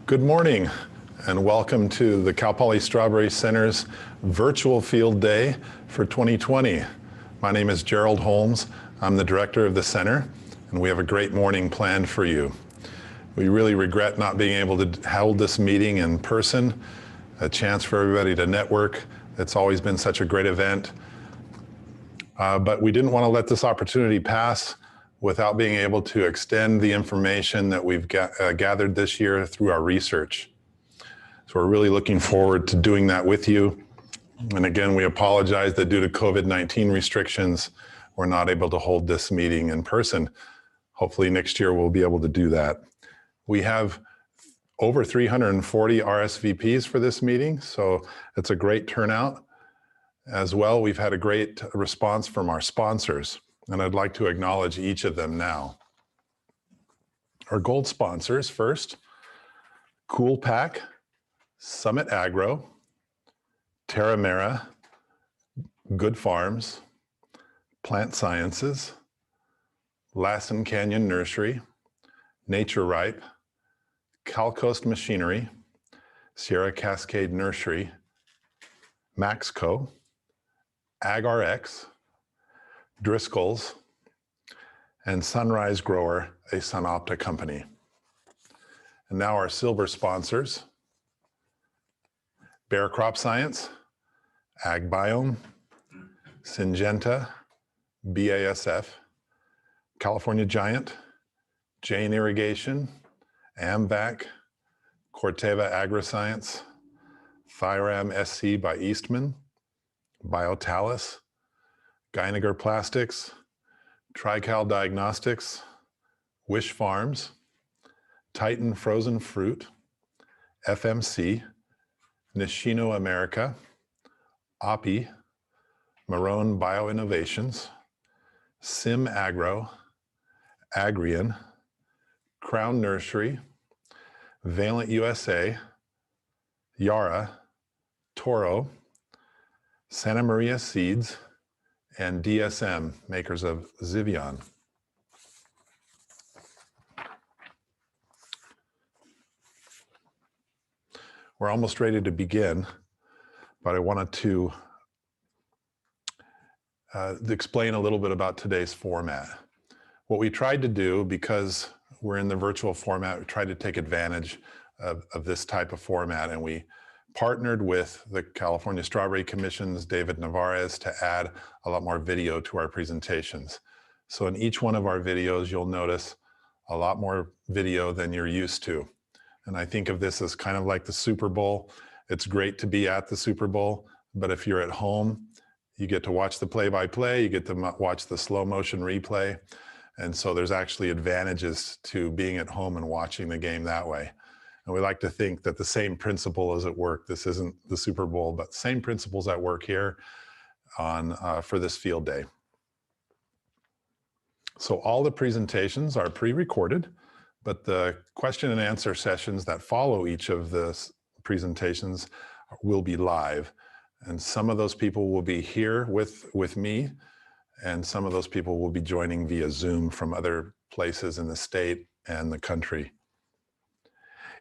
Good morning and welcome to the Cal Poly Strawberry Center's virtual field day for 2020. My name is Gerald Holmes. I'm the director of the center and we have a great morning planned for you. We really regret not being able to hold this meeting in person, a chance for everybody to network. It's always been such a great event. But we didn't want to let this opportunity pass without being able to extend the information that we've gathered this year through our research. So we're really looking forward to doing that with you. And again, we apologize that due to COVID-19 restrictions, we're not able to hold this meeting in person. Hopefully next year we'll be able to do that. We have over 340 RSVPs for this meeting, so it's a great turnout. As well, we've had a great response from our sponsors, and I'd like to acknowledge each of them now. Our gold sponsors first, Coolpack, Summit Agro, Terramera, Good Farms, Plant Sciences, Lassen Canyon Nursery, Nature Ripe, CalCoast Machinery, Sierra Cascade Nursery, Maxco, AgRx, Driscoll's, and Sunrise Grower, a Sunopta company. And now our silver sponsors, Bayer Crop Science, AgBiome, Syngenta, BASF, California Giant, Jane Irrigation, AMVAC, Corteva AgriScience, Thyram SC by Eastman, Biotalis, Geiniger Plastics, Trical Diagnostics, Wish Farms, Titan Frozen Fruit, FMC, Nishino America, Oppie, Marone Bioinnovations, Sim Agro, Agrian, Crown Nursery, Valent USA, Yara, Toro, Santa Maria Seeds, and DSM, makers of Zivion. We're almost ready to begin, but I wanted to explain a little bit about today's format. What we tried to do, because we're in the virtual format, we tried to take advantage of this type of format, and we partnered with the California Strawberry Commission's David Navarez to add a lot more video to our presentations. So in each one of our videos, you'll notice a lot more video than you're used to. And I think of this as kind of like the Super Bowl. It's great to be at the Super Bowl, but if you're at home, you get to watch the play-by-play, you get to watch the slow motion replay. And so there's actually advantages to being at home and watching the game that way. And we like to think that the same principle is at work. This isn't the Super Bowl, but same principles at work here for this field day. So all the presentations are pre-recorded, but the question and answer sessions that follow each of the presentations will be live. And some of those people will be here with me, and some of those people will be joining via Zoom from other places in the state and the country.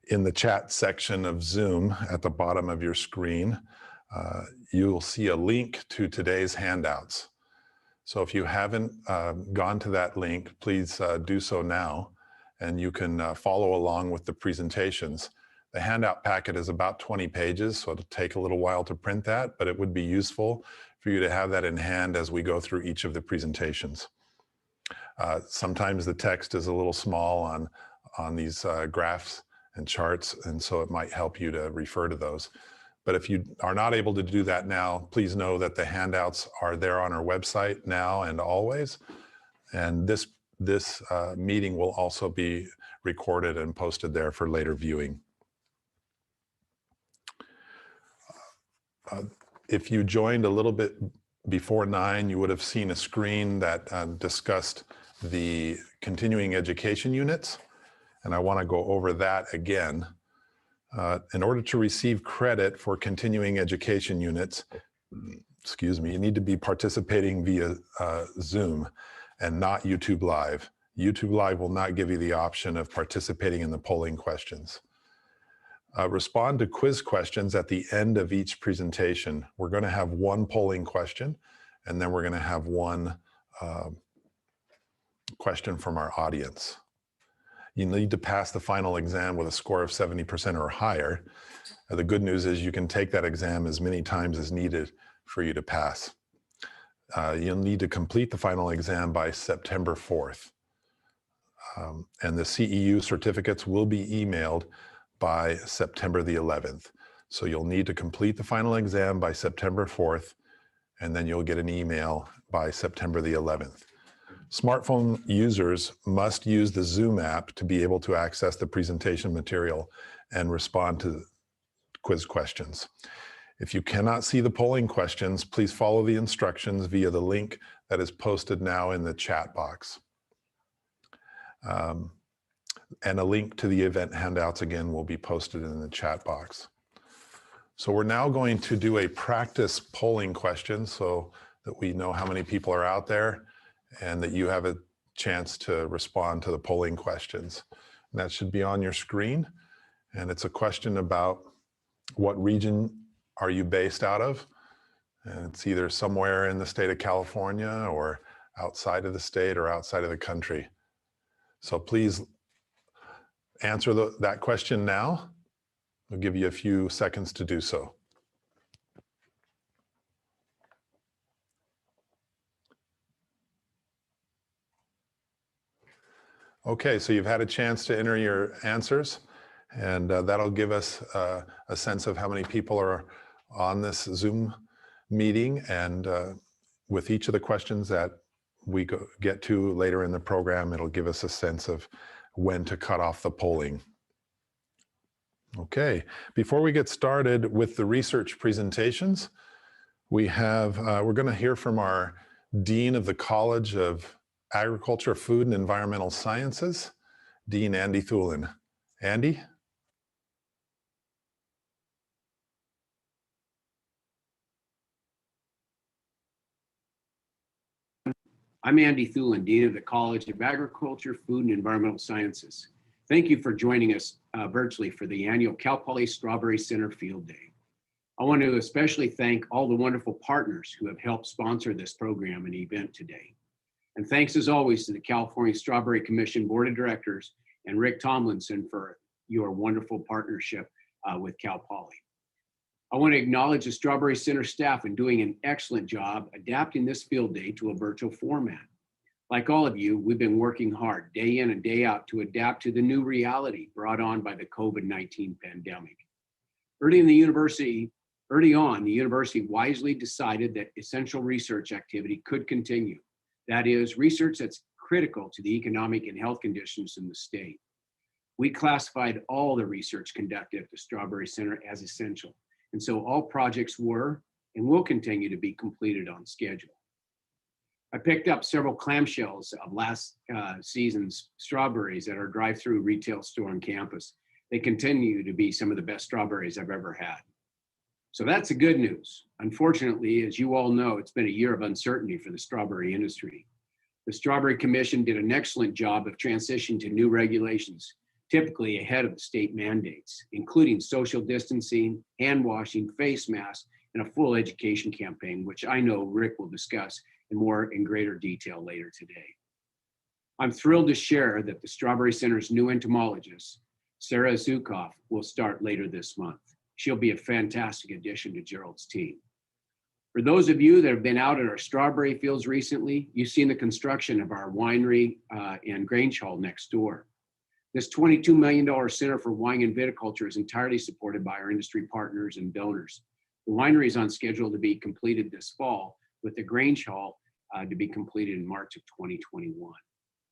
In the chat section of Zoom at the bottom of your screen, you'll see a link to today's handouts. So if you haven't gone to that link, please do so now, and you can follow along with the presentations. The handout packet is about 20 pages, so it'll take a little while to print that, but it would be useful for you to have that in hand as we go through each of the presentations. Sometimes the text is a little small on these graphs and charts, and so it might help you to refer to those. But if you are not able to do that now, please know that the handouts are there on our website now and always. And this meeting will also be recorded and posted there for later viewing. If you joined a little bit before 9, you would have seen a screen that discussed the continuing education units. And I want to go over that again. In order to receive credit for continuing education units, you need to be participating via Zoom and not YouTube Live. YouTube Live will not give you the option of participating in the polling questions. Respond to quiz questions at the end of each presentation. We're going to have one polling question, and then we're going to have one question from our audience. You need to pass the final exam with a score of 70% or higher. The good news is you can take that exam as many times as needed for you to pass. You'll need to complete the final exam by September 4th. And the CEU certificates will be emailed by September the 11th. So you'll need to complete the final exam by September 4th, and then you'll get an email by September the 11th. Smartphone users must use the Zoom app to be able to access the presentation material and respond to quiz questions. If you cannot see the polling questions, please follow the instructions via the link that is posted now in the chat box. And a link to the event handouts again will be posted in the chat box. So we're now going to do a practice polling question so that we know how many people are out there and that you have a chance to respond to the polling questions. And that should be on your screen. And it's a question about what region are you based out of? And it's either somewhere in the state of California or outside of the state or outside of the country. So please answer that question now. I'll give you a few seconds to do so. Okay, so you've had a chance to enter your answers, and that'll give us a sense of how many people are on this Zoom meeting. And with each of the questions that we get to later in the program, it'll give us a sense of when to cut off the polling. Okay, before we get started with the research presentations, we're going to hear from our Dean of the College of Agriculture, Food, and Environmental Sciences, Dean Andy Thulin. Andy? I'm Andy Thulin, Dean of the College of Agriculture, Food, and Environmental Sciences. Thank you for joining us virtually for the annual Cal Poly Strawberry Center Field Day. I want to especially thank all the wonderful partners who have helped sponsor this program and event today. And thanks as always to the California Strawberry Commission Board of Directors and Rick Tomlinson for your wonderful partnership with Cal Poly. I want to acknowledge the Strawberry Center staff in doing an excellent job adapting this field day to a virtual format. Like all of you, we've been working hard day in and day out to adapt to the new reality brought on by the COVID-19 pandemic. Early on, the university wisely decided that essential research activity could continue. That is, research that's critical to the economic and health conditions in the state. We classified all the research conducted at the Strawberry Center as essential. And so all projects were and will continue to be completed on schedule. I picked up several clamshells of last season's strawberries at our drive-through retail store on campus. They continue to be some of the best strawberries I've ever had. So that's the good news. Unfortunately, as you all know, it's been a year of uncertainty for the strawberry industry. The Strawberry Commission did an excellent job of transitioning to new regulations, typically ahead of the state mandates, including social distancing, hand washing, face masks, and a full education campaign, which I know Rick will discuss in greater detail later today. I'm thrilled to share that the Strawberry Center's new entomologist, Sarah Zukoff, will start later this month. She'll be a fantastic addition to Gerald's team. For those of you that have been out at our strawberry fields recently, you've seen the construction of our winery and Grange Hall next door. This $22 million Center for Wine and Viticulture is entirely supported by our industry partners and donors. The winery is on schedule to be completed this fall, with the Grange Hall to be completed in March of 2021.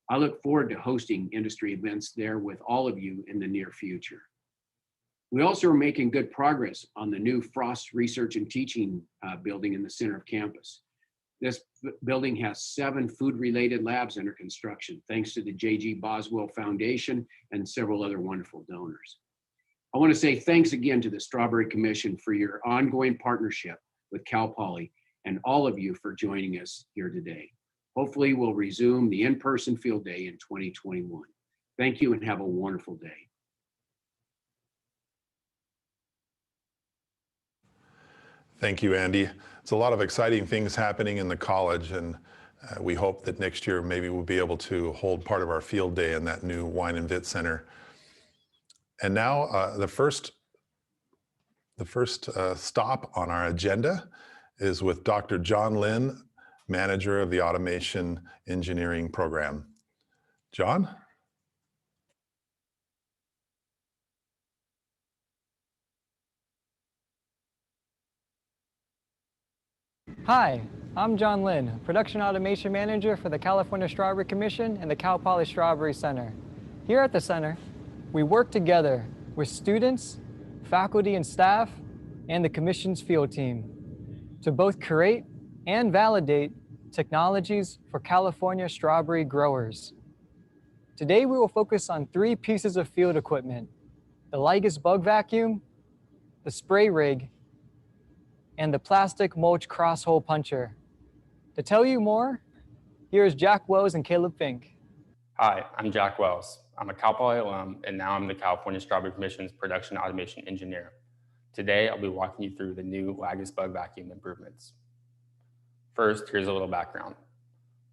I look forward to hosting industry events there with all of you in the near future. We also are making good progress on the new Frost Research and Teaching building in the center of campus. This building has 7 food-related labs under construction, thanks to the J.G. Boswell Foundation and several other wonderful donors. I want to say thanks again to the Strawberry Commission for your ongoing partnership with Cal Poly and all of you for joining us here today. Hopefully we'll resume the in-person field day in 2021. Thank you and have a wonderful day. Thank you, Andy. It's a lot of exciting things happening in the college, and we hope that next year maybe we'll be able to hold part of our field day in that new Wine and Vit Center. And now the first stop on our agenda is with Dr. John Lin, manager of the Automation Engineering Program. John? Hi, I'm John Lin, Production Automation Manager for the California Strawberry Commission and the Cal Poly Strawberry Center. Here at the center, we work together with students, faculty and staff, and the Commission's field team to both create and validate technologies for California strawberry growers. Today, we will focus on 3 pieces of field equipment: the Lygus bug vacuum, the spray rig, and the plastic mulch crosshole puncher. To tell you more, here's Jack Wells and Caleb Fink. Hi, I'm Jack Wells. I'm a Cal Poly alum, and now I'm the California Strawberry Commission's Production Automation Engineer. Today, I'll be walking you through the new Lygus bug vacuum improvements. First, here's a little background.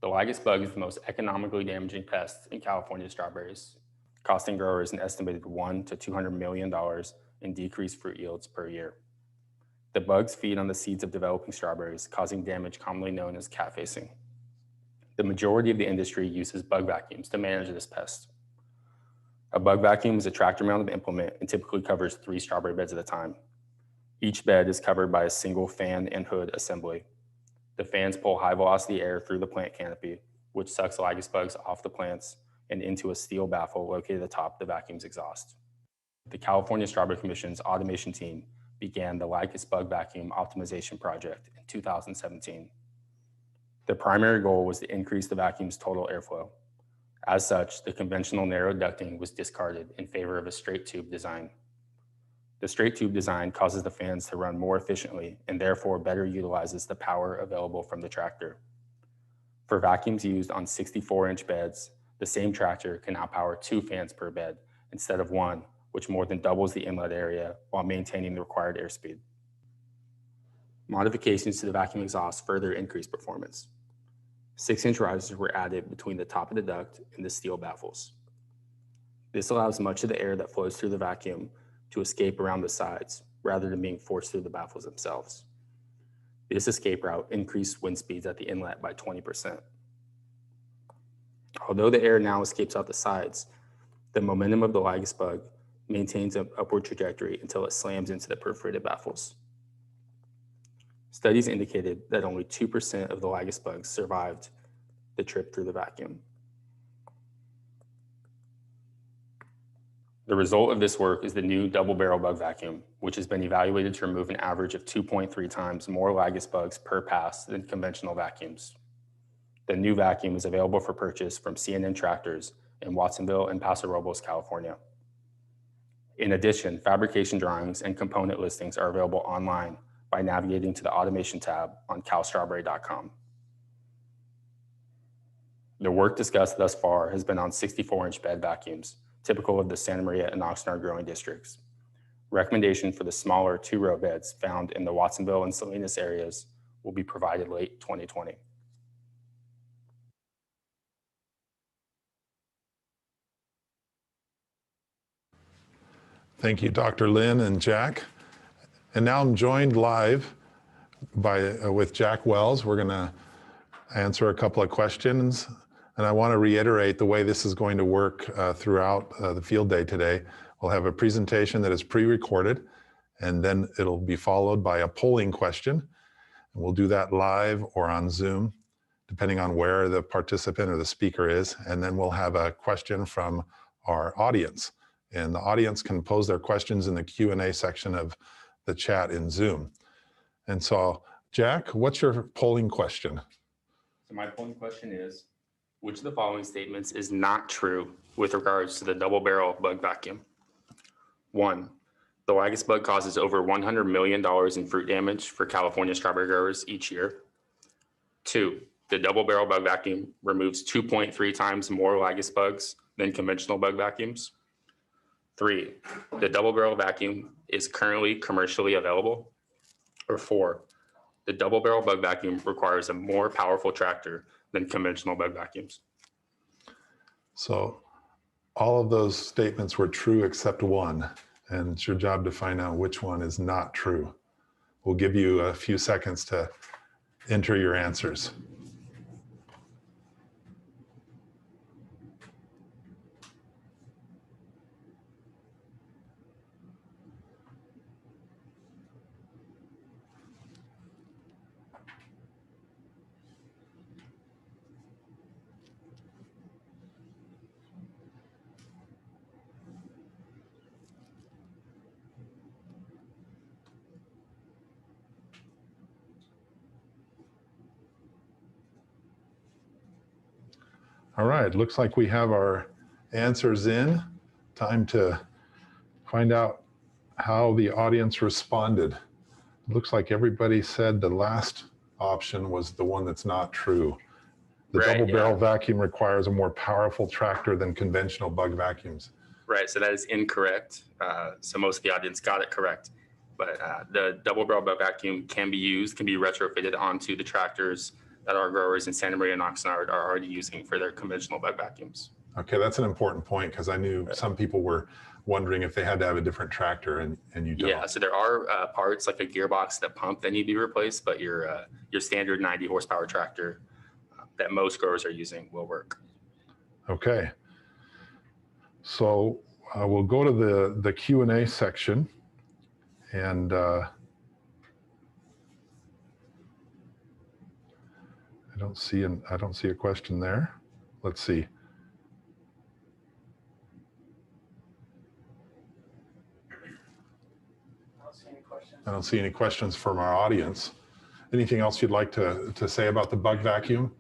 The Lygus bug is the most economically damaging pest in California strawberries, costing growers an estimated $100 to $200 million in decreased fruit yields per year. The bugs feed on the seeds of developing strawberries, causing damage commonly known as cat facing. The majority of the industry uses bug vacuums to manage this pest. A bug vacuum is a tractor-mounted implement and typically covers 3 strawberry beds at a time. Each bed is covered by a single fan and hood assembly. The fans pull high-velocity air through the plant canopy, which sucks Lygus bugs off the plants and into a steel baffle located at the top of the vacuum's exhaust. The California Strawberry Commission's automation team began the Lygus bug vacuum optimization project in 2017. The primary goal was to increase the vacuum's total airflow. As such, the conventional narrow ducting was discarded in favor of a straight tube design. The straight tube design causes the fans to run more efficiently and therefore better utilizes the power available from the tractor. For vacuums used on 64-inch beds, the same tractor can now power 2 fans per bed instead of 1, which more than doubles the inlet area while maintaining the required airspeed. Modifications to the vacuum exhaust further increased performance. 6-inch risers were added between the top of the duct and the steel baffles. This allows much of the air that flows through the vacuum to escape around the sides rather than being forced through the baffles themselves. This escape route increased wind speeds at the inlet by 20%. Although the air now escapes out the sides, the momentum of the Lygus bug maintains an upward trajectory until it slams into the perforated baffles. Studies indicated that only 2% of the Lygus bugs survived the trip through the vacuum. The result of this work is the new double barrel bug vacuum, which has been evaluated to remove an average of 2.3 times more Lygus bugs per pass than conventional vacuums. The new vacuum is available for purchase from C&N Tractors in Watsonville and Paso Robles, California. In addition, fabrication drawings and component listings are available online by navigating to the Automation tab on calstrawberry.com. The work discussed thus far has been on 64-inch bed vacuums, typical of the Santa Maria and Oxnard growing districts. Recommendation for the smaller 2-row beds found in the Watsonville and Salinas areas will be provided late 2020. Thank you, Dr. Lin and Jack. And now I'm joined live with Jack Wells. We're going to answer a couple of questions. And I want to reiterate the way this is going to work throughout the field day today. We'll have a presentation that is pre-recorded, and then it'll be followed by a polling question. And we'll do that live or on Zoom, depending on where the participant or the speaker is. And then we'll have a question from our audience. And the audience can pose their questions in the Q&A section of the chat in Zoom. And so, Jack, what's your polling question? So my polling question is, which of the following statements is not true with regards to the double barrel bug vacuum? 1, the Lygus bug causes over $100 million in fruit damage for California strawberry growers each year. 2, the double barrel bug vacuum removes 2.3 times more Lygus bugs than conventional bug vacuums. 3, the double barrel vacuum is currently commercially available. Or 4, the double barrel bug vacuum requires a more powerful tractor than conventional bug vacuums. So all of those statements were true except one, and it's your job to find out which one is not true. We'll give you a few seconds to enter your answers. All right, looks like we have our answers in. Time to find out how the audience responded. It looks like everybody said the last option was the one that's not true. The Right, double barrel yeah. vacuum requires a more powerful tractor than conventional bug vacuums. Right, so that is incorrect. So most of the audience got it correct. But the double barrel bug vacuum can be retrofitted onto the tractors that our growers in Santa Maria and Oxnard are already using for their conventional bug vacuums. Okay, that's an important point because I knew some people were wondering if they had to have a different tractor and you don't. Yeah, so there are parts like a gearbox, that pump that need to be replaced, but your standard 90 horsepower tractor that most growers are using will work. Okay, so we'll go to the Q&A section, and I don't see a question there. Let's see. I don't see any questions from our audience. Anything else you'd like to say about the bug vacuum?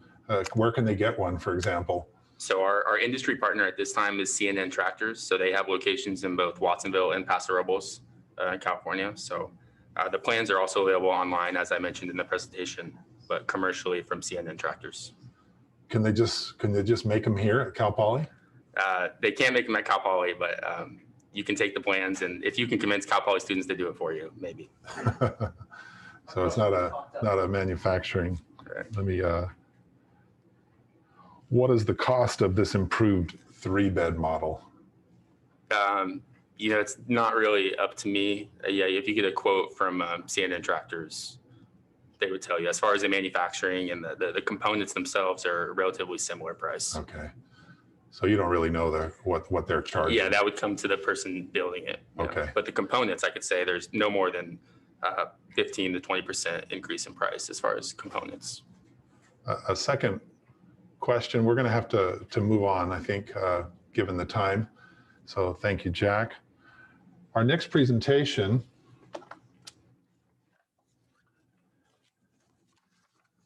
Where can they get one, for example? So our industry partner at this time is CNN Tractors. So they have locations in both Watsonville and Paso Robles, California. So the plans are also available online, as I mentioned in the presentation, but commercially from CNN Tractors. Can they just make them here at Cal Poly? They can't make them at Cal Poly, but you can take the plans, and if you can convince Cal Poly students to do it for you, maybe. So it's not a manufacturing. Correct. Let me. What is the cost of this improved 3-bed model? It's not really up to me. Yeah, if you get a quote from CNN Tractors, they would tell you. As far as the manufacturing and the components themselves are relatively similar price. Okay, so you don't really know what they're charging. Yeah, that would come to the person building it. Okay. But the components, I could say there's no more than 15 to 20% increase in price as far as components. A second question. We're going to have to move on, I think, given the time. So thank you, Jack. Our next presentation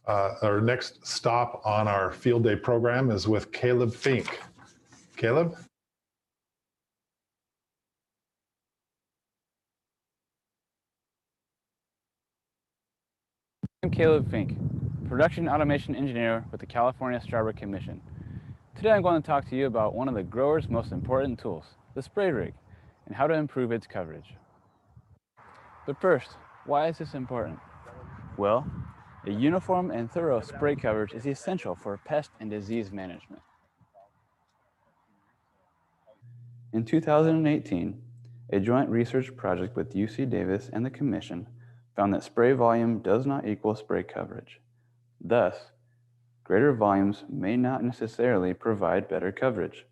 our next stop on our field day program is with Caleb Fink. Caleb? I'm Caleb Fink, Production Automation Engineer with the California Strawberry Commission. Today I'm going to talk to you about one of the grower's most important tools, the spray rig, and how to improve its coverage. But first, why is this important? Well, a uniform and thorough spray coverage is essential for pest and disease management. In 2018, a joint research project with UC Davis and the Commission found that spray volume does not equal spray coverage. Thus, greater volumes may not necessarily provide better coverage.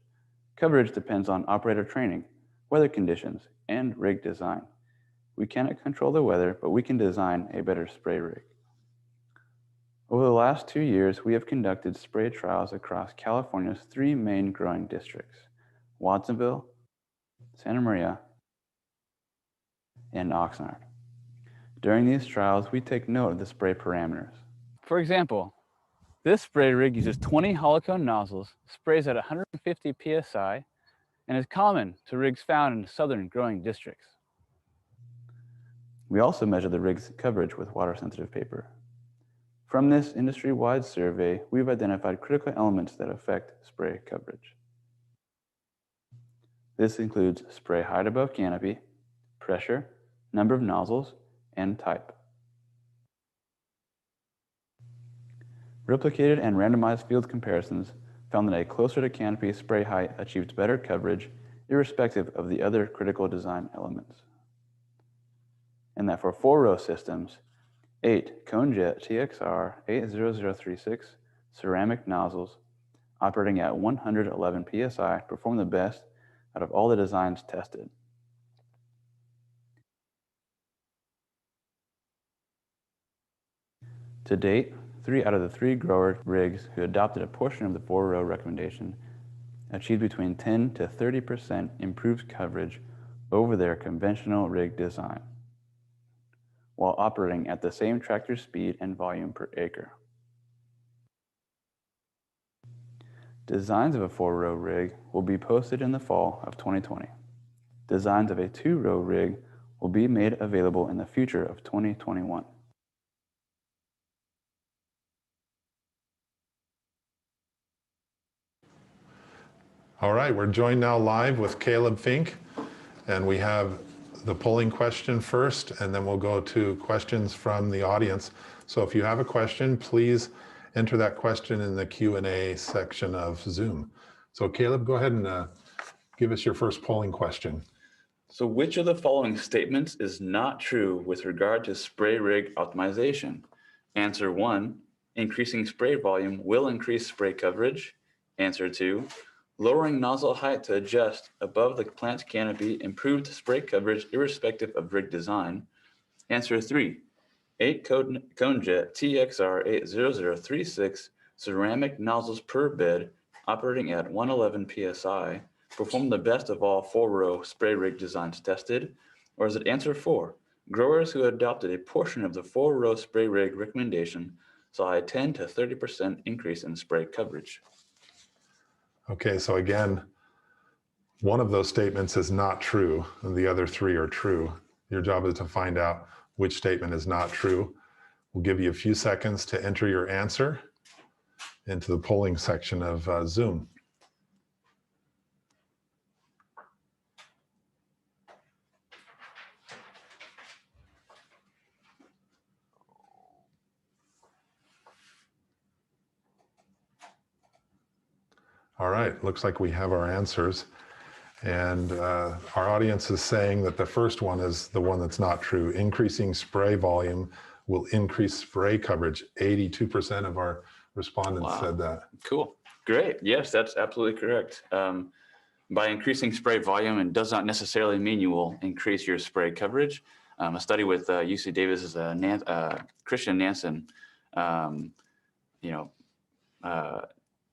Coverage depends on operator training, weather conditions, and rig design. We cannot control the weather, but we can design a better spray rig. Over the last 2 years, we have conducted spray trials across California's 3 main growing districts: Watsonville, Santa Maria, and Oxnard. During these trials, we take note of the spray parameters. For example, this spray rig uses 20 hollow cone nozzles, sprays at 150 psi, and is common to rigs found in southern growing districts. We also measure the rig's coverage with water-sensitive paper. From this industry-wide survey, we've identified critical elements that affect spray coverage. This includes spray height above canopy, pressure, number of nozzles, and type. Replicated and randomized field comparisons found that a closer to canopy spray height achieved better coverage irrespective of the other critical design elements. And that for 4-row systems, 8 ConeJet TXR 80036 ceramic nozzles operating at 111 PSI performed the best out of all the designs tested. To date, 3 out of the 3 grower rigs who adopted a portion of the 4-row recommendation achieved between 10 to 30% improved coverage over their conventional rig design, while operating at the same tractor speed and volume per acre. Designs of a 4-row rig will be posted in the fall of 2020. Designs of a 2-row rig will be made available in the future of 2021. All right, we're joined now live with Caleb Fink, and we have the polling question first, and then we'll go to questions from the audience. So if you have a question, please enter that question in the Q&A section of Zoom. So Caleb, go ahead and give us your first polling question. So which of the following statements is not true with regard to spray rig optimization? Answer 1, increasing spray volume will increase spray coverage. Answer 2, lowering nozzle height to adjust above the plant canopy improved spray coverage irrespective of rig design. Answer 3, 8 ConeJet TXR 80036 ceramic nozzles per bed operating at 111 PSI performed the best of all 4-row spray rig designs tested? Or is it answer 4, growers who adopted a portion of the 4-row spray rig recommendation saw a 10 to 30% increase in spray coverage? Okay, so again, one of those statements is not true, and the other 3 are true. Your job is to find out which statement is not true. We'll give you a few seconds to enter your answer into the polling section of Zoom. All right, looks like we have our answers. And our audience is saying that the first one is the one that's not true. Increasing spray volume will increase spray coverage. 82% of our respondents said that. Cool. Great. Yes, that's absolutely correct. By increasing spray volume, it does not necessarily mean you will increase your spray coverage. A study with UC Davis's Christian Nansen,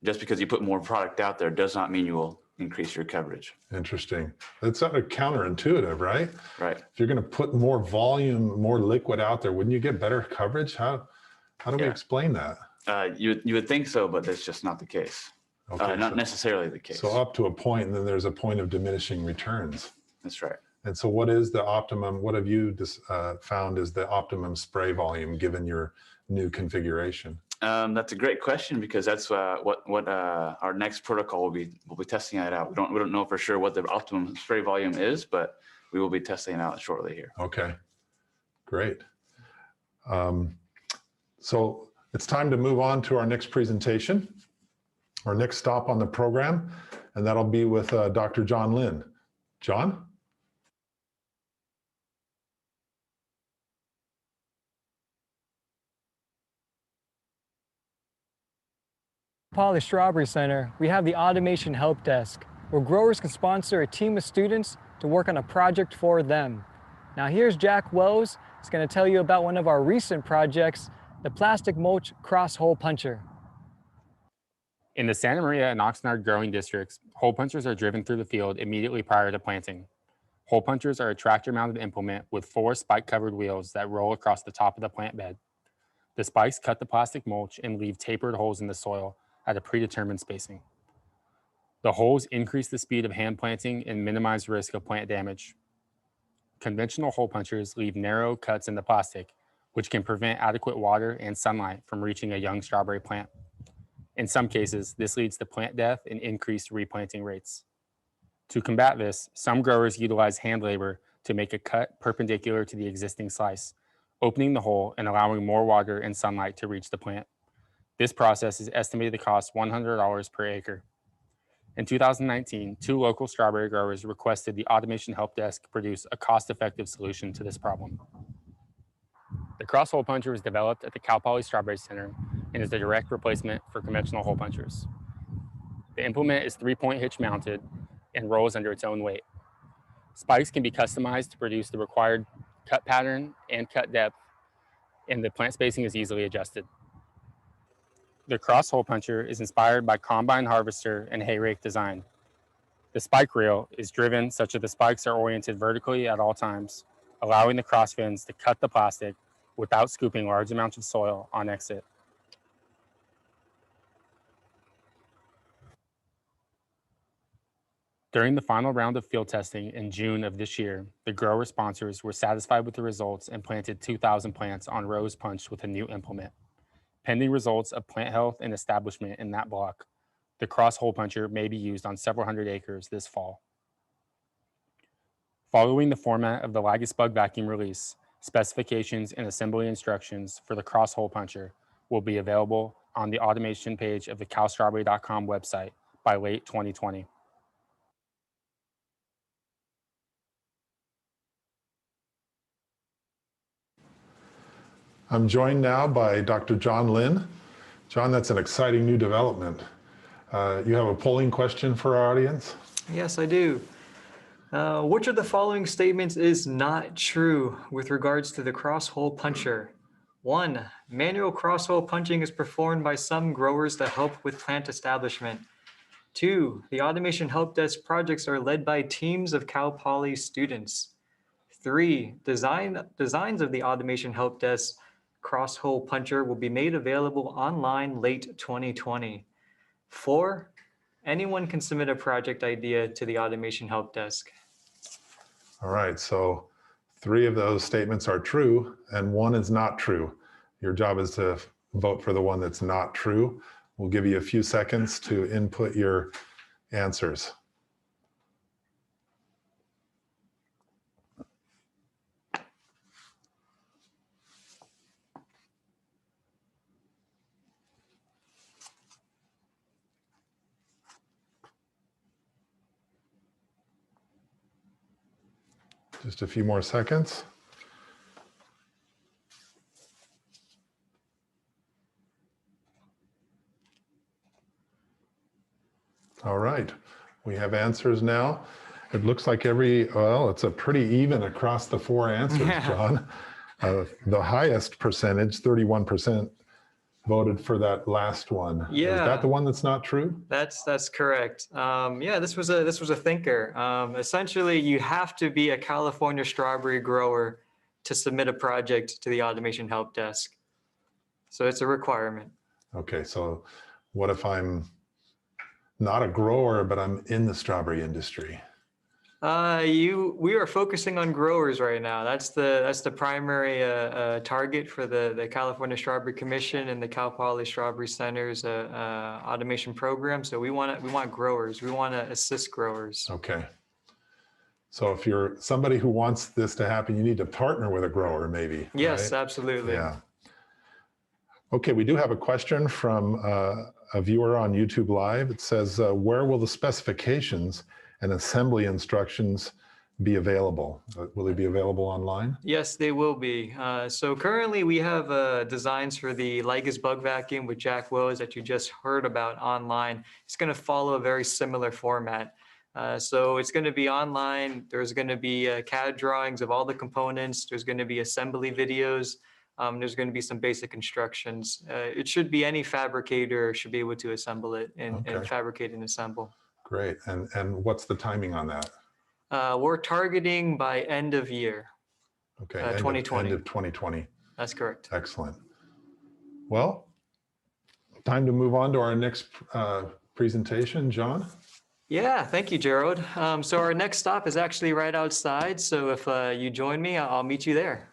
just because you put more product out there does not mean you will increase your coverage. Interesting. That's sort of counterintuitive, right? Right. If you're going to put more volume, more liquid out there, wouldn't you get better coverage? How do we explain that? You would think so, but that's just not the case. Okay, not necessarily the case. So up to a point, and then there's a point of diminishing returns. That's right. And so what is the optimum, what have you found is the optimum spray volume given your new configuration? That's a great question, because that's what our next protocol will be. We'll be testing that out. We don't know for sure what the optimum spray volume is, but we will be testing it out shortly here. Okay, great. So it's time to move on to our next presentation, our next stop on the program, and that'll be with Dr. John Lynn. John? Poly Strawberry Center, we have the Automation Help Desk, where growers can sponsor a team of students to work on a project for them. Now here's Jack Wells. He's going to tell you about one of our recent projects, the Plastic Mulch Cross Hole Puncher. In the Santa Maria and Oxnard growing districts, hole punchers are driven through the field immediately prior to planting. Hole punchers are a tractor-mounted implement with 4 spike-covered wheels that roll across the top of the plant bed. The spikes cut the plastic mulch and leave tapered holes in the soil at a predetermined spacing. The holes increase the speed of hand planting and minimize risk of plant damage. Conventional hole punchers leave narrow cuts in the plastic, which can prevent adequate water and sunlight from reaching a young strawberry plant. In some cases, this leads to plant death and increased replanting rates. To combat this, some growers utilize hand labor to make a cut perpendicular to the existing slice, opening the hole and allowing more water and sunlight to reach the plant. This process is estimated to cost $100 per acre. In 2019, 2 local strawberry growers requested the Automation Help Desk produce a cost-effective solution to this problem. The cross hole puncher was developed at the Cal Poly Strawberry Center and is the direct replacement for conventional hole punchers. The implement is 3-point hitch mounted and rolls under its own weight. Spikes can be customized to produce the required cut pattern and cut depth, and the plant spacing is easily adjusted. The cross hole puncher is inspired by combine harvester and hay rake design. The spike reel is driven such that the spikes are oriented vertically at all times, allowing the cross fins to cut the plastic without scooping large amounts of soil on exit. During the final round of field testing in June of this year, the grower sponsors were satisfied with the results and planted 2,000 plants on rows punched with a new implement. Pending results of plant health and establishment in that block, the cross hole puncher may be used on several hundred acres this fall. Following the format of the Lagus bug vacuum release, specifications and assembly instructions for the cross hole puncher will be available on the automation page of the calstrawberry.com website by late 2020. I'm joined now by Dr. John Lynn. John, that's an exciting new development. You have a polling question for our audience? Yes, I do. Which of the following statements is not true with regards to the cross hole puncher? 1. Manual cross hole punching is performed by some growers to help with plant establishment. 2. The Automation Help Desk projects are led by teams of Cal Poly students. 3. Designs of the Automation Help Desk cross hole puncher will be made available online late 2020. 4. Anyone can submit a project idea to the Automation Help Desk. All right, so 3 of those statements are true and 1 is not true. Your job is to vote for the one that's not true. We'll give you a few seconds to input your answers. Just a few more seconds. All right, we have answers now. It looks like it's a pretty even across the 4 answers, John. The highest percentage, 31%, voted for that last one. Yeah. Is that the one that's not true? That's correct. Yeah, this was a thinker. Essentially, you have to be a California strawberry grower to submit a project to the Automation Help Desk. So it's a requirement. Okay, so what if I'm not a grower, but I'm in the strawberry industry? We are focusing on growers right now. That's the primary target for the California Strawberry Commission and the Cal Poly Strawberry Center's automation program. So we want growers. We want to assist growers. Okay. So if you're somebody who wants this to happen, you need to partner with a grower, maybe. Yes, right? absolutely. Yeah. Okay, we do have a question from a viewer on YouTube Live. It says, where will the specifications and assembly instructions be available? Will they be available online? Yes, they will be. So currently we have designs for the Lagus bug vacuum with Jack Wells that you just heard about online. It's going to follow a very similar format. So it's going to be online. There's going to be CAD drawings of all the components. There's going to be assembly videos. There's going to be some basic instructions. It should be any fabricator should be able to assemble it and fabricate and assemble. Great. And what's the timing on that? We're targeting by end of year. Okay. 2020. End of 2020. That's correct. Excellent. Well, time to move on to our next presentation, John. Yeah, thank you, Gerald. So our next stop is actually right outside. So if you join me, I'll meet you there.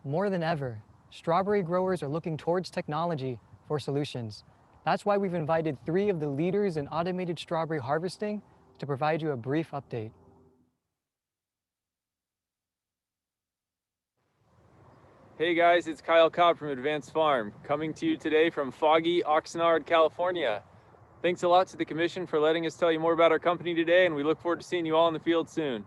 More than ever, strawberry growers are looking towards technology for solutions. That's why we've invited 3 of the leaders in automated strawberry harvesting to provide you a brief update. Hey guys, it's Kyle Cobb from Advanced Farm, coming to you today from foggy Oxnard, California. Thanks a lot to the Commission for letting us tell you more about our company today, and we look forward to seeing you all in the field soon.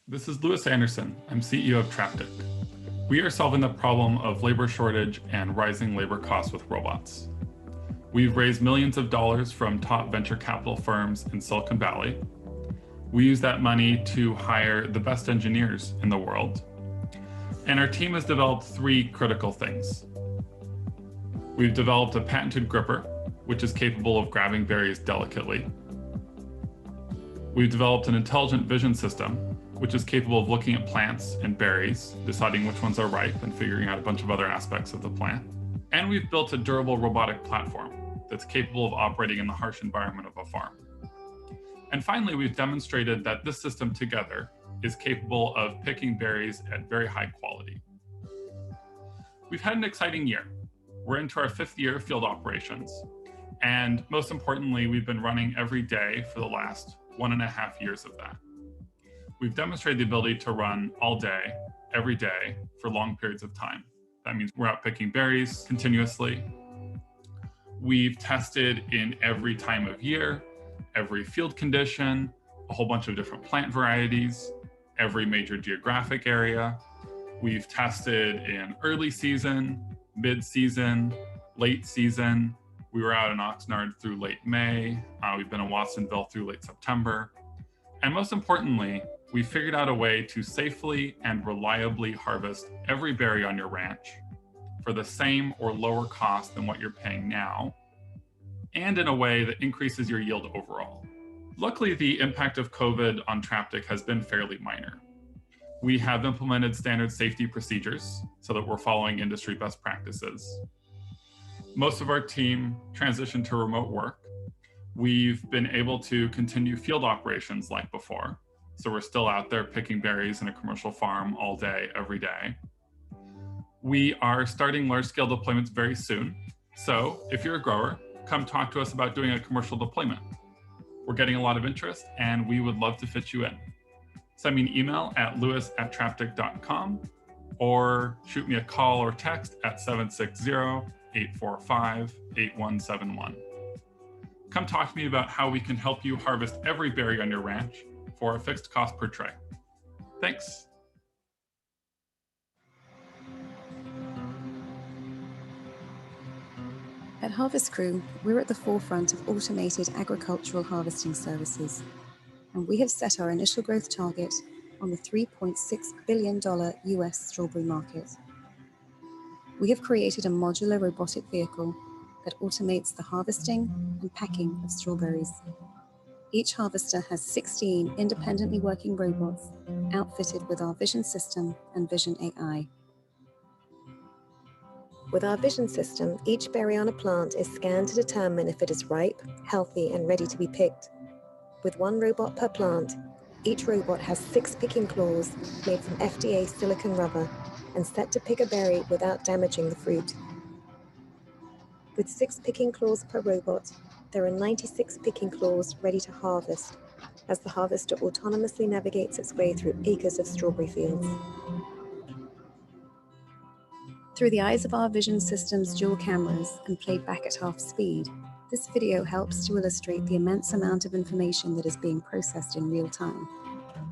This is Louis Anderson. I'm CEO of Traptic. We are solving the problem of labor shortage and rising labor costs with robots. We've raised millions of dollars from top venture capital firms in Silicon Valley. We use that money to hire the best engineers in the world. And our team has developed three critical things. We've developed a patented gripper, which is capable of grabbing berries delicately. We've developed an intelligent vision system, which is capable of looking at plants and berries, deciding which ones are ripe and figuring out a bunch of other aspects of the plant. And we've built a durable robotic platform that's capable of operating in the harsh environment of a farm. And finally, we've demonstrated that this system together is capable of picking berries at very high quality. We've had an exciting year. We're into our 5th year of field operations. And most importantly, we've been running every day for the last 1.5 years of that. We've demonstrated the ability to run all day, every day, for long periods of time. That means we're out picking berries continuously. We've tested in every time of year, every field condition, a whole bunch of different plant varieties, every major geographic area. We've tested in early season, mid-season, late season. We were out in Oxnard through late May. We've been in Watsonville through late September. And most importantly, we figured out a way to safely and reliably harvest every berry on your ranch for the same or lower cost than what you're paying now, and in a way that increases your yield overall. Luckily, the impact of COVID on Traptic has been fairly minor. We have implemented standard safety procedures so that we're following industry best practices. Most of our team transitioned to remote work. We've been able to continue field operations like before. So we're still out there picking berries in a commercial farm all day, every day. We are starting large-scale deployments very soon. So if you're a grower, come talk to us about doing a commercial deployment. We're getting a lot of interest and we would love to fit you in. Send me an email at lewis@traptic.com or shoot me a call or text at 760-845-8171. Come talk to me about how we can help you harvest every berry on your ranch for a fixed cost per tray. Thanks. At Harvest Crew, we're at the forefront of automated agricultural harvesting services, and we have set our initial growth target on the $3.6 billion US strawberry market. We have created a modular robotic vehicle that automates the harvesting and packing of strawberries. Each harvester has 16 independently working robots outfitted with our vision system and vision AI. With our vision system, each berry on a plant is scanned to determine if it is ripe, healthy, and ready to be picked. With one robot per plant, Each robot has 6 picking claws made from FDA silicon rubber and set to pick a berry without damaging the fruit. With 6 picking claws per robot, there are 96 picking claws ready to harvest as the harvester autonomously navigates its way through acres of strawberry fields. Through the eyes of our vision system's dual cameras and played back at half speed, this video helps to illustrate the immense amount of information that is being processed in real time.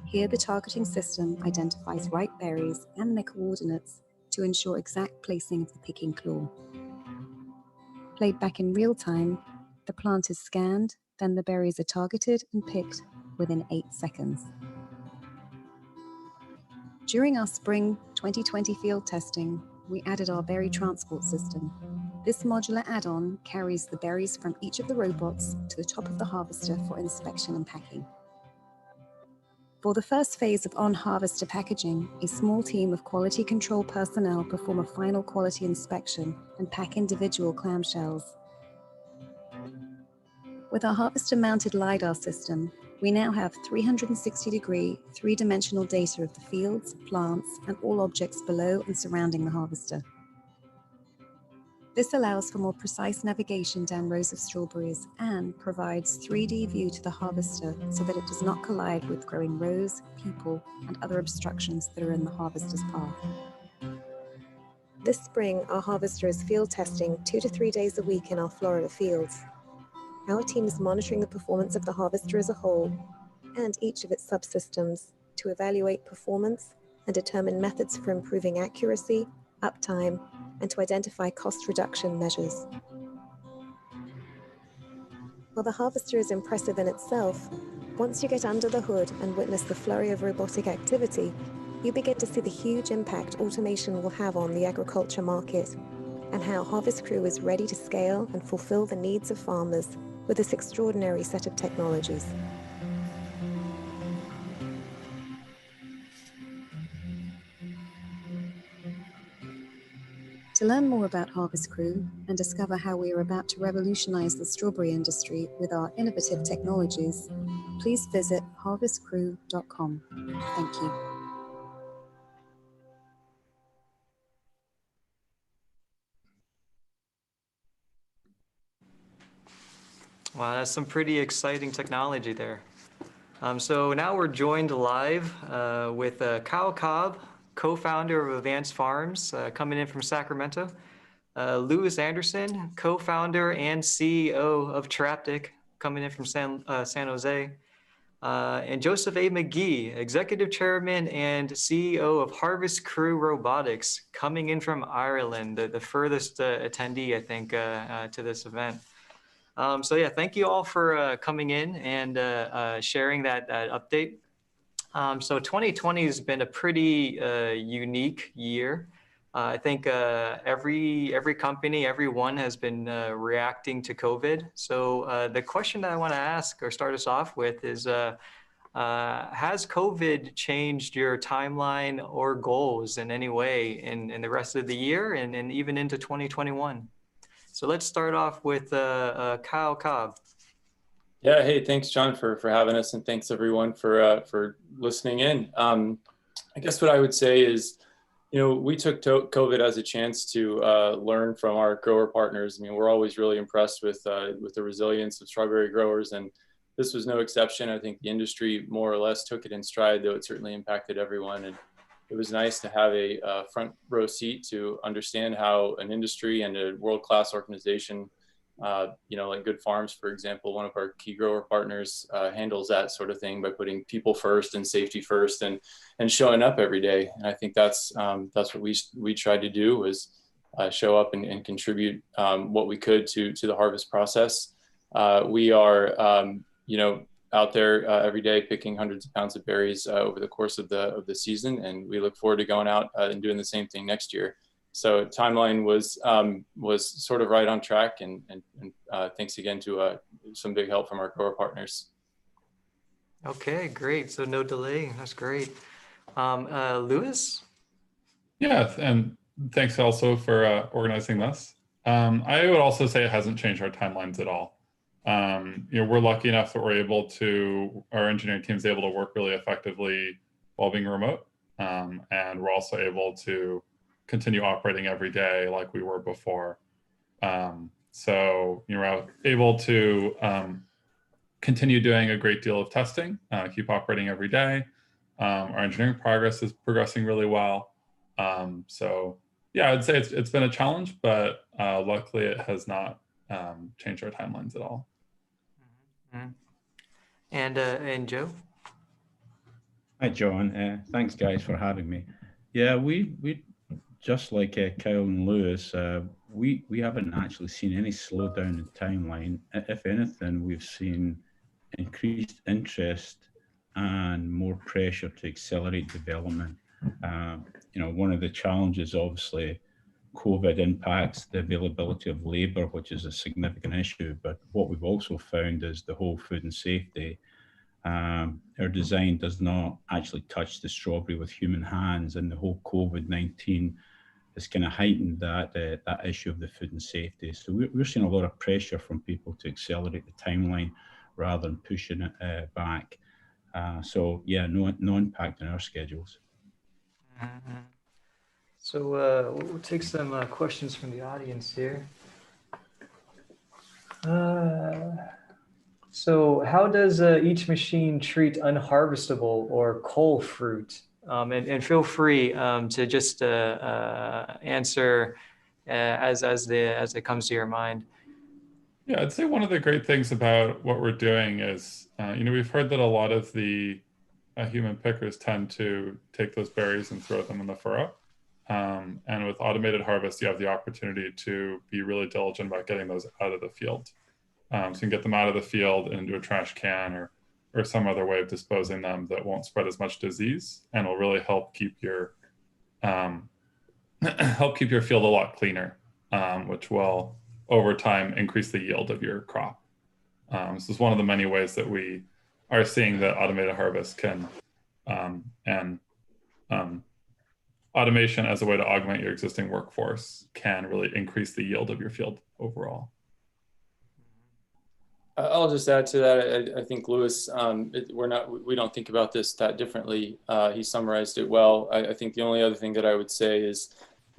Here, the targeting system identifies ripe berries and their coordinates to ensure exact placing of the picking claw. Played back in real time, the plant is scanned, then the berries are targeted and picked within 8 seconds. During our spring 2020 field testing, we added our berry transport system. This modular add-on carries the berries from each of the robots to the top of the harvester for inspection and packing. For the first phase of on-harvester packaging, a small team of quality control personnel perform a final quality inspection and pack individual clamshells. With our harvester-mounted LiDAR system, we now have 360-degree, three-dimensional data of the fields, plants, and all objects below and surrounding the harvester. This allows for more precise navigation down rows of strawberries and provides 3D view to the harvester so that it does not collide with growing rows, people, and other obstructions that are in the harvester's path. This spring, our harvester is field testing 2 to 3 days a week in our Florida fields. Our team is monitoring the performance of the harvester as a whole and each of its subsystems to evaluate performance and determine methods for improving accuracy, uptime, and to identify cost reduction measures. While the harvester is impressive in itself, once you get under the hood and witness the flurry of robotic activity, you begin to see the huge impact automation will have on the agriculture market and how Harvest Crew is ready to scale and fulfill the needs of farmers with this extraordinary set of technologies. To learn more about Harvest Crew and discover how we are about to revolutionize the strawberry industry with our innovative technologies, please visit harvestcrew.com. Thank you. Wow, that's some pretty exciting technology there. So now we're joined live with Kyle Cobb, co-founder of Advanced Farms, coming in from Sacramento. Louis Anderson, co-founder and CEO of Traptic, coming in from San Jose. And Joseph A. McGee, executive chairman and CEO of Harvest Crew Robotics, coming in from Ireland, the furthest attendee, I think, to this event. So yeah, thank you all for coming in and sharing that update. So 2020 has been a pretty unique year. I think every company, everyone has been reacting to COVID. So the question that I want to ask or start us off with is, has COVID changed your timeline or goals in any way in the rest of the year and even into 2021? So let's start off with Kyle Cobb. Yeah, hey, thanks, John, for having us, and thanks everyone for listening in. I guess what I would say is, we took COVID as a chance to learn from our grower partners. I mean, we're always really impressed with the resilience of strawberry growers, and this was no exception. I think the industry more or less took it in stride, though it certainly impacted everyone. And it was nice to have a front row seat to understand how an industry and a world-class organization, like Good Farms, for example, one of our key grower partners, handles that sort of thing by putting people first and safety first and showing up every day. And I think that's what we tried to do, was show up and contribute what we could to the harvest process. We are, out there every day picking hundreds of pounds of berries over the course of the season, and we look forward to going out and doing the same thing next year. So timeline was sort of right on track, and thanks again to some big help from our grower partners. Okay, great. So no delay. That's great. Louis? Yeah, and thanks also for organizing this. I would also say it hasn't changed our timelines at all. We're lucky enough that our engineering team is able to work really effectively while being remote. And we're also able to continue operating every day like we were before. So we're able to continue doing a great deal of testing, keep operating every day. Our engineering progress is progressing really well. So yeah, I'd say it's been a challenge, but luckily it has not changed our timelines at all. And Joe? Hi, John. Thanks, guys, for having me. Yeah, we just like Kyle and Lewis, we haven't actually seen any slowdown in timeline. If anything, we've seen increased interest and more pressure to accelerate development. One of the challenges, obviously, COVID impacts the availability of labor, which is a significant issue. But what we've also found is the whole food and safety. Our design does not actually touch the strawberry with human hands, and the whole COVID-19 has kind of heightened that issue of the food and safety. So we're seeing a lot of pressure from people to accelerate the timeline rather than pushing it back. So yeah, no impact on our schedules. So we'll take some questions from the audience here. So how does each machine treat unharvestable or cull fruit? And feel free to just answer as it comes to your mind. Yeah, I'd say one of the great things about what we're doing is, we've heard that a lot of the human pickers tend to take those berries and throw them in the furrow. And with automated harvest, you have the opportunity to be really diligent about getting those out of the field. So you can get them out of the field into a trash can or some other way of disposing them that won't spread as much disease, and will really help keep your field a lot cleaner, which will over time increase the yield of your crop. This is one of the many ways that we are seeing that automated harvest can and automation as a way to augment your existing workforce can really increase the yield of your field overall. I'll just add to that. I think Lewis, we don't think about this that differently. He summarized it well. I think the only other thing that I would say is,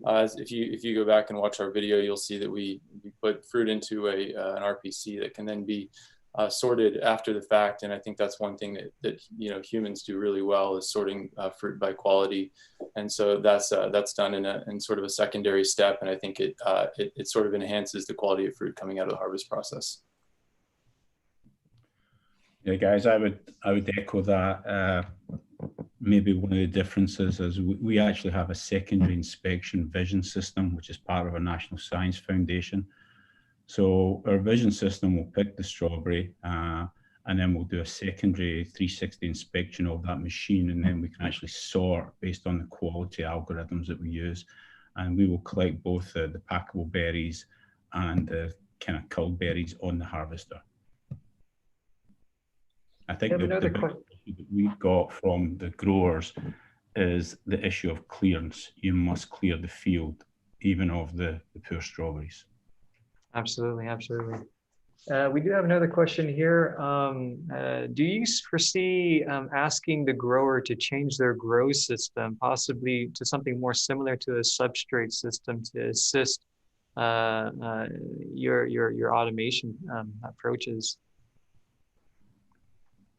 if you go back and watch our video, you'll see that we put fruit into an RPC that can then be sorted after the fact. And I think that's one thing that humans do really well, is sorting fruit by quality. And so that's done in sort of a secondary step. And I think it sort of enhances the quality of fruit coming out of the harvest process. Yeah, guys, I would echo that. Maybe one of the differences is we actually have a secondary inspection vision system, which is part of our National Science Foundation. So our vision system will pick the strawberry, and then we'll do a secondary 360 inspection of that machine, and then we can actually sort based on the quality algorithms that we use. And we will collect both the packable berries and the kind of culled berries on the harvester. I think the big issue that we've got from the growers is the issue of clearance. You must clear the field, even of the poor strawberries. Absolutely. We do have another question here. Do you foresee asking the grower to change their grow system, possibly to something more similar to a substrate system, to assist your automation approaches?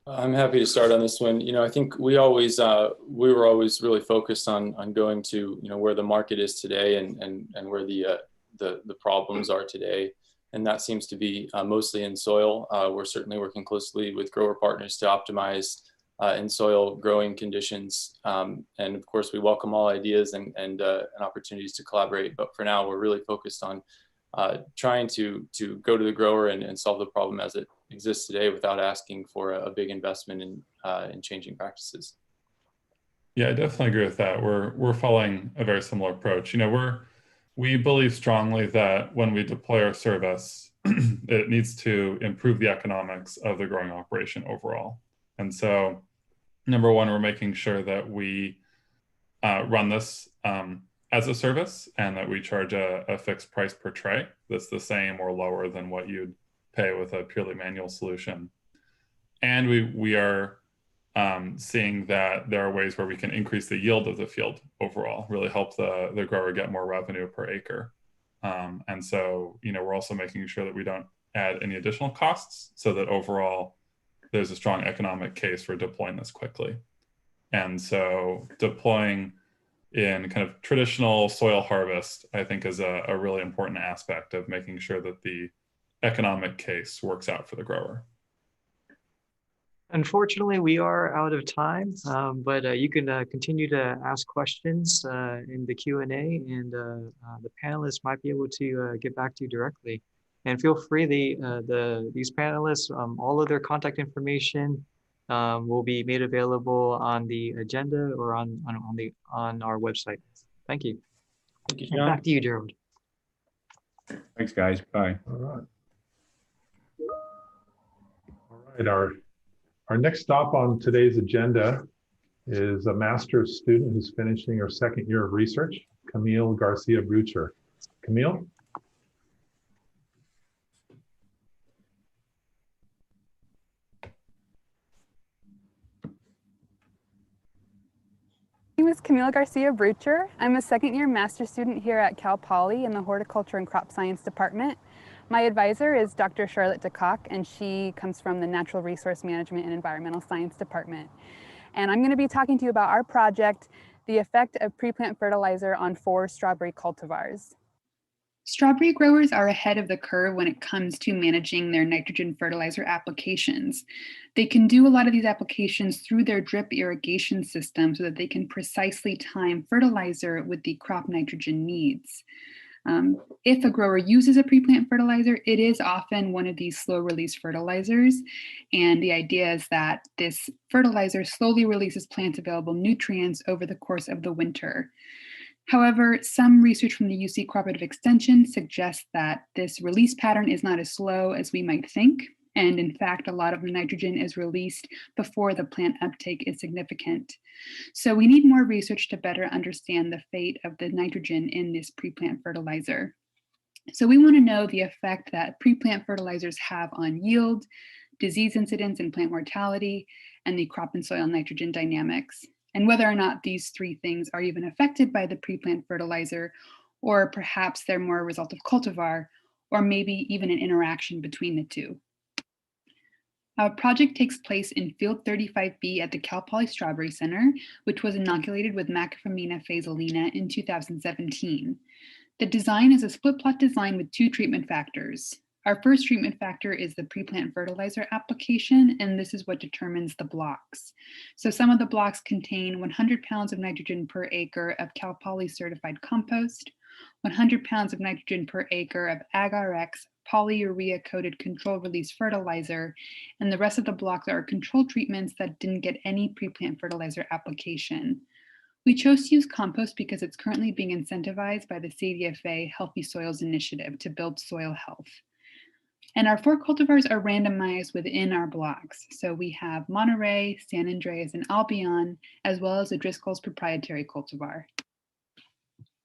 I'm happy to start on this one. I think we were always really focused on going to where the market is today and where the problems are today, and that seems to be mostly in soil. We're certainly working closely with grower partners to optimize in soil growing conditions, and of course we welcome all ideas and opportunities to collaborate. But for now, we're really focused on trying to go to the grower and solve the problem as it exists today, without asking for a big investment in changing practices. Yeah, I definitely agree with that. We're following a very similar approach. We believe strongly that when we deploy our service, it needs to improve the economics of the growing operation overall. And so, number one, we're making sure that we run this as a service, and that we charge a fixed price per tray that's the same or lower than what you'd pay with a purely manual solution. And we are seeing that there are ways where we can increase the yield of the field overall, really help the grower get more revenue per acre. And so, we're also making sure that we don't add any additional costs so that overall there's a strong economic case for deploying this quickly. And so deploying in kind of traditional soil harvest, I think is a really important aspect of making sure that the economic case works out for the grower. Unfortunately, we are out of time, but you can continue to ask questions in the Q&A, and the panelists might be able to get back to you directly. And feel free, these panelists, all of their contact information will be made available on the agenda or on our website. Thank you. Thank you, And John. back to you, Gerald. Thanks, guys. Bye. All right. Our next stop on today's agenda is a master's student who's finishing her second year of research, Camille Garcia Brucher. Camille? My name is Camille Garcia Brucher. I'm a second-year master's student here at Cal Poly in the Horticulture and Crop Science Department. My advisor is Dr. Charlotte DeCock, and she comes from the Natural Resource Management and Environmental Science Department. And I'm going to be talking to you about our project, the effect of pre-plant fertilizer on 4 strawberry cultivars. Strawberry growers are ahead of the curve when it comes to managing their nitrogen fertilizer applications. They can do a lot of these applications through their drip irrigation system so that they can precisely time fertilizer with the crop nitrogen needs. If a grower uses a pre-plant fertilizer, it is often one of these slow-release fertilizers. And the idea is that this fertilizer slowly releases plant available nutrients over the course of the winter. However, some research from the UC Cooperative Extension suggests that this release pattern is not as slow as we might think. And in fact, a lot of the nitrogen is released before the plant uptake is significant. So we need more research to better understand the fate of the nitrogen in this pre-plant fertilizer. So we want to know the effect that pre-plant fertilizers have on yield, disease incidence and plant mortality, and the crop and soil nitrogen dynamics, and whether or not these 3 things are even affected by the pre-plant fertilizer, or perhaps they're more a result of cultivar, or maybe even an interaction between the 2. Our project takes place in Field 35B at the Cal Poly Strawberry Center, which was inoculated with Macrophyllina phaseolina in 2017. The design is a split plot design with 2 treatment factors. Our first treatment factor is the pre-plant fertilizer application, and this is what determines the blocks. So some of the blocks contain 100 pounds of nitrogen per acre of Cal Poly certified compost, 100 pounds of nitrogen per acre of AgRx polyurea coated control release fertilizer, and the rest of the blocks are control treatments that didn't get any pre-plant fertilizer application. We chose to use compost because it's currently being incentivized by the CDFA Healthy Soils Initiative to build soil health. And our 4 cultivars are randomized within our blocks. So we have Monterey, San Andreas, and Albion, as well as the Driscoll's proprietary cultivar.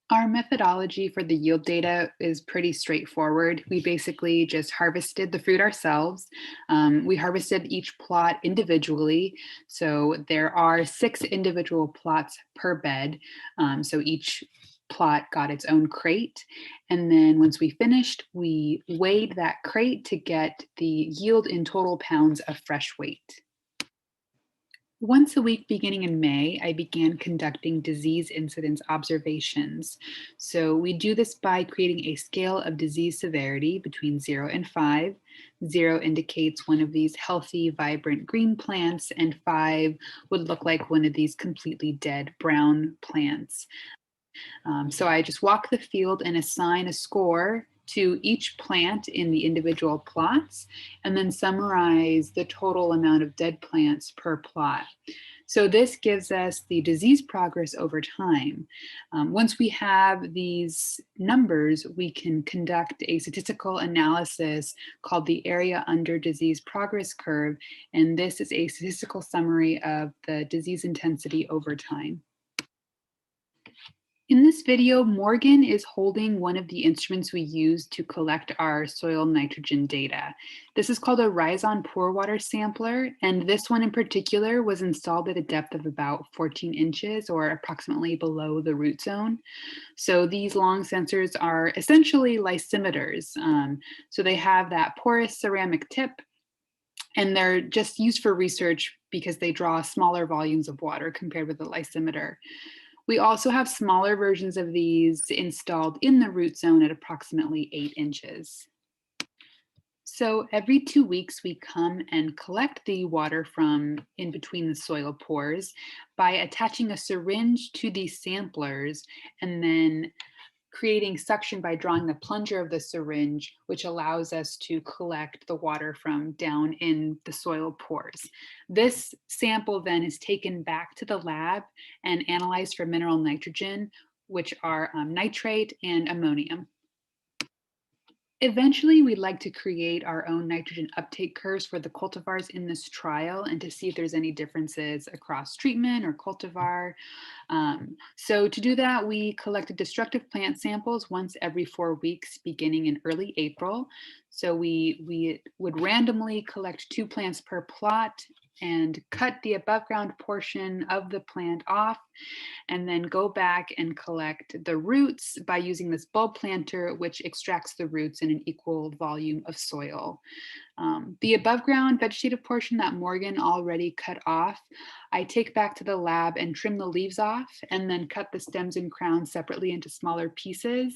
Our methodology for the yield data is pretty straightforward. We basically just harvested the fruit ourselves. We harvested each plot individually. So there are 6 individual plots per bed. So each plot got its own crate. And then once we finished, we weighed that crate to get the yield in total pounds of fresh weight. Once a week beginning in May, I began conducting disease incidence observations. So we do this by creating a scale of disease severity between 0 and 5. 0 indicates one of these healthy, vibrant green plants, and 5 would look like one of these completely dead brown plants. So I just walk the field and assign a score to each plant in the individual plots, and then summarize the total amount of dead plants per plot. So this gives us the disease progress over time. Once we have these numbers, we can conduct a statistical analysis called the area under disease progress curve, and this is a statistical summary of the disease intensity over time. In this video, Morgan is holding one of the instruments we use to collect our soil nitrogen data. This is called a Rhizon pore water sampler, and this one in particular was installed at a depth of about 14 inches or approximately below the root zone. So these long sensors are essentially lysimeters. So they have that porous ceramic tip, and they're just used for research because they draw smaller volumes of water compared with a lysimeter. We also have smaller versions of these installed in the root zone at approximately 8 inches. So every 2 weeks, we come and collect the water from in between the soil pores by attaching a syringe to these samplers and then creating suction by drawing the plunger of the syringe, which allows us to collect the water from down in the soil pores. This sample then is taken back to the lab and analyzed for mineral nitrogen, which are nitrate and ammonium. Eventually, we'd like to create our own nitrogen uptake curves for the cultivars in this trial and to see if there's any differences across treatment or cultivar. So to do that, we collected destructive plant samples once every 4 weeks, beginning in early April. So we would randomly collect 2 plants per plot and cut the above ground portion of the plant off, and then go back and collect the roots by using this bulb planter, which extracts the roots in an equal volume of soil. The above ground vegetative portion that Morgan already cut off, I take back to the lab and trim the leaves off, and then cut the stems and crowns separately into smaller pieces.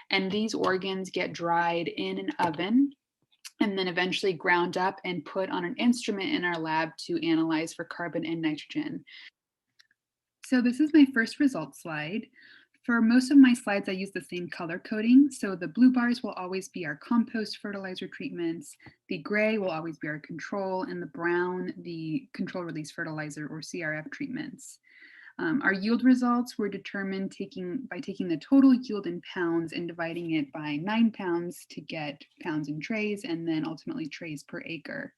And these organs get dried in an oven and then eventually ground up and put on an instrument in our lab to analyze for carbon and nitrogen. So this is my first results slide. For most of my slides, I use the same color coding. So the blue bars will always be our compost fertilizer treatments, the gray will always be our control, and the brown, the control release fertilizer or CRF treatments. Our yield results were determined by taking the total yield in pounds and dividing it by 9 pounds to get pounds in trays, and then ultimately trays per acre.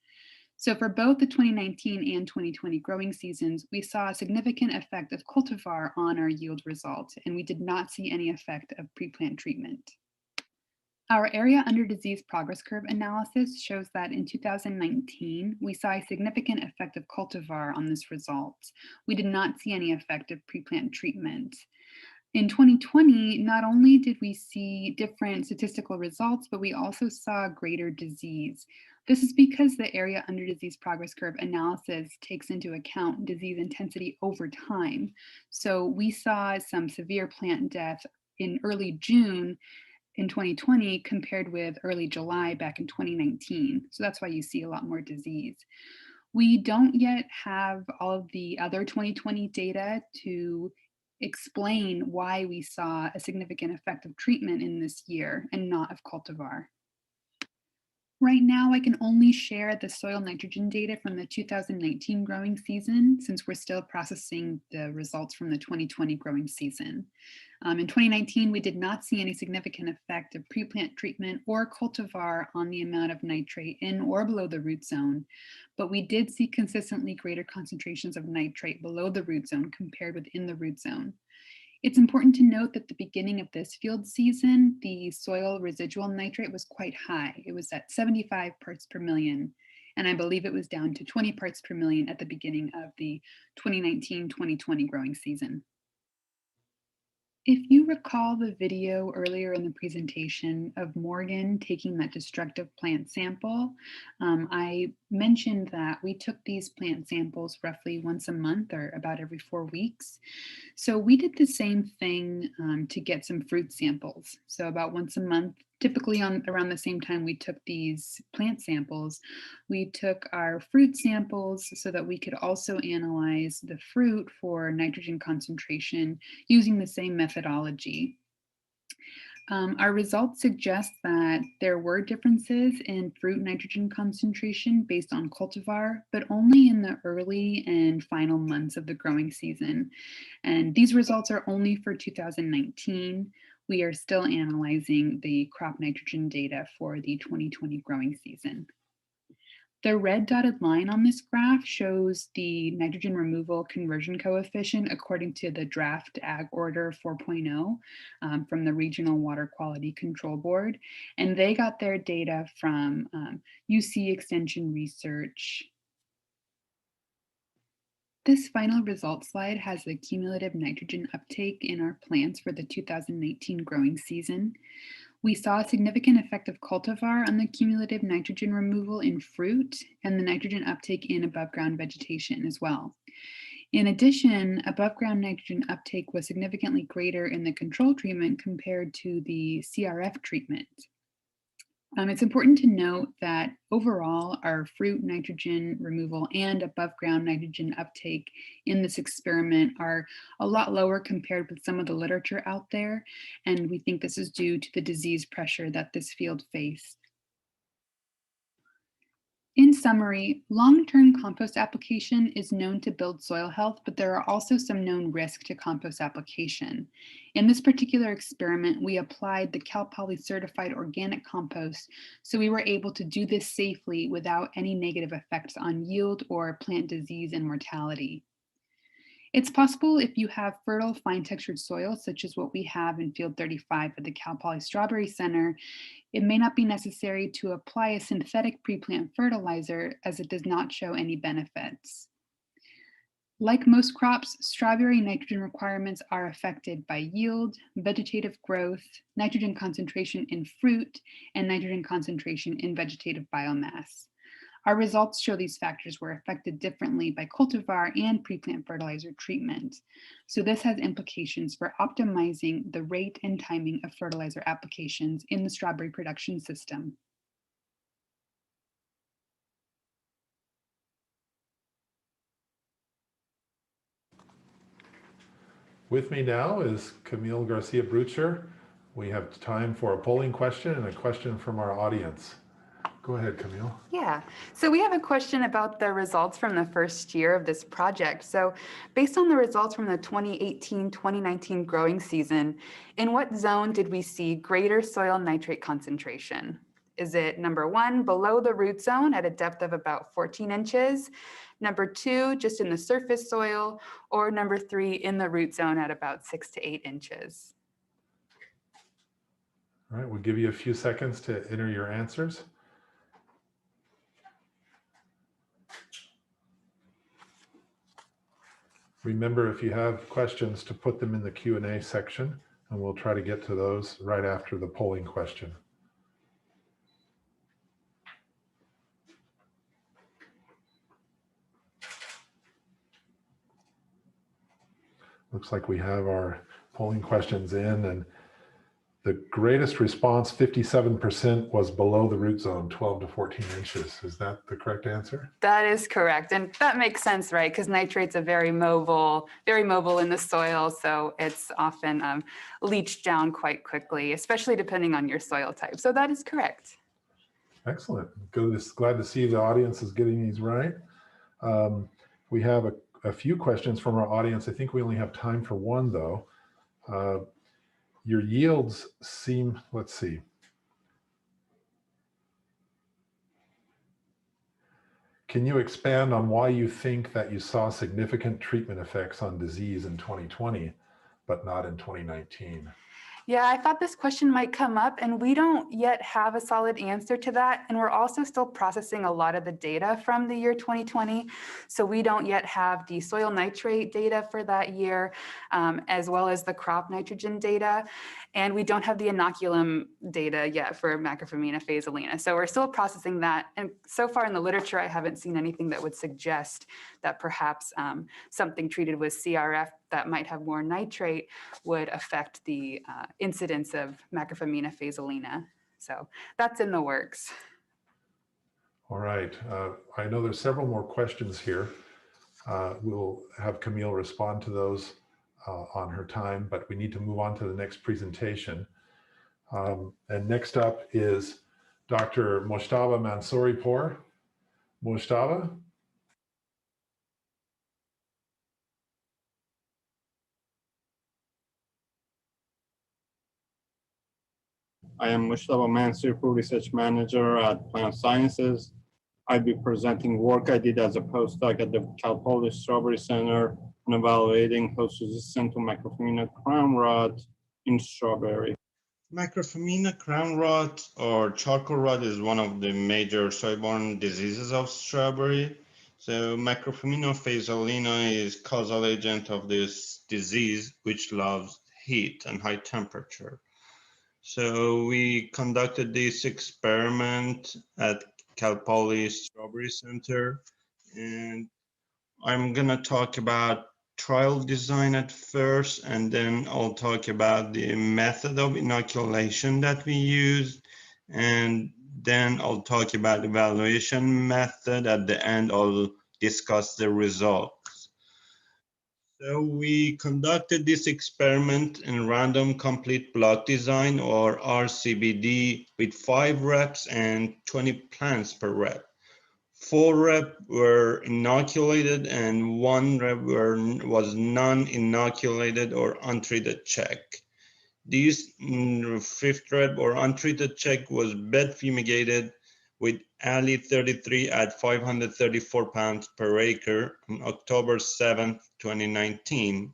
So for both the 2019 and 2020 growing seasons, we saw a significant effect of cultivar on our yield result, and we did not see any effect of pre-plant treatment. Our area under disease progress curve analysis shows that in 2019, we saw a significant effect of cultivar on this result. We did not see any effect of pre-plant treatment. In 2020, not only did we see different statistical results, but we also saw greater disease. This is because the area under disease progress curve analysis takes into account disease intensity over time. So we saw some severe plant death in early June in 2020 compared with early July back in 2019. So that's why you see a lot more disease. We don't yet have all of the other 2020 data to explain why we saw a significant effect of treatment in this year and not of cultivar. Right now, I can only share the soil nitrogen data from the 2019 growing season since we're still processing the results from the 2020 growing season. In 2019, we did not see any significant effect of pre-plant treatment or cultivar on the amount of nitrate in or below the root zone, but we did see consistently greater concentrations of nitrate below the root zone compared with in the root zone. It's important to note that at the beginning of this field season, the soil residual nitrate was quite high. It was at 75 parts per million, and I believe it was down to 20 parts per million at the beginning of the 2019-2020 growing season. If you recall the video earlier in the presentation of Morgan taking that destructive plant sample, I mentioned that we took these plant samples roughly once a month or about every 4 weeks. So we did the same thing to get some fruit samples. So about once a month, typically around the same time we took these plant samples, we took our fruit samples so that we could also analyze the fruit for nitrogen concentration using the same methodology. Our results suggest that there were differences in fruit nitrogen concentration based on cultivar, but only in the early and final months of the growing season. And these results are only for 2019. We are still analyzing the crop nitrogen data for the 2020 growing season. The red dotted line on this graph shows the nitrogen removal conversion coefficient according to the draft Ag Order 4.0 from the Regional Water Quality Control Board. And they got their data from UC Extension Research. This final results slide has the cumulative nitrogen uptake in our plants for the 2019 growing season. We saw a significant effect of cultivar on the cumulative nitrogen removal in fruit and the nitrogen uptake in above ground vegetation as well. In addition, above ground nitrogen uptake was significantly greater in the control treatment compared to the CRF treatment. It's important to note that overall, our fruit nitrogen removal and above ground nitrogen uptake in this experiment are a lot lower compared with some of the literature out there. And we think this is due to the disease pressure that this field faced. In summary, long-term compost application is known to build soil health, but there are also some known risks to compost application. In this particular experiment, we applied the Cal Poly certified organic compost, so we were able to do this safely without any negative effects on yield or plant disease and mortality. It's possible if you have fertile, fine-textured soil, such as what we have in Field 35 at the Cal Poly Strawberry Center, it may not be necessary to apply a synthetic pre-plant fertilizer as it does not show any benefits. Like most crops, strawberry nitrogen requirements are affected by yield, vegetative growth, nitrogen concentration in fruit, and nitrogen concentration in vegetative biomass. Our results show these factors were affected differently by cultivar and pre-plant fertilizer treatment. So this has implications for optimizing the rate and timing of fertilizer applications in the strawberry production system. With me now is Camille Garcia Brucher. We have time for a polling question and a question from our audience. Go ahead, Camille. Yeah, so we have a question about the results from the first year of this project. So based on the results from the 2018-2019 growing season, in what zone did we see greater soil nitrate concentration? Is it number 1, below the root zone at a depth of about 14 inches, number 2, just in the surface soil, or number 3, in the root zone at about 6 to 8 inches? All right, we'll give you a few seconds to enter your answers. Remember, if you have questions, to put them in the Q&A section, and we'll try to get to those right after the polling question. Looks like we have our polling questions in, and the greatest response, 57%, was below the root zone, 12 to 14 inches. Is that the correct answer? That is correct. And that makes sense, right? Because nitrates are very mobile in the soil. So it's often leached down quite quickly, especially depending on your soil type. So that is correct. Excellent. Good. Glad to see the audience is getting these right. We have a few questions from our audience. I think we only have time for one, though. Your yields seem, let's see. Can you expand on why you think that you saw significant treatment effects on disease in 2020, but not in 2019? Yeah, I thought this question might come up, and we don't yet have a solid answer to that. And we're also still processing a lot of the data from the year 2020. So we don't yet have the soil nitrate data for that year, as well as the crop nitrogen data. And we don't have the inoculum data yet for Macrophamina phaseolina. So we're still processing that. And so far in the literature, I haven't seen anything that would suggest that perhaps something treated with CRF that might have more nitrate would affect the incidence of Macrophamina phaseolina. So that's in the works. All right. I know there's several more questions here. We'll have Camille respond to those on her time, but we need to move on to the next presentation. And next up is Dr. Mojtaba Mansouripour. Mojtaba? I am Mojtaba Mansouripour, Research Manager at Plant Sciences. I'll be presenting work I did as a postdoc at the Cal Poly Strawberry Center on evaluating host resistant to Microphamina crown rot in strawberry. Microphamina crown rot or charcoal rot is one of the major soil-borne diseases of strawberry. So Microphamina phaseolina is causal agent of this disease, which loves heat and high temperature. So we conducted this experiment at Cal Poly Strawberry Center, and I'm gonna talk about trial design at first, and then I'll talk about the method of inoculation that we used, and then I'll talk about evaluation method. At the end, I'll discuss the results. So we conducted this experiment in random complete block design or RCBD with 5 reps and 20 plants per rep. 4 reps were inoculated and 1 rep was non-inoculated or untreated check. This 5th rep or untreated check was bed fumigated with Ali 33 at 534 pounds per acre on October 7, 2019.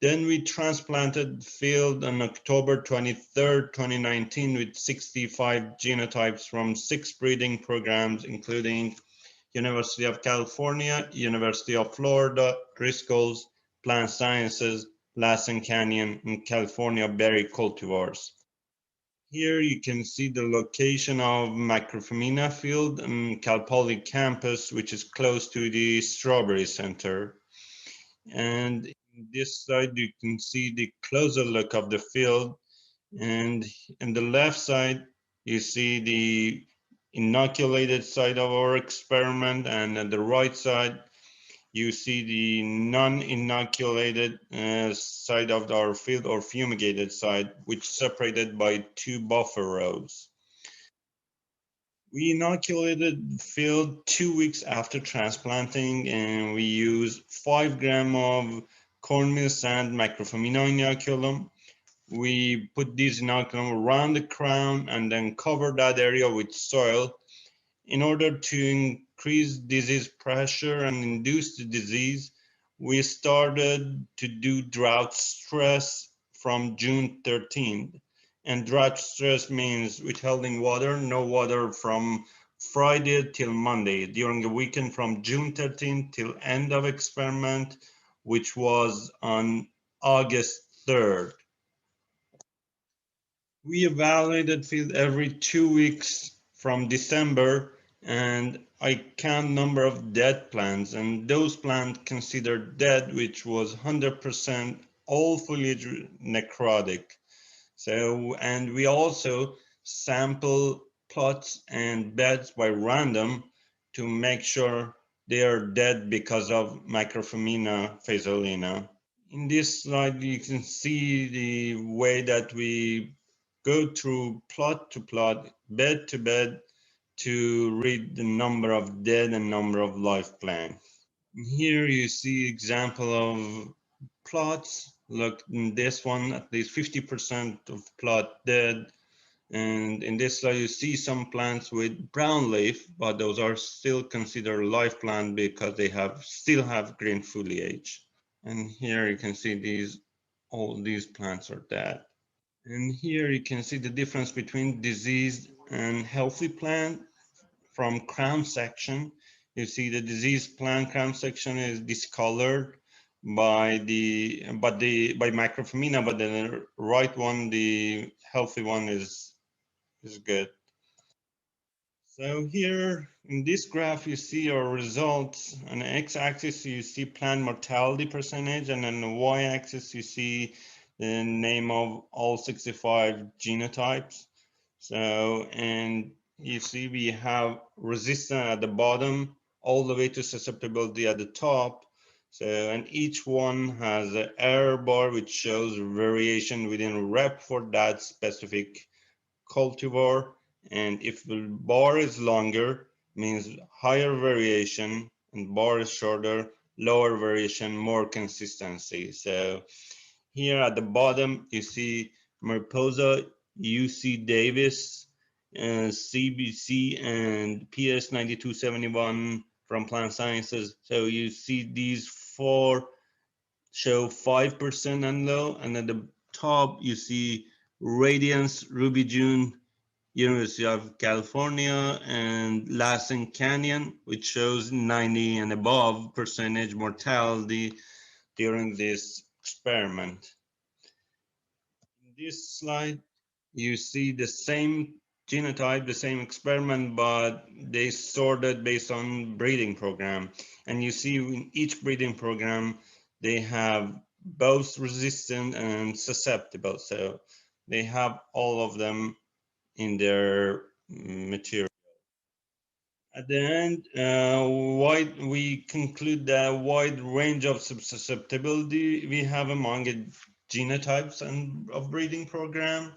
Then we transplanted field on October 23, 2019 with 65 genotypes from 6 breeding programs, including University of California, University of Florida, Driscoll's, Plant Sciences, Lassen Canyon, and California berry cultivars. Here you can see the location of Microphamina field on Cal Poly campus, which is close to the Strawberry Center. And in this side, you can see the closer look of the field. And in the left side, you see the inoculated side of our experiment. And at the right side, you see the non-inoculated side of our field or fumigated side, which separated by 2 buffer rows. We inoculated field 2 weeks after transplanting, and we used 5 grams of cornmeal sand Microphamina inoculum. We put this inoculum around the crown and then cover that area with soil in order to increase disease pressure and induce the disease. We started to do drought stress from June 13th. And drought stress means withholding water, no water from Friday till Monday, during the weekend from June 13th till end of experiment, which was on August 3rd. We evaluated field every 2 weeks from December, and I count number of dead plants, and those plants considered dead, which was 100% all foliage necrotic. So, and we also sample plots and beds by random to make sure they are dead because of Microphamina phaseolina. In this slide, you can see the way that we go through plot to plot, bed to bed, to read the number of dead and number of live plants. Here you see example of plots. Look, in this one, at least 50% of plot dead. And in this slide, you see some plants with brown leaf, but those are still considered live plant because they still have green foliage. And here you can see all these plants are dead. And here you can see the difference between diseased and healthy plant from crown section. You see the diseased plant crown section is discolored by Microphamina, but the right one, the healthy one, is good. So here in this graph, you see our results. On the x-axis, you see plant mortality percentage, and on the y-axis, you see the name of all 65 genotypes. So, and you see we have resistance at the bottom, all the way to susceptibility at the top. So, and each one has an error bar which shows variation within a rep for that specific cultivar. And if the bar is longer, means higher variation, and bar is shorter, lower variation, more consistency. So here at the bottom, you see Mariposa UC Davis CBC and PS 9271 from Plant Sciences. So you see these four show 5% and low, and at the top you see Radiance, Ruby June, University of California, and Lassen Canyon, which shows 90 and above percentage mortality during this experiment. In this slide, you see the same genotype, the same experiment, but they sorted based on breeding program. And you see in each breeding program, they have both resistant and susceptible. So they have all of them in their material. At the end, we conclude that a wide range of susceptibility we have among genotypes and of breeding program.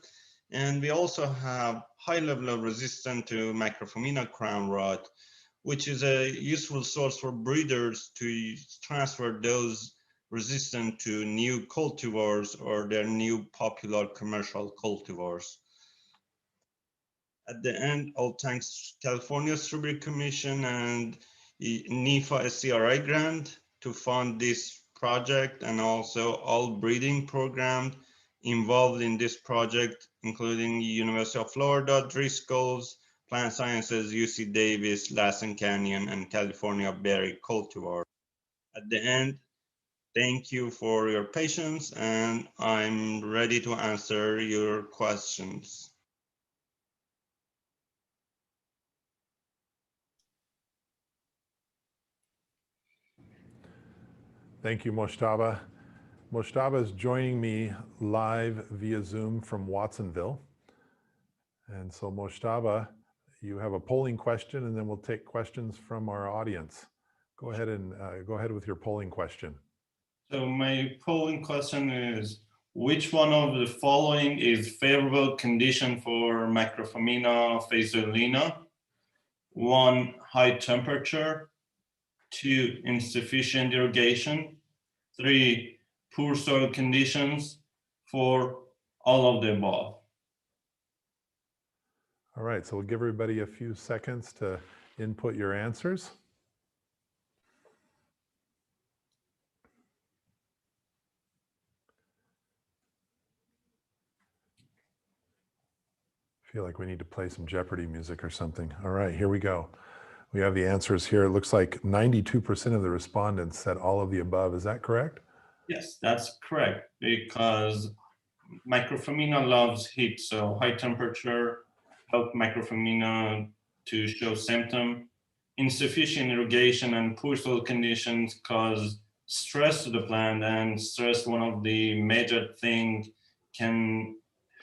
And we also have high level of resistance to Macrophomina crown rot, which is a useful source for breeders to transfer those resistant to new cultivars or their new popular commercial cultivars. At the end, all thanks California Strawberry Commission and NIFA SCRI grant to fund this project, and also all breeding programs involved in this project, including University of Florida, Driscoll's, Plant Sciences, UC Davis, Lassen Canyon, and California Berry Cultivar. At the end, thank you for your patience, and I'm ready to answer your questions. Thank you, Mojtaba. Mojtaba is joining me live via Zoom from Watsonville. And so Mojtaba, you have a polling question, and then we'll take questions from our audience. Go ahead with your polling question. So my polling question is, which one of the following is favorable condition for Macrophomina phaseolina? 1, high temperature. 2, insufficient irrigation. 3, poor soil conditions. 4, all of the above. All right, so we'll give everybody a few seconds to input your answers. I feel like we need to play some Jeopardy music or something. All right, here we go. We have the answers here. It looks like 92% of the respondents said all of the above. Is that correct? Yes, that's correct, because Macrophomina loves heat, so high temperature help Macrophomina to show symptom. Insufficient irrigation and poor soil conditions cause stress to the plant, and stress, one of the major things, can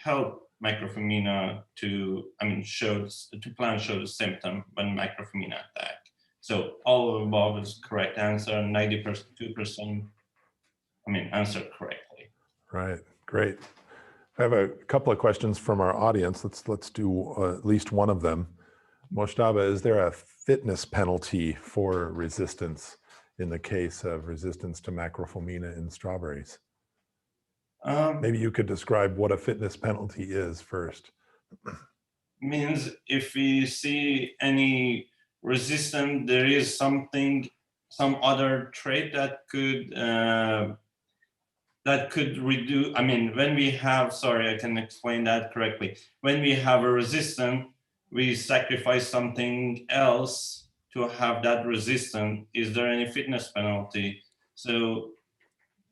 help Macrophomina to plant show the symptom when Macrophomina attack. So all of the above is correct answer, 92%, answered correctly. Right, great. I have a couple of questions from our audience. Let's do at least one of them. Mojtaba, is there a fitness penalty for resistance in the case of resistance to Macrophomina in strawberries? Maybe you could describe what a fitness penalty is first. Means if we see any resistance, there is some other trait that could reduce. When we have, I can explain that correctly. When we have a resistance, we sacrifice something else to have that resistance. Is there any fitness penalty? So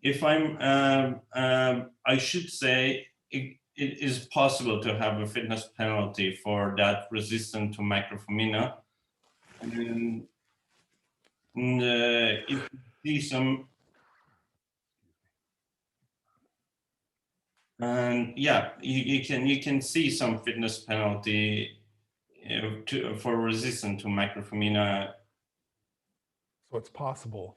if I should say it is possible to have a fitness penalty for that resistance to Macrophomina. And if you see some, and yeah, you can see some fitness penalty for resistance to Macrophomina. So it's possible,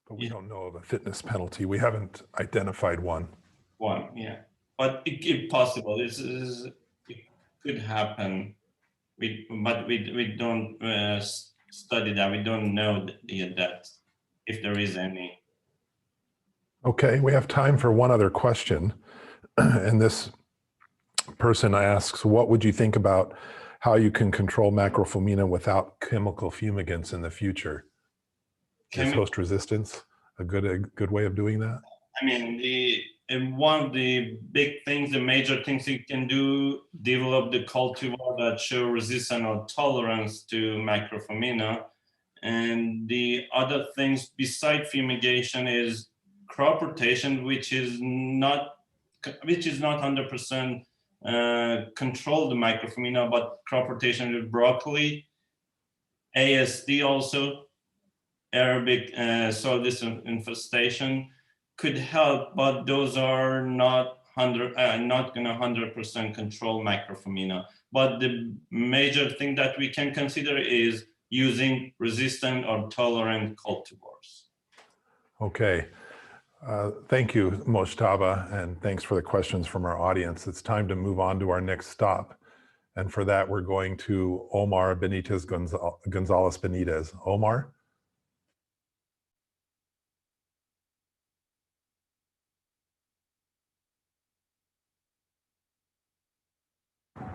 but we don't know of a fitness penalty. We haven't identified one. Yeah, but it's possible. It could happen. But we don't study that. We don't know that if there is any. Okay, we have time for one other question. And this person asks, what would you think about how you can control macrofomina without chemical fumigants in the future. Is host resistance a good way of doing that? I mean, one of the big things, the major things you can do, develop the cultivar that show resistance or tolerance to macrofomina. And the other things beside fumigation is crop rotation, which is not 100% control the macrofomina, but crop rotation with broccoli, ASD also, Arabic soil infestation could help, but those are not gonna 100% control macrofomina. But the major thing that we can consider is using resistant or tolerant cultivars. Okay. Thank you, Mojtaba, and thanks for the questions from our audience. It's time to move on to our next stop. And for that, we're going to Omar Benitez Gonzalez Benitez. Omar?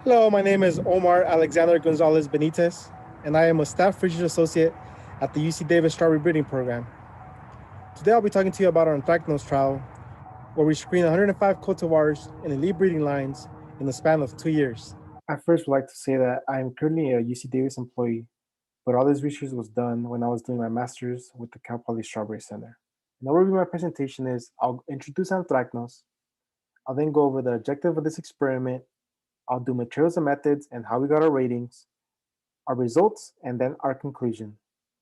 Hello, my name is Omar Alexander Gonzalez Benitez, and I am a staff research associate at the UC Davis Strawberry Breeding Program. Today, I'll be talking to you about our anthracnose trial, where we screened 105 cultivars in elite breeding lines in the span of 2 years. I first would like to say that I am currently a UC Davis employee, but all this research was done when I was doing my master's with the Cal Poly Strawberry Center. An overview of my presentation is I'll introduce anthracnose. I'll then go over the objective of this experiment. I'll do materials and methods and how we got our ratings, our results, and then our conclusion.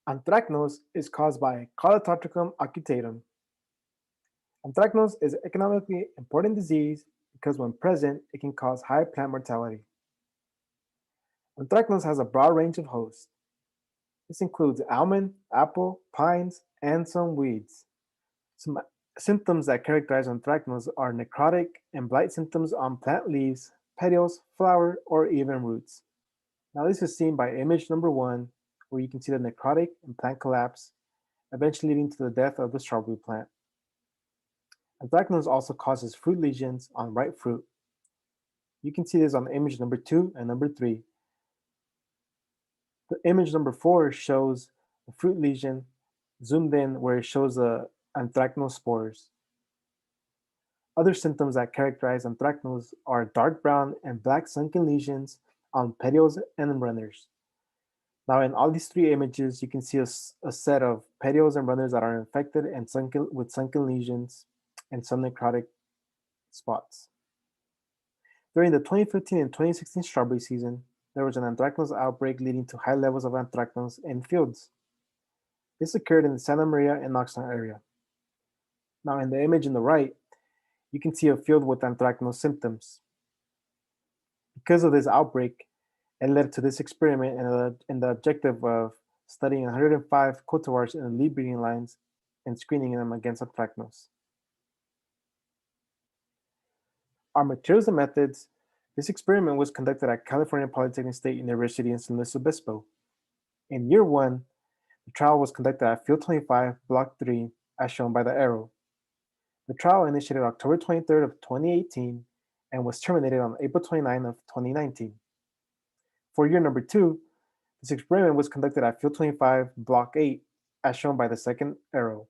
Anthracnose is caused by Calototricum occultatum. Anthracnose is an economically important disease because when present, it can cause high plant mortality. Anthracnose has a broad range of hosts. This includes almond, apple, pines, and some weeds. Some symptoms that characterize anthracnose are necrotic and blight symptoms on plant leaves, petioles, flower, or even roots. Now this is seen by image number 1, where you can see the necrotic and plant collapse, eventually leading to the death of the strawberry plant. Anthracnose also causes fruit lesions on ripe fruit. You can see this on image number 2 and number 3. The image number 4 shows the fruit lesion zoomed in where it shows the anthracnose spores. Other symptoms that characterize anthracnose are dark brown and black sunken lesions on petioles and runners. Now in all these 3 images, you can see a set of petioles and runners that are infected and with sunken lesions and some necrotic spots. During the 2015 and 2016 strawberry season, there was an anthracnose outbreak leading to high levels of anthracnose in fields. This occurred in the Santa Maria and Oxnard area. Now in the image on the right, you can see a field with anthracnose symptoms. Because of this outbreak, it led to this experiment and the objective of studying 105 cultivars in elite breeding lines and screening them against anthracnose. Our materials and methods. This experiment was conducted at California Polytechnic State University in San Luis Obispo. In year 1, the trial was conducted at Field 25, Block 3, as shown by the arrow. The trial initiated October 23rd of 2018 and was terminated on April 29 of 2019. For year number 2, this experiment was conducted at Field 25, Block 8, as shown by the second arrow.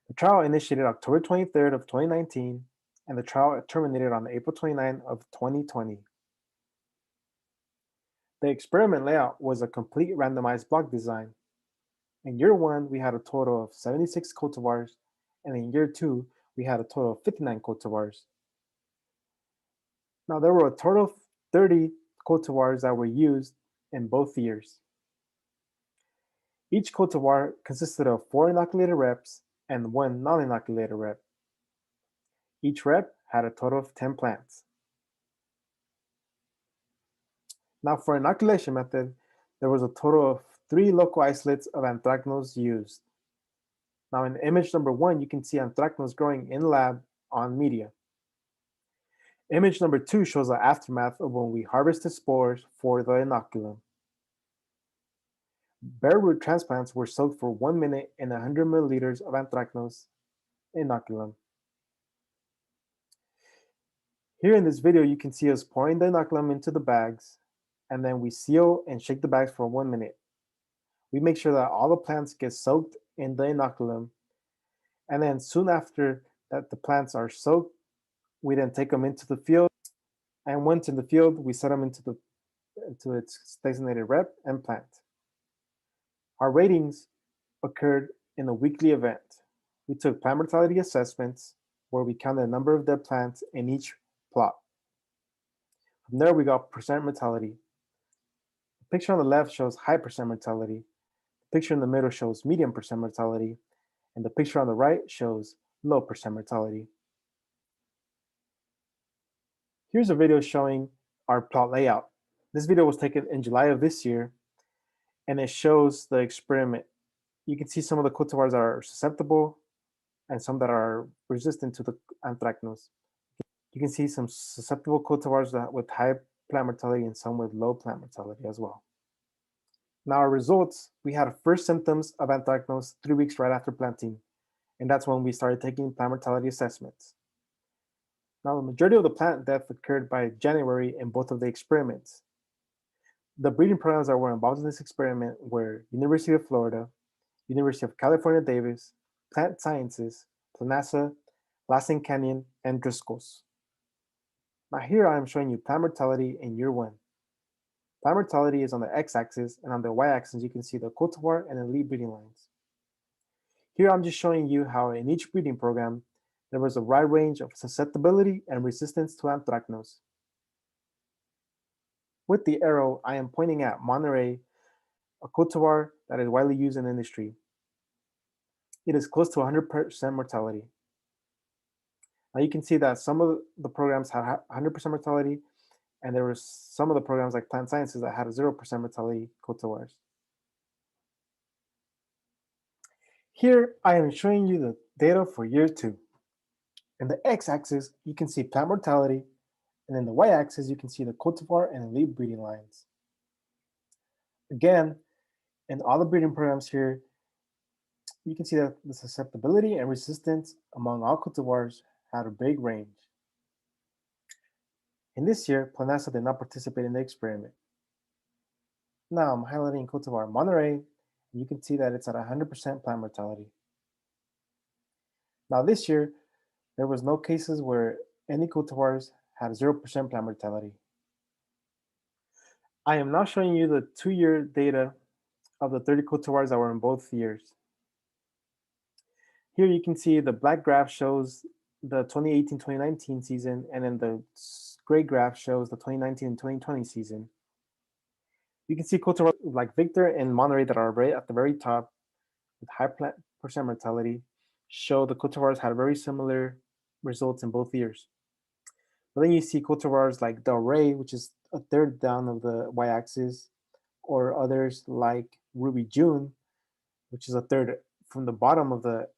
The trial initiated October 23rd of 2019 and the trial terminated on April 29 of 2020. The experiment layout was a complete randomized block design. In year 1, we had a total of 76 cultivars, and in year 2, we had a total of 59 cultivars. Now there were a total of 30 cultivars that were used in both years. Each cultivar consisted of 4 inoculated reps and 1 non-inoculated rep. Each rep had a total of 10 plants. Now for inoculation method, there was a total of 3 local isolates of anthracnose used. Now in image number 1, you can see anthracnose growing in lab on media. Image number 2 shows the aftermath of when we harvested spores for the inoculum. Bare root transplants were soaked for 1 minute in 100 milliliters of anthracnose inoculum. Here in this video, you can see us pouring the inoculum into the bags and then we seal and shake the bags for 1 minute. We make sure that all the plants get soaked in the inoculum, and then soon after that the plants are soaked, we then take them into the field, and once in the field, we set them into its designated rep and plant. Our ratings occurred in a weekly event. We took plant mortality assessments where we counted the number of dead plants in each plot. From there, we got percent mortality. The picture on the left shows high percent mortality. The picture in the middle shows medium percent mortality. And the picture on the right shows low percent mortality. Here's a video showing our plot layout. This video was taken in July of this year, and it shows the experiment. You can see some of the cultivars that are susceptible and some that are resistant to the anthracnose. You can see some susceptible cultivars with high plant mortality and some with low plant mortality as well. Now our results, we had first symptoms of anthracnose 3 weeks right after planting, and that's when we started taking plant mortality assessments. Now the majority of the plant death occurred by January in both of the experiments. The breeding programs that were involved in this experiment were University of Florida, University of California, Davis, Plant Sciences, Planasa, Lassen Canyon, and Driscoll's. Now here I am showing you plant mortality in year 1. Plant mortality is on the x-axis, and on the y-axis you can see the cultivar and elite breeding lines. Here I'm just showing you how in each breeding program there was a wide range of susceptibility and resistance to anthracnose. With the arrow, I am pointing at Monterey, a cultivar that is widely used in the industry. It is close to 100% mortality. Now you can see that some of the programs had 100% mortality, and there were some of the programs like Plant Sciences that had a 0% mortality cultivars. Here I am showing you the data for year 2. In the x-axis, you can see plant mortality, and in the y-axis, you can see the cultivar and elite breeding lines. Again, in all the breeding programs here, you can see that the susceptibility and resistance among all cultivars had a big range. In this year, Planasa did not participate in the experiment. Now I'm highlighting cultivar Monterey, and you can see that it's at 100% plant mortality. Now this year, there was no cases where any cultivars had 0% plant mortality. I am now showing you the 2-year data of the 30 cultivars that were in both years. Here you can see the black graph shows the 2018-2019 season, and then the gray graph shows the 2019 and 2020 season. You can see cultivars like Victor and Monterey that are right at the very top with high percent mortality show the cultivars had very similar results in both years. But then you see cultivars like Del Rey, which is a third down of the y-axis, or others like Ruby June, which is a third from the bottom of the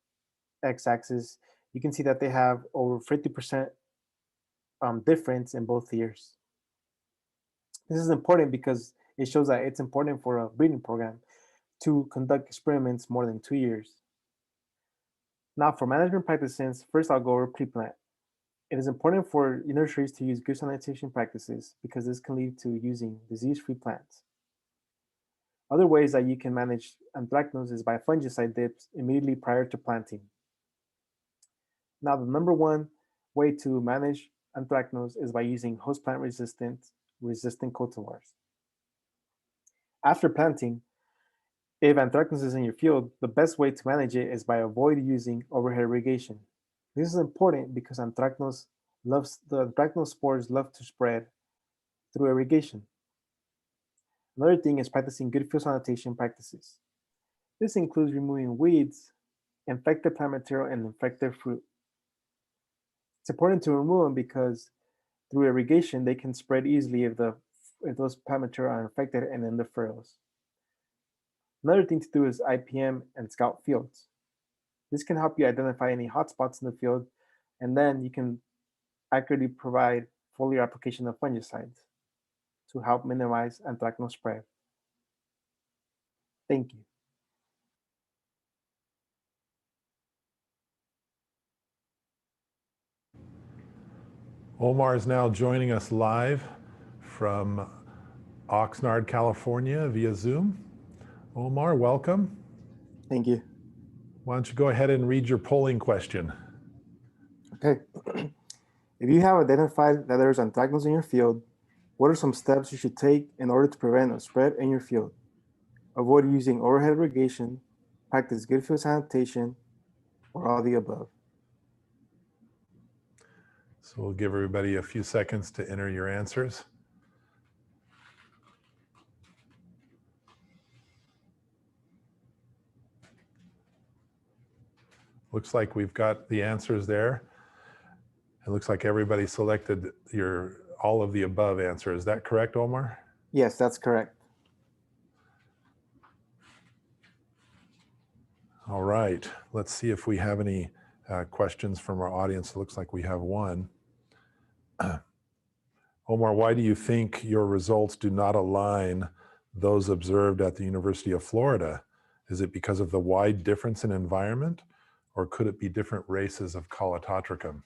x-axis. You can see that they have over 50% difference in both years. This is important because it shows that it's important for a breeding program to conduct experiments more than 2 years. Now for management practices, first I'll go over pre-plant. It is important for nurseries to use good sanitation practices because this can lead to using disease-free plants. Other ways that you can manage anthracnose is by fungicide dips immediately prior to planting. Now the number one way to manage anthracnose is by using host plant resistant cultivars. After planting, if anthracnose is in your field, the best way to manage it is by avoid using overhead irrigation. This is important because the anthracnose spores love to spread through irrigation. Another thing is practicing good field sanitation practices. This includes removing weeds, infected plant material, and infected fruit. It's important to remove them because through irrigation, they can spread easily if those plant material are infected and in the furrows. Another thing to do is IPM and scout fields. This can help you identify any hotspots in the field, and then you can accurately provide foliar application of fungicides to help minimize anthracnose spread. Thank you. Omar is now joining us live from Oxnard, California via Zoom. Omar, welcome. Thank you. Why don't you go ahead and read your polling question? Okay. If you have identified that there's anthracnose in your field, what are some steps you should take in order to prevent a spread in your field? Avoid using overhead irrigation, practice good field sanitation, or all the above. So we'll give everybody a few seconds to enter your answers. Looks like we've got the answers there. It looks like everybody selected all of the above answer. Is that correct, Omar? Yes, that's correct. All right, let's see if we have any questions from our audience. It looks like we have one. Omar, why do you think your results do not align those observed at the University of Florida? Is it because of the wide difference in environment, or could it be different races of Calototricum?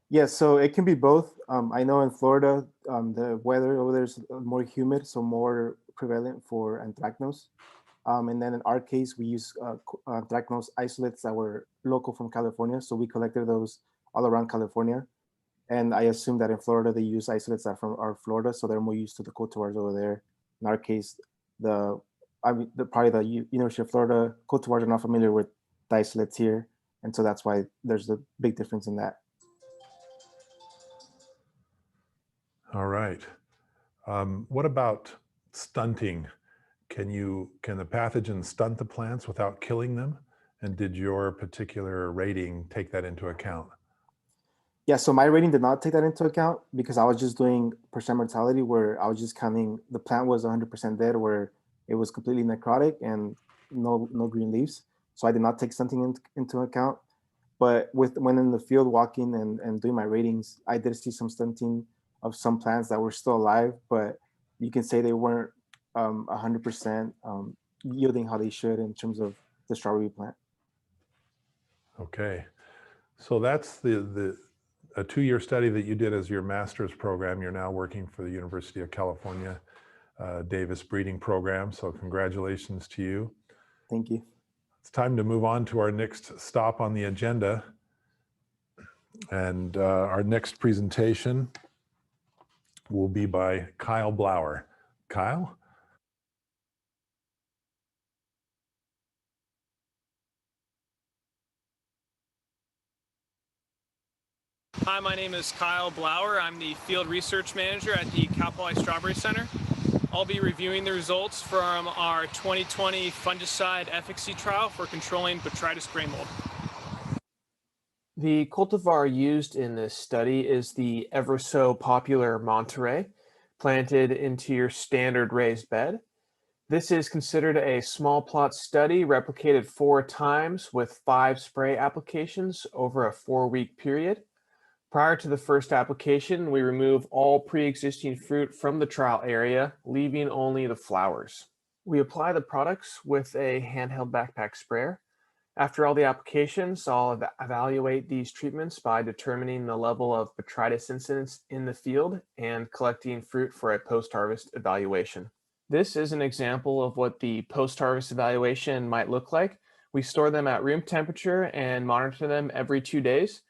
Yes, so it can be both. I know in Florida, the weather over there is more humid, so more prevalent for anthracnose. And then in our case, we use anthracnose isolates that were local from California. So we collected those all around California. And I assume that in Florida, they use isolates that are Florida, so they're more used to the cultivars over there. In our case, probably the University of Florida cultivars are not familiar with the isolates here. And so that's why there's a big difference in that. All right. What about stunting? Can the pathogen stunt the plants without killing them? And did your particular rating take that into account? Yeah, so my rating did not take that into account because I was just doing percent mortality, where I was just counting the plant was 100% dead, where it was completely necrotic and no green leaves. So I did not take stunting into account. But when in the field walking and doing my ratings, I did see some stunting of some plants that were still alive, but you can say they weren't 100% yielding how they should in terms of the strawberry plant. Okay, so that's a 2-year study that you did as your master's program. You're now working for the University of California Davis breeding program. So congratulations to you. Thank you. It's time to move on to our next stop on the agenda. And our next presentation will be by Kyle Blauer. Kyle? Hi, my name is Kyle Blauer. I'm the Field Research Manager at the Cal Poly Strawberry Center. I'll be reviewing the results from our 2020 fungicide efficacy trial for controlling Botrytis gray mold. The cultivar used in this study is the ever so popular Monterey, planted into your standard raised bed. This is considered a small plot study replicated 4 times with 5 spray applications over a 4-week period. Prior to the first application, we remove all pre-existing fruit from the trial area, leaving only the flowers. We apply the products with a handheld backpack sprayer. After all the applications, I'll evaluate these treatments by determining the level of Botrytis incidence in the field and collecting fruit for a post-harvest evaluation. This is an example of what the post-harvest evaluation might look like. We store them at room temperature and monitor them every 2 days.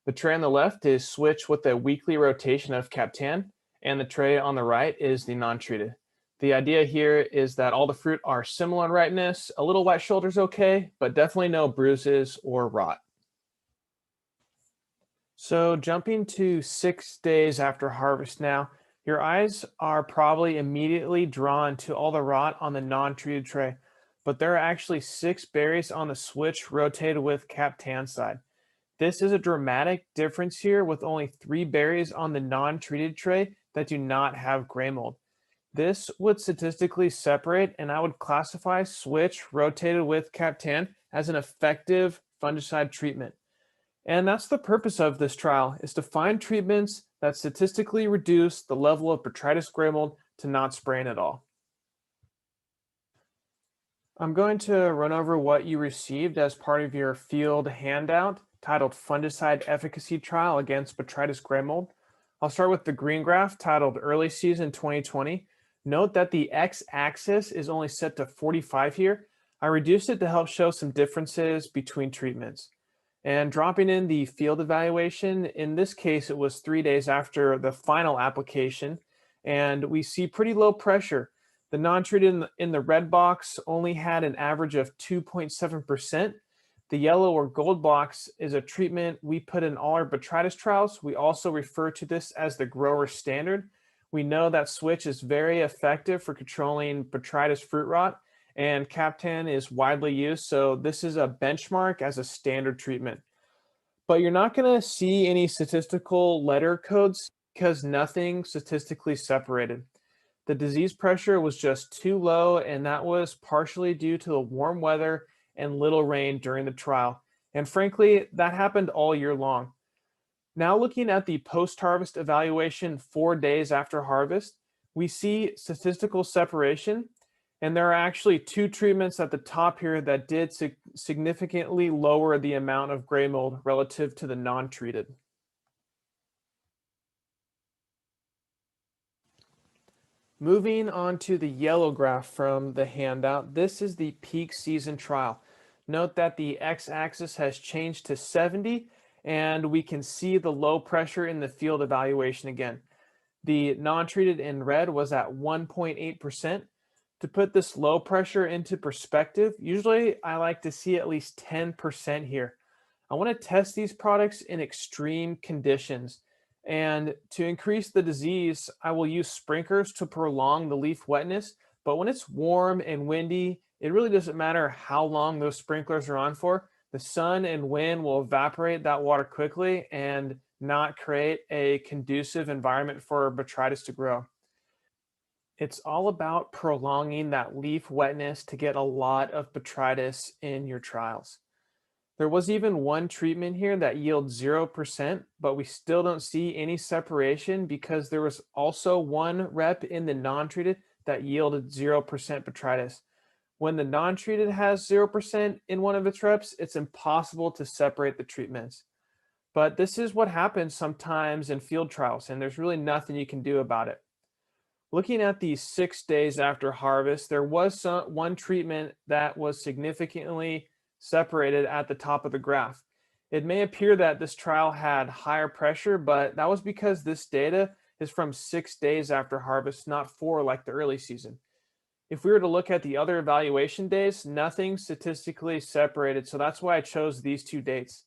The tray on the left is switched with a weekly rotation of Captan, and the tray on the right is the non-treated. The idea here is that all the fruit are similar in ripeness, a little white shoulder is okay, but definitely no bruises or rot. So jumping to 6 days after harvest now, your eyes are probably immediately drawn to all the rot on the non-treated tray, but there are actually 6 berries on the switch rotated with Captan side. This is a dramatic difference here with only 3 berries on the non-treated tray that do not have gray mold. This would statistically separate, and I would classify switch rotated with Captan as an effective fungicide treatment. And that's the purpose of this trial, is to find treatments that statistically reduce the level of Botrytis gray mold to not spraying at all. I'm going to run over what you received as part of your field handout titled Fungicide Efficacy Trial Against Botrytis Gray Mold. I'll start with the green graph titled Early Season 2020. Note that the x-axis is only set to 45 here. I reduced it to help show some differences between treatments. And dropping in the field evaluation, in this case, it was 3 days after the final application, and we see pretty low pressure. The non-treated in the red box only had an average of 2.7%. The yellow or gold box is a treatment we put in all our botrytis trials. We also refer to this as the grower standard. We know that switch is very effective for controlling botrytis fruit rot, and Captan is widely used, so this is a benchmark as a standard treatment. But you're not going to see any statistical letter codes because nothing statistically separated. The disease pressure was just too low, and that was partially due to the warm weather and little rain during the trial. And frankly, that happened all year long. Now looking at the post-harvest evaluation 4 days after harvest, we see statistical separation, and there are actually 2 treatments at the top here that did significantly lower the amount of gray mold relative to the non-treated. Moving on to the yellow graph from the handout, this is the peak season trial. Note that the x-axis has changed to 70, and we can see the low pressure in the field evaluation again. The non-treated in red was at 1.8%. To put this low pressure into perspective, usually I like to see at least 10% here. I want to test these products in extreme conditions. And to increase the disease, I will use sprinklers to prolong the leaf wetness. But when it's warm and windy, it really doesn't matter how long those sprinklers are on for. The sun and wind will evaporate that water quickly and not create a conducive environment for botrytis to grow. It's all about prolonging that leaf wetness to get a lot of botrytis in your trials. There was even one treatment here that yields 0%, but we still don't see any separation because there was also one rep in the non-treated that yielded 0% botrytis. When the non-treated has 0% in one of its reps, it's impossible to separate the treatments. But this is what happens sometimes in field trials, and there's really nothing you can do about it. Looking at the 6 days after harvest, there was one treatment that was significantly separated at the top of the graph. It may appear that this trial had higher pressure, but that was because this data is from 6 days after harvest, not 4 like the early season. If we were to look at the other evaluation days, nothing statistically separated, so that's why I chose these 2 dates.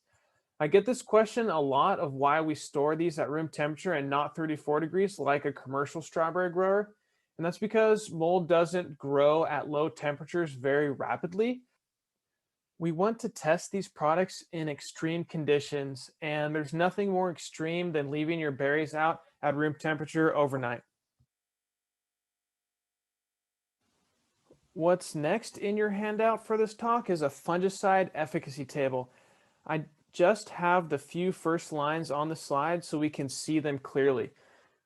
I get this question a lot of why we store these at room temperature and not 34 degrees like a commercial strawberry grower. And that's because mold doesn't grow at low temperatures very rapidly. We want to test these products in extreme conditions, and there's nothing more extreme than leaving your berries out at room temperature overnight. What's next in your handout for this talk is a fungicide efficacy table. I just have the few first lines on the slide so we can see them clearly.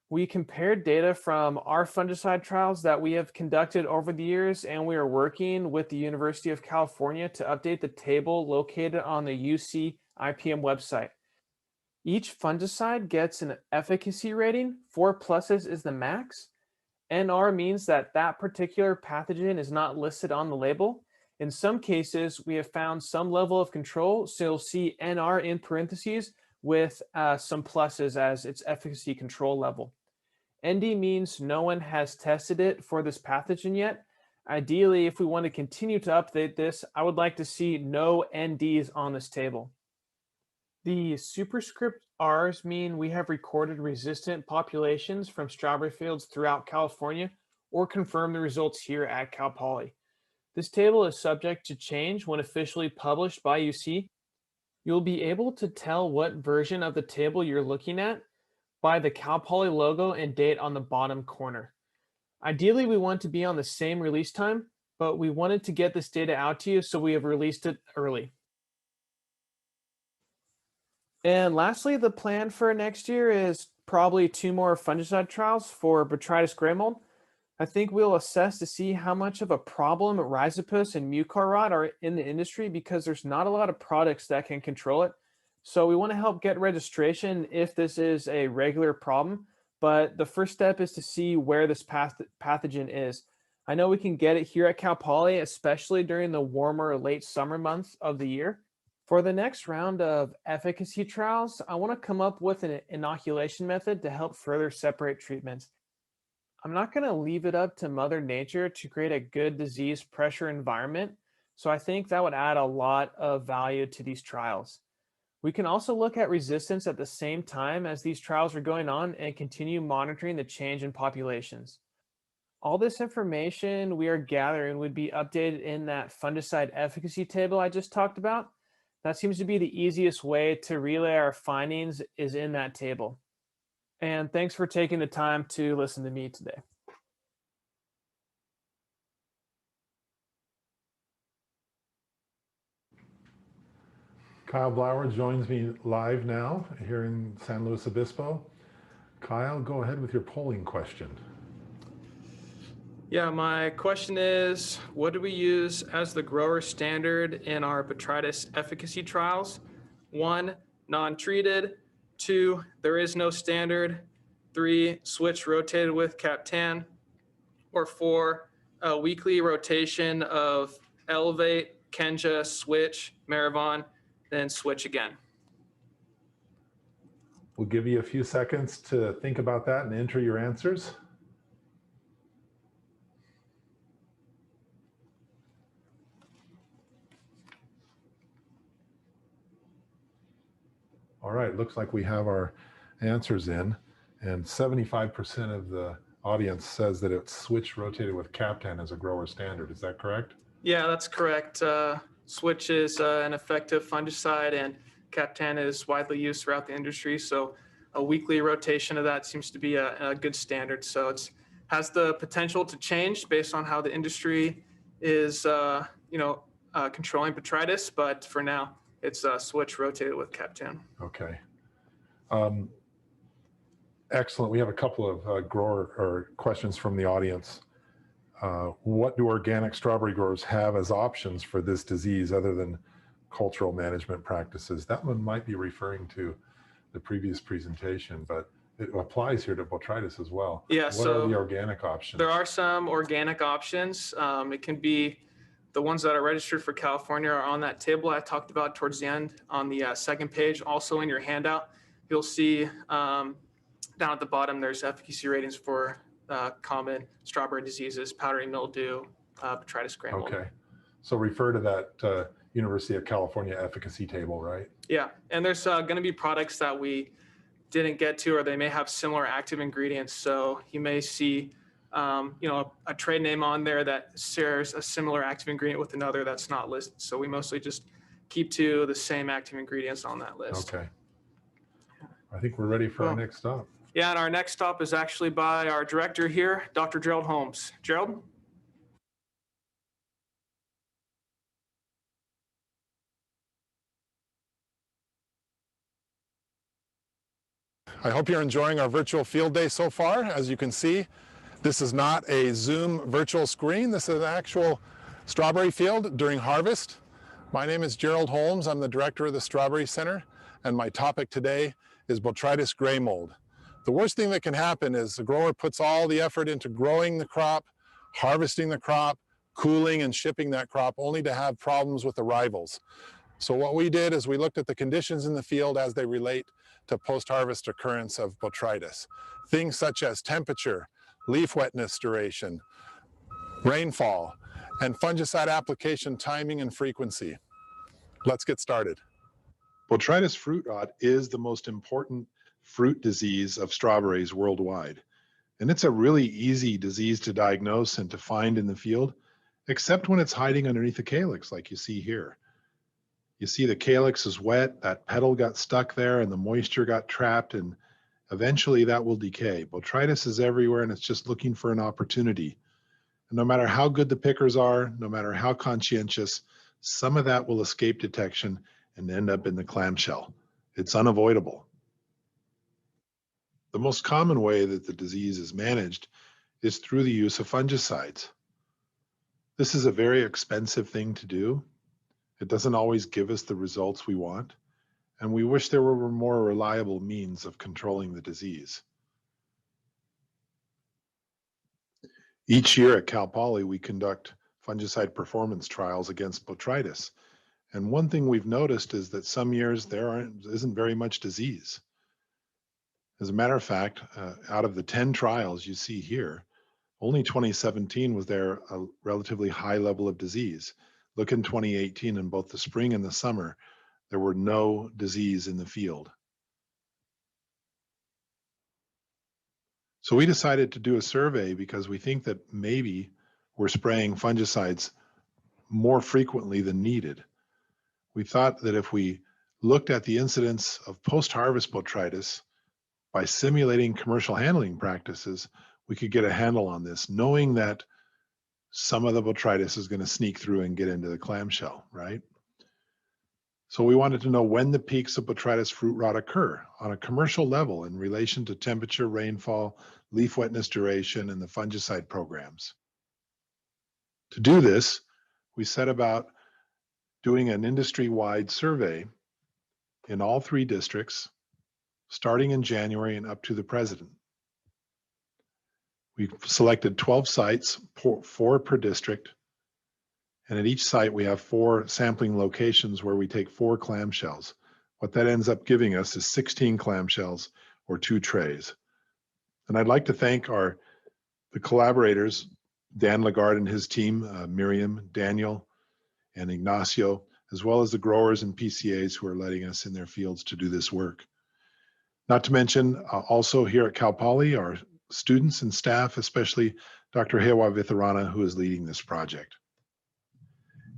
We compared data from our fungicide trials that we have conducted over the years, and we are working with the University of California to update the table located on the UC IPM website. Each fungicide gets an efficacy rating. 4 pluses is the max. NR means that that particular pathogen is not listed on the label. In some cases, we have found some level of control, so you'll see NR in parentheses with some pluses as its efficacy control level. ND means no one has tested it for this pathogen yet. Ideally, if we want to continue to update this, I would like to see no NDs on this table. The superscript Rs mean we have recorded resistant populations from strawberry fields throughout California or confirmed the results here at Cal Poly. This table is subject to change when officially published by UC. You'll be able to tell what version of the table you're looking at by the Cal Poly logo and date on the bottom corner. Ideally, we want to be on the same release time, but we wanted to get this data out to you, so we have released it early. And lastly, the plan for next year is probably 2 more fungicide trials for botrytis gray mold. I think we'll assess to see how much of a problem rhizopus and mucor rot are in the industry because there's not a lot of products that can control it. So we want to help get registration if this is a regular problem, but the first step is to see where this pathogen is. I know we can get it here at Cal Poly, especially during the warmer late summer months of the year. For the next round of efficacy trials, I want to come up with an inoculation method to help further separate treatments. I'm not going to leave it up to Mother Nature to create a good disease pressure environment, so I think that would add a lot of value to these trials. We can also look at resistance at the same time as these trials are going on and continue monitoring the change in populations. All this information we are gathering would be updated in that fungicide efficacy table I just talked about. That seems to be the easiest way to relay our findings is in that table. And thanks for taking the time to listen to me today. Kyle Blauer joins me live now here in San Luis Obispo. Kyle, go ahead with your polling question. Yeah, my question is, what do we use as the grower standard in our botrytis efficacy trials? 1, non-treated. 2, there is no standard. 3, switch rotated with Captan. Or 4, a weekly rotation of Elevate, Kenja, switch, Maravon, then switch again. We'll give you a few seconds to think about that and enter your answers. All right, looks like we have our answers in, and 75% of the audience says that it's switch rotated with Captan as a grower standard. Is that correct? Yeah, that's correct. Switch is an effective fungicide, and Captan is widely used throughout the industry. So a weekly rotation of that seems to be a good standard. So it has the potential to change based on how the industry is, controlling botrytis. But for now, it's switch rotated with Captan. Okay. Excellent. We have a couple of grower questions from the audience. What do organic strawberry growers have as options for this disease other than cultural management practices? That one might be referring to the previous presentation, but it applies here to botrytis as well. Yeah, what so are the organic options? There are some organic options. It can be the ones that are registered for California are on that table I talked about towards the end on the second page. Also in your handout, you'll see down at the bottom, there's efficacy ratings for common strawberry diseases, powdery mildew, botrytis gray mold. Okay, so refer to that University of California efficacy table, right? Yeah, and there's going to be products that we didn't get to, or they may have similar active ingredients. So you may see, a trade name on there that shares a similar active ingredient with another that's not listed. So we mostly just keep to the same active ingredients on that list. Okay. I think we're ready for our next stop. Yeah, and our next stop is actually by our director here, Dr. Gerald Holmes. Gerald? I hope you're enjoying our virtual field day so far. As you can see, this is not a Zoom virtual screen. This is an actual strawberry field during harvest. My name is Gerald Holmes. I'm the director of the Strawberry Center, and my topic today is botrytis gray mold. The worst thing that can happen is the grower puts all the effort into growing the crop, harvesting the crop, cooling and shipping that crop, only to have problems with arrivals. So what we did is we looked at the conditions in the field as they relate to post-harvest occurrence of botrytis. Things such as temperature, leaf wetness duration, rainfall, and fungicide application timing and frequency. Let's get started. Botrytis fruit rot is the most important fruit disease of strawberries worldwide. And it's a really easy disease to diagnose and to find in the field, except when it's hiding underneath the calyx like you see here. You see the calyx is wet, that petal got stuck there and the moisture got trapped, and eventually that will decay. Botrytis is everywhere and it's just looking for an opportunity. And no matter how good the pickers are, no matter how conscientious, some of that will escape detection and end up in the clamshell. It's unavoidable. The most common way that the disease is managed is through the use of fungicides. This is a very expensive thing to do. It doesn't always give us the results we want, and we wish there were more reliable means of controlling the disease. Each year at Cal Poly, we conduct fungicide performance trials against botrytis. And one thing we've noticed is that some years there isn't very much disease. As a matter of fact, out of the 10 trials you see here, only 2017 was there a relatively high level of disease. Look in 2018, in both the spring and the summer, there were no disease in the field. So we decided to do a survey because we think that maybe we're spraying fungicides more frequently than needed. We thought that if we looked at the incidence of post-harvest botrytis by simulating commercial handling practices, we could get a handle on this, knowing that some of the botrytis is going to sneak through and get into the clamshell, right? So we wanted to know when the peaks of botrytis fruit rot occur on a commercial level in relation to temperature, rainfall, leaf wetness duration, and the fungicide programs. To do this, we set about doing an industry-wide survey in all 3 districts, starting in January and up to the present. We selected 12 sites, 4 per district, and at each site we have 4 sampling locations where we take 4 clamshells. What that ends up giving us is 16 clamshells or 2 trays. And I'd like to thank the collaborators, Dan Lagarde and his team, Miriam, Daniel, and Ignacio, as well as the growers and PCAs who are letting us in their fields to do this work. Not to mention also here at Cal Poly, our students and staff, especially Dr. Hewa Vitharana, who is leading this project.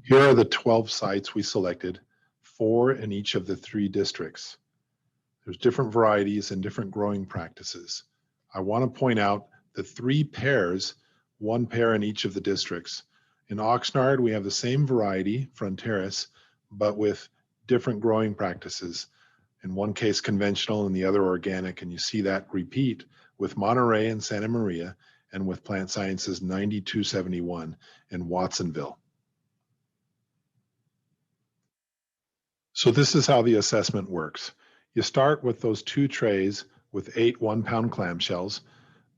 Here are the 12 sites we selected, 4 in each of the 3 districts. There's different varieties and different growing practices. I want to point out the 3 pairs, 1 pair in each of the districts. In Oxnard, we have the same variety, Fronteras, but with different growing practices. In one case conventional and the other organic, and you see that repeat with Monterey and Santa Maria and with Plant Sciences 9271 in Watsonville. So this is how the assessment works. You start with those 2 trays with 8 1-pound clamshells.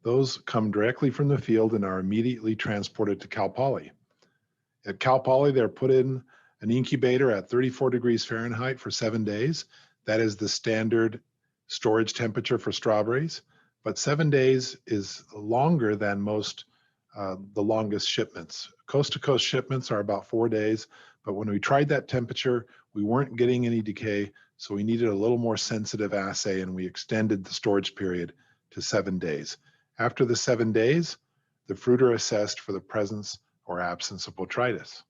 Those come directly from the field and are immediately transported to Cal Poly. At Cal Poly, they're put in an incubator at 34 degrees Fahrenheit for 7 days. That is the standard storage temperature for strawberries, but 7 days is longer than most, the longest shipments. Coast-to-coast shipments are about 4 days, but when we tried that temperature, we weren't getting any decay, so we needed a little more sensitive assay, and we extended the storage period to 7 days. After the 7 days, the fruit are assessed for the presence or absence of botrytis.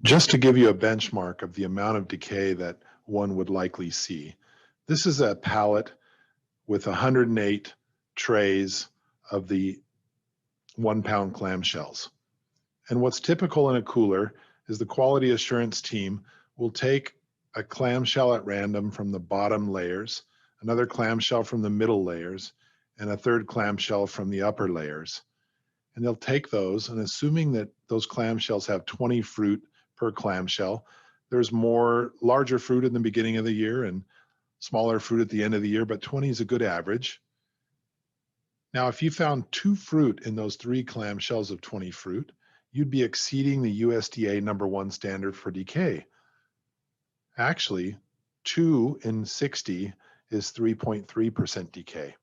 Just to give you a benchmark of the amount of decay that one would likely see, this is a pallet with 108 trays of the 1-pound clamshells. And what's typical in a cooler is the quality assurance team will take a clamshell at random from the bottom layers, another clamshell from the middle layers, and a third clamshell from the upper layers. And they'll take those, and assuming that those clamshells have 20 fruit per clamshell, there's more larger fruit in the beginning of the year and smaller fruit at the end of the year, but 20 is a good average. Now, if you found 2 fruit in those 3 clamshells of 20 fruit, you'd be exceeding the USDA #1 standard for decay. Actually, 2 in 60 is 3.3% decay.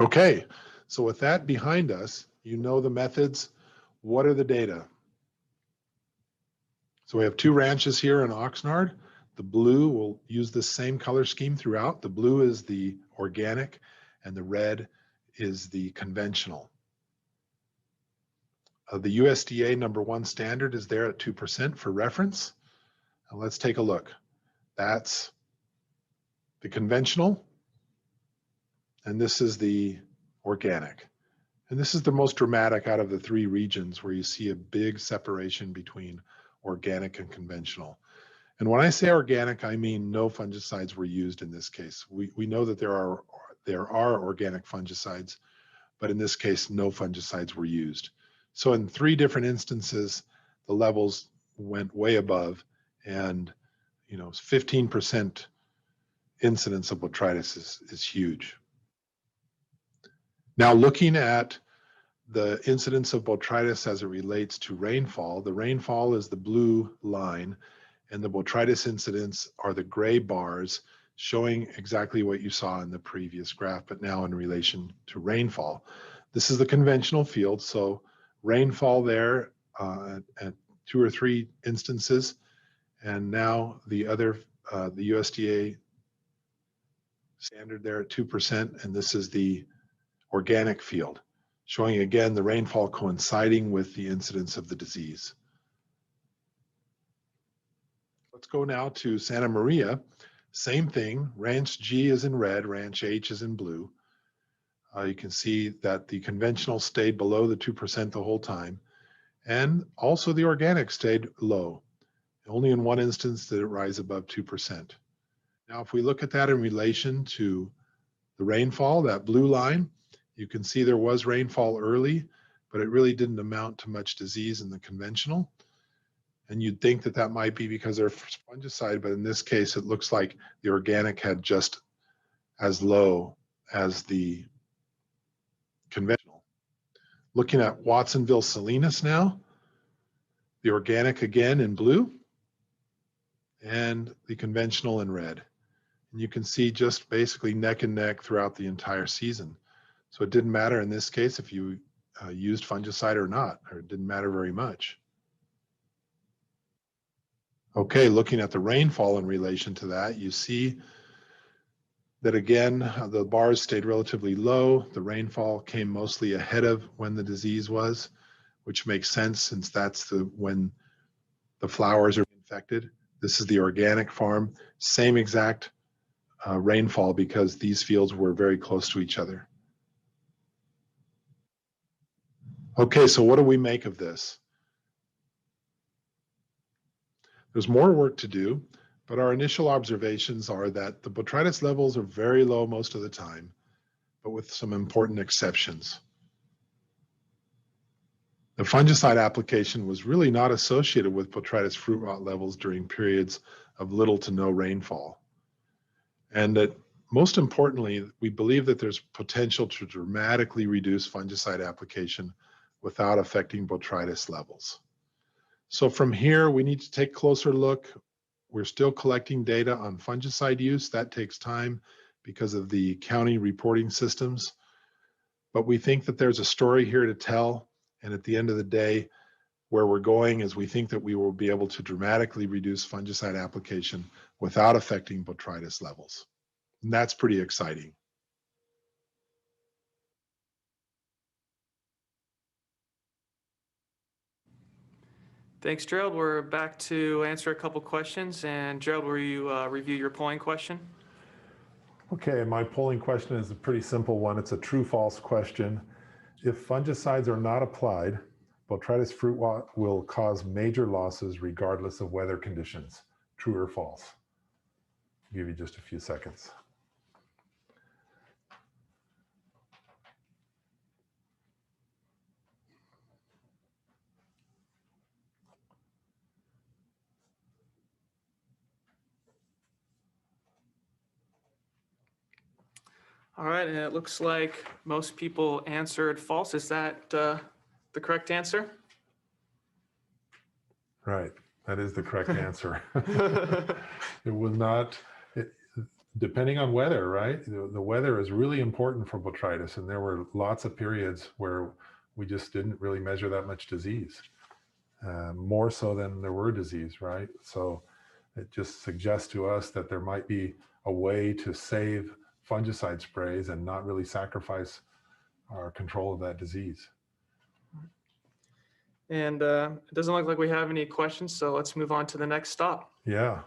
Okay, so with that behind us, you know the methods. What are the data? So we have 2 ranches here in Oxnard. The blue, will use the same color scheme throughout. The blue is the organic and the red is the conventional. The USDA #1 standard is there at 2% for reference. Now let's take a look. That's the conventional, and this is the organic. And this is the most dramatic out of the 3 regions where you see a big separation between organic and conventional. And when I say organic, I mean no fungicides were used in this case. We know that there are organic fungicides, but in this case, no fungicides were used. So in 3 different instances, the levels went way above, and 15% incidence of botrytis is huge. Now, looking at the incidence of botrytis as it relates to rainfall, the rainfall is the blue line, and the botrytis incidence are the gray bars, showing exactly what you saw in the previous graph, but now in relation to rainfall. This is the conventional field, so rainfall there at 2 or 3 instances, and now the other, the USDA standard there at 2%, and this is the organic field, showing again the rainfall coinciding with the incidence of the disease. Let's go now to Santa Maria. Same thing, Ranch G is in red, Ranch H is in blue. You can see that the conventional stayed below the 2% the whole time, and also the organic stayed low. Only in one instance did it rise above 2%. Now, if we look at that in relation to the rainfall, that blue line, you can see there was rainfall early, but it really didn't amount to much disease in the conventional. And you'd think that that might be because they're fungicide, but in this case, it looks like the organic had just as low as the conventional. Looking at Watsonville Salinas now, the organic again in blue and the conventional in red. And you can see just basically neck and neck throughout the entire season. So it didn't matter in this case if you used fungicide or not, or it didn't matter very much. Okay, looking at the rainfall in relation to that, you see that again, the bars stayed relatively low. The rainfall came mostly ahead of when the disease was, which makes sense since that's when the flowers are infected. This is the organic farm, same exact rainfall because these fields were very close to each other. Okay, so what do we make of this? There's more work to do, but our initial observations are that the botrytis levels are very low most of the time, but with some important exceptions. The fungicide application was really not associated with botrytis fruit rot levels during periods of little to no rainfall. And that most importantly, we believe that there's potential to dramatically reduce fungicide application without affecting botrytis levels. So from here, we need to take a closer look. We're still collecting data on fungicide use. That takes time because of the county reporting systems. But we think that there's a story here to tell. And at the end of the day, where we're going is we think that we will be able to dramatically reduce fungicide application without affecting botrytis levels. And that's pretty exciting. Thanks, Gerald. We're back to answer a couple questions. And Gerald, will you review your polling question? Okay, my polling question is a pretty simple one. It's a true-false question. If fungicides are not applied, botrytis fruit rot will cause major losses regardless of weather conditions. True or false? I'll give you just a few seconds. All right, and it looks like most people answered false. Is that the correct answer? Right, that is the correct answer. It was not, depending on weather, right? The weather is really important for botrytis, and there were lots of periods where we just didn't really measure that much disease, more so than there were disease, right? So it just suggests to us that there might be a way to save fungicide sprays and not really sacrifice our control of that disease. And it doesn't look like we have any questions, so let's move on to the next stop. Yeah.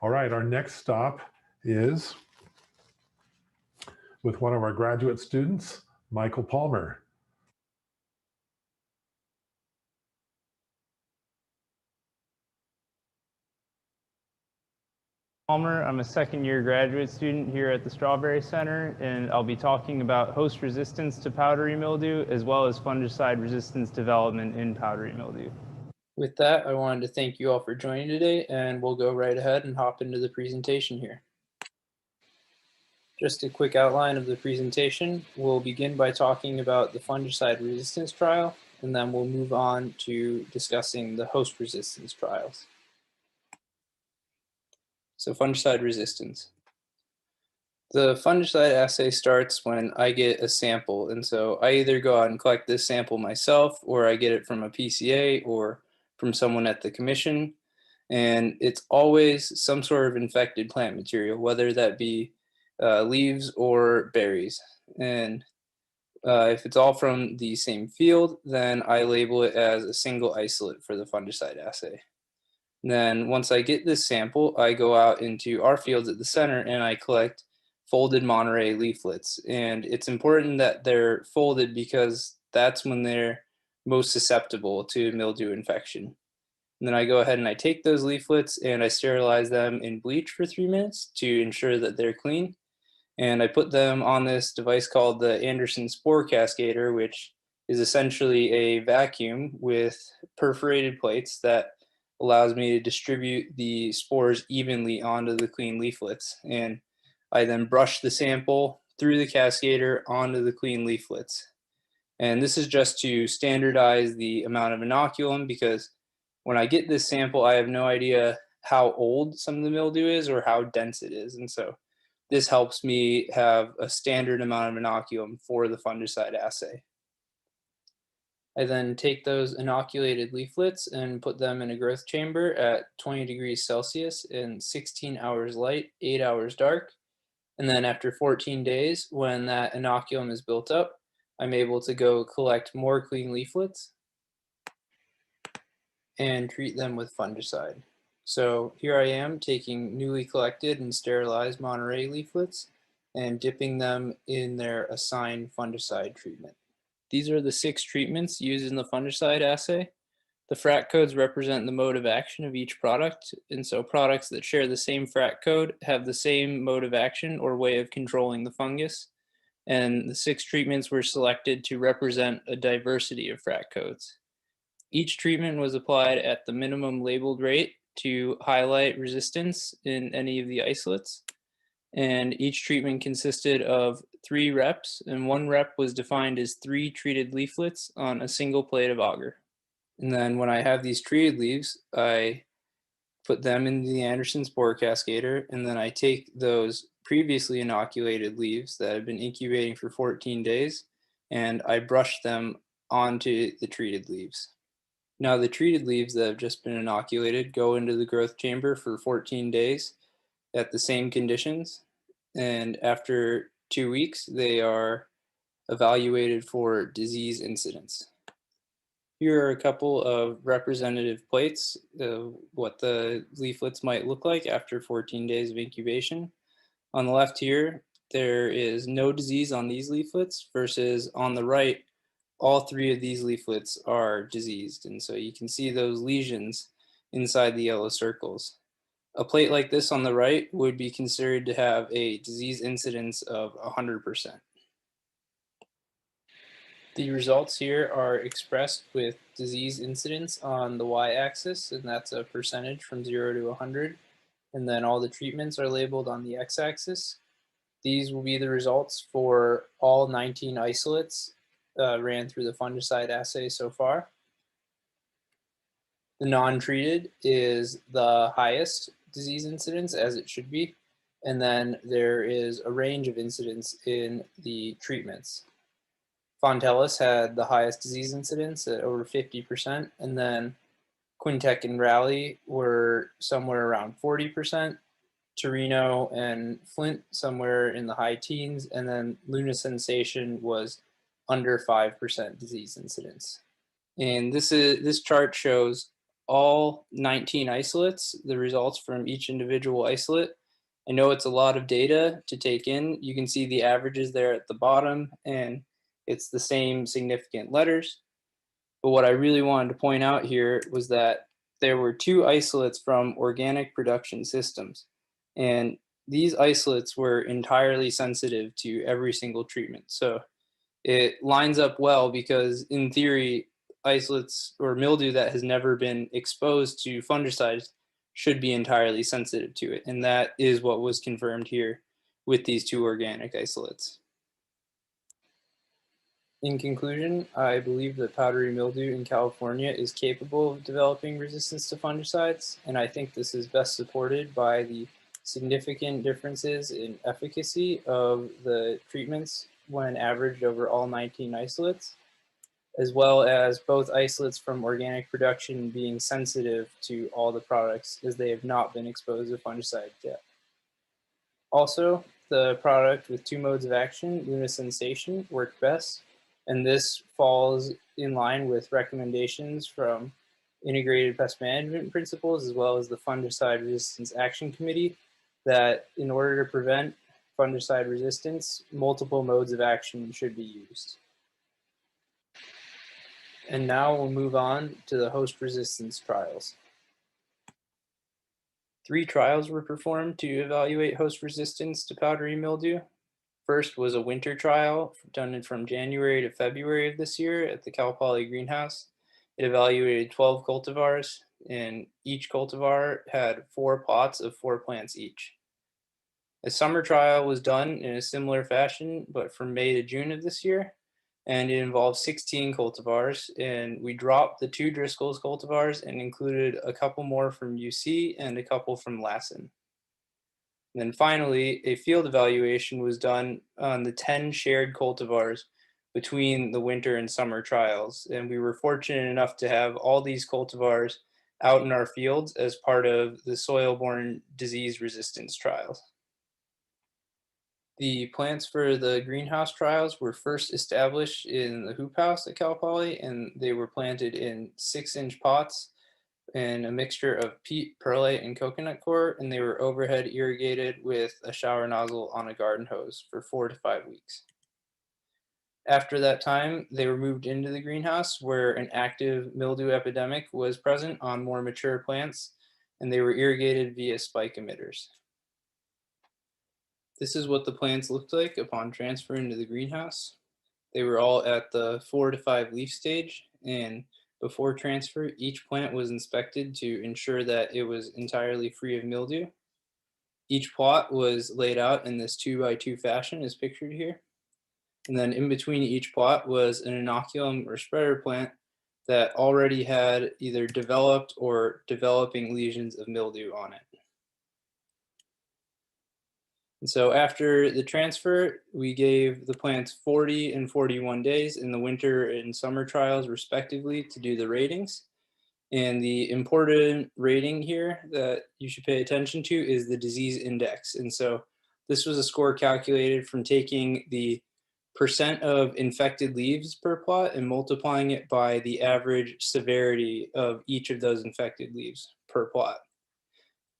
All right, our next stop is with one of our graduate students, Michael Palmer. Palmer. I'm a second-year graduate student here at the Strawberry Center, and I'll be talking about host resistance to powdery mildew as well as fungicide resistance development in powdery mildew. With that, I wanted to thank you all for joining today, and we'll go right ahead and hop into the presentation here. Just a quick outline of the presentation. We'll begin by talking about the fungicide resistance trial, and then we'll move on to discussing the host resistance trials. So fungicide resistance. The fungicide assay starts when I get a sample, and so I either go out and collect this sample myself, or I get it from a PCA or from someone at the commission, and it's always some sort of infected plant material, whether that be leaves or berries. And if it's all from the same field, then I label it as a single isolate for the fungicide assay. And then once I get this sample, I go out into our fields at the center and I collect folded Monterey leaflets. And it's important that they're folded because that's when they're most susceptible to mildew infection. And then I go ahead and I take those leaflets and I sterilize them in bleach for 3 minutes to ensure that they're clean. And I put them on this device called the Anderson Spore Cascader, which is essentially a vacuum with perforated plates that allows me to distribute the spores evenly onto the clean leaflets. And I then brush the sample through the cascader onto the clean leaflets. And this is just to standardize the amount of inoculum, because when I get this sample, I have no idea how old some of the mildew is or how dense it is. And so this helps me have a standard amount of inoculum for the fungicide assay. I then take those inoculated leaflets and put them in a growth chamber at 20 degrees Celsius in 16 hours light, 8 hours dark. And then after 14 days, when that inoculum is built up, I'm able to go collect more clean leaflets and treat them with fungicide. So here I am taking newly collected and sterilized Monterey leaflets and dipping them in their assigned fungicide treatment. These are the 6 treatments used in the fungicide assay. The FRAC codes represent the mode of action of each product, and so products that share the same FRAC code have the same mode of action or way of controlling the fungus. And the 6 treatments were selected to represent a diversity of FRAC codes. Each treatment was applied at the minimum labeled rate to highlight resistance in any of the isolates. And each treatment consisted of 3 reps, and 1 rep was defined as 3 treated leaflets on a single plate of agar. And then when I have these treated leaves, I put them in the Anderson Spore Cascader, and then I take those previously inoculated leaves that have been incubating for 14 days, and I brush them onto the treated leaves. Now the treated leaves that have just been inoculated go into the growth chamber for 14 days at the same conditions, and after 2 weeks they are evaluated for disease incidence. Here are a couple of representative plates of what the leaflets might look like after 14 days of incubation. On the left here, there is no disease on these leaflets versus on the right, all 3 of these leaflets are diseased. And so you can see those lesions inside the yellow circles. A plate like this on the right would be considered to have a disease incidence of 100%. The results here are expressed with disease incidence on the y-axis, and that's a percentage from 0 to 100. And then all the treatments are labeled on the x-axis. These will be the results for all 19 isolates ran through the fungicide assay so far. The non-treated is the highest disease incidence, as it should be. And then there is a range of incidence in the treatments. Fontellus had the highest disease incidence at over 50%, and then Quintec and Raleigh were somewhere around 40%, Torino and Flint somewhere in the high teens, and then Luna Sensation was under 5% disease incidence. And this chart shows all 19 isolates, the results from each individual isolate. I know it's a lot of data to take in. You can see the averages there at the bottom, and it's the same significant letters. But what I really wanted to point out here was that there were 2 isolates from organic production systems. And these isolates were entirely sensitive to every single treatment. So it lines up well because in theory, isolates or mildew that has never been exposed to fungicides should be entirely sensitive to it. And that is what was confirmed here with these two organic isolates. In conclusion, I believe that powdery mildew in California is capable of developing resistance to fungicides, and I think this is best supported by the significant differences in efficacy of the treatments when averaged over all 19 isolates, as well as both isolates from organic production being sensitive to all the products as they have not been exposed to fungicides yet. Also, the product with two modes of action, lunisensation, worked best, and this falls in line with recommendations from integrated pest management principles as well as the Fungicide Resistance Action Committee that in order to prevent fungicide resistance, multiple modes of action should be used. And now we'll move on to the host resistance trials. 3 trials were performed to evaluate host resistance to powdery mildew. First was a winter trial done from January to February of this year at the Cal Poly greenhouse. It evaluated 12 cultivars, and each cultivar had 4 pots of 4 plants each. A summer trial was done in a similar fashion, but from May to June of this year, and it involved 16 cultivars, and we dropped the 2 Driscoll's cultivars and included a couple more from UC and a couple from Lassen. And then finally, a field evaluation was done on the 10 shared cultivars between the winter and summer trials. And we were fortunate enough to have all these cultivars out in our fields as part of the soil-borne disease resistance trials. The plants for the greenhouse trials were first established in the hoop house at Cal Poly, and they were planted in 6-inch pots and a mixture of peat, perlite, and coconut coir, and they were overhead irrigated with a shower nozzle on a garden hose for 4 to 5 weeks. After that time, they were moved into the greenhouse where an active mildew epidemic was present on more mature plants, and they were irrigated via spike emitters. This is what the plants looked like upon transfer into the greenhouse. They were all at the 4 to 5 leaf stage, and before transfer, each plant was inspected to ensure that it was entirely free of mildew. Each plot was laid out in this 2x2 fashion as pictured here. And then in between each plot was an inoculum or spreader plant that already had either developed or developing lesions of mildew on it. And so after the transfer, we gave the plants 40 and 41 days in the winter and summer trials respectively to do the ratings. And the important rating here that you should pay attention to is the disease index. And so this was a score calculated from taking the percent of infected leaves per plot and multiplying it by the average severity of each of those infected leaves per plot.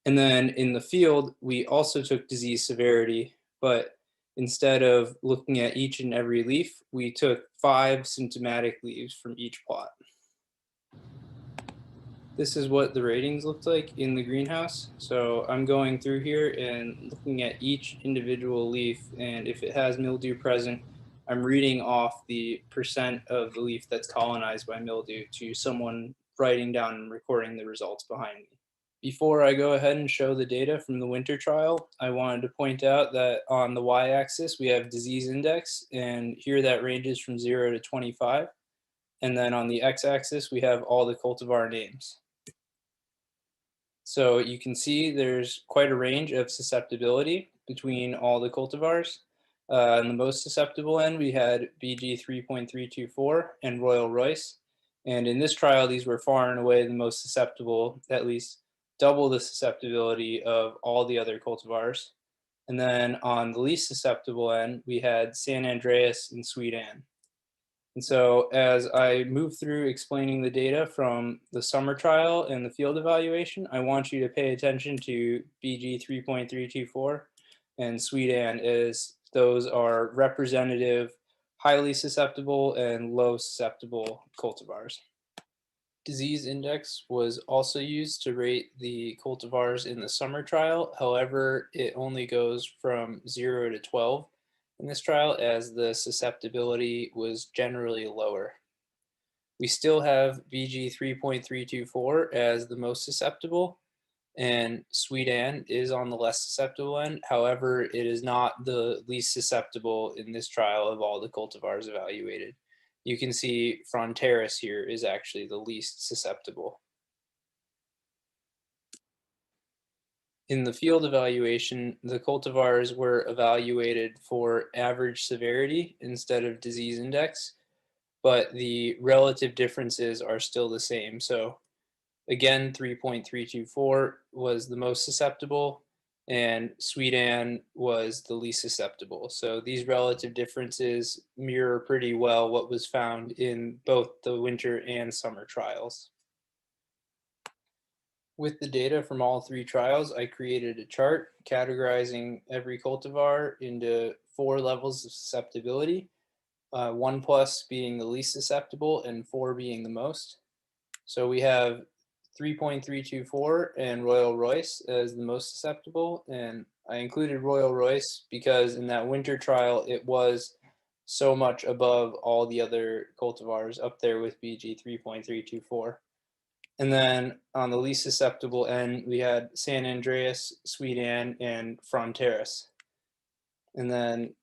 And then in the field, we also took disease severity, but instead of looking at each and every leaf, we took 5 symptomatic leaves from each plot. This is what the ratings looked like in the greenhouse. So I'm going through here and looking at each individual leaf, and if it has mildew present, I'm reading off the percent of the leaf that's colonized by mildew to someone writing down and recording the results behind me. Before I go ahead and show the data from the winter trial, I wanted to point out that on the y-axis, we have disease index, and here that ranges from 0 to 25. And then on the x-axis, we have all the cultivar names. So you can see there's quite a range of susceptibility between all the cultivars. On the most susceptible end, we had BG 3.324 and Royal Royce. And in this trial, these were far and away the most susceptible, at least double the susceptibility of all the other cultivars. And then on the least susceptible end, we had San Andreas and Sweet Anne. And so as I move through explaining the data from the summer trial and the field evaluation, I want you to pay attention to BG 3.324 and Sweet Anne, as those are representative, highly susceptible and low susceptible cultivars. Disease index was also used to rate the cultivars in the summer trial. However, it only goes from 0 to 12 in this trial, as the susceptibility was generally lower. We still have BG 3.324 as the most susceptible, and Sweet Ann is on the less susceptible end. However, it is not the least susceptible in this trial of all the cultivars evaluated. You can see Fronteras here is actually the least susceptible. In the field evaluation, the cultivars were evaluated for average severity instead of disease index, but the relative differences are still the same. So again, 3.324 was the most susceptible, and Sweet Ann was the least susceptible. So these relative differences mirror pretty well what was found in both the winter and summer trials. With the data from all three trials, I created a chart categorizing every cultivar into 4 levels of susceptibility, 1+ being the least susceptible and 4 being the most. So we have 3.324 and Royal Royce as the most susceptible, and I included Royal Royce because in that winter trial it was so much above all the other cultivars, up there with BG 3.324. And then on the least susceptible end, we had San Andreas, Sweet Ann, and Fronteras. And then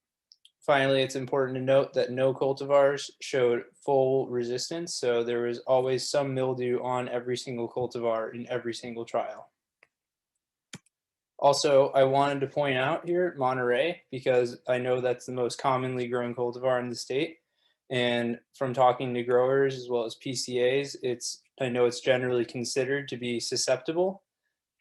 finally, it's important to note that no cultivars showed full resistance, so there was always some mildew on every single cultivar in every single trial. Also, I wanted to point out here Monterey, because I know that's the most commonly grown cultivar in the state. And from talking to growers as well as PCAs, I know it's generally considered to be susceptible.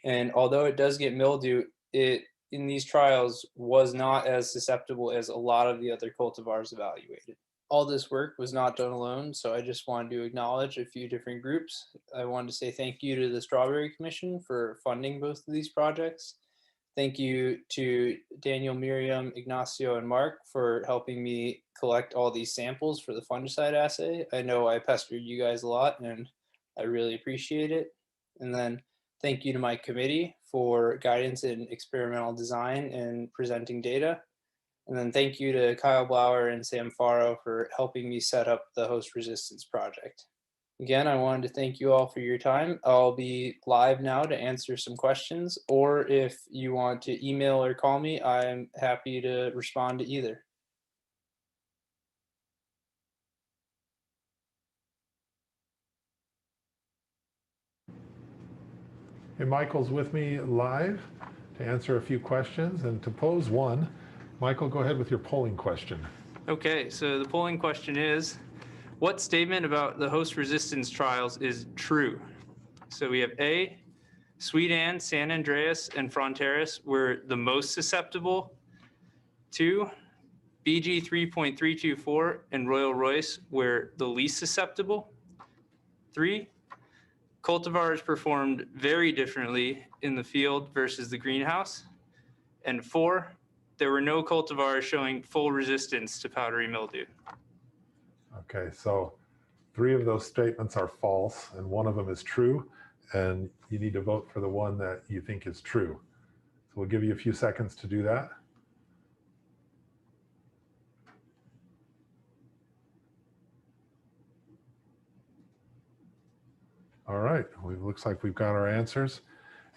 And although it does get mildew, it in these trials was not as susceptible as a lot of the other cultivars evaluated. All this work was not done alone, so I just wanted to acknowledge a few different groups. I wanted to say thank you to the Strawberry Commission for funding both of these projects. Thank you to Daniel, Miriam, Ignacio, and Mark for helping me collect all these samples for the fungicide assay. I know I pestered you guys a lot, and I really appreciate it. And then thank you to my committee for guidance in experimental design and presenting data. And then thank you to Kyle Blauer and Sam Faro for helping me set up the host resistance project. Again, I wanted to thank you all for your time. I'll be live now to answer some questions, or if you want to email or call me, I'm happy to respond to either. Hey, Michael's with me live to answer a few questions and to pose one. Michael, go ahead with your polling question. Okay, so the polling question is, what statement about the host resistance trials is true? So we have A, Sweet Ann, San Andreas, and Fronteras were the most susceptible. 2, BG 3.324 and Royal Royce were the least susceptible. 3, cultivars performed very differently in the field versus the greenhouse. And 4, there were no cultivars showing full resistance to powdery mildew. Okay, so 3 of those statements are false and 1 of them is true, and you need to vote for the one that you think is true. So we'll give you a few seconds to do that. All right, it looks like we've got our answers.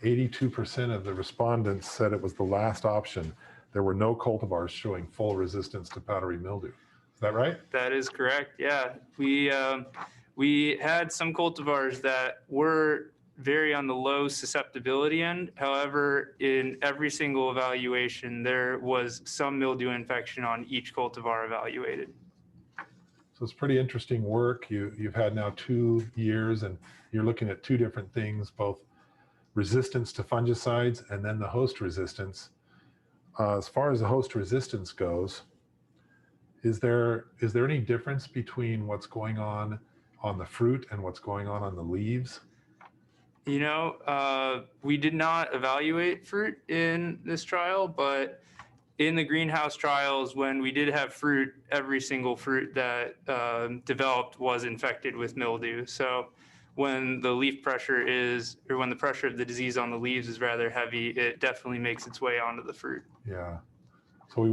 82% of the respondents said it was the last option. There were no cultivars showing full resistance to powdery mildew. Is that right? That is correct, yeah. We had some cultivars that were very on the low susceptibility end. However, in every single evaluation, there was some mildew infection on each cultivar evaluated. So it's pretty interesting work. You've had now 2 years and you're looking at 2 different things, both resistance to fungicides and then the host resistance. As far as the host resistance goes, is there any difference between what's going on the fruit and what's going on the leaves? You know, we did not evaluate fruit in this trial, but in the greenhouse trials, when we did have fruit, every single fruit that developed was infected with mildew. So when the leaf pressure when the pressure of the disease on the leaves is rather heavy, it definitely makes its way onto the fruit. Yeah. So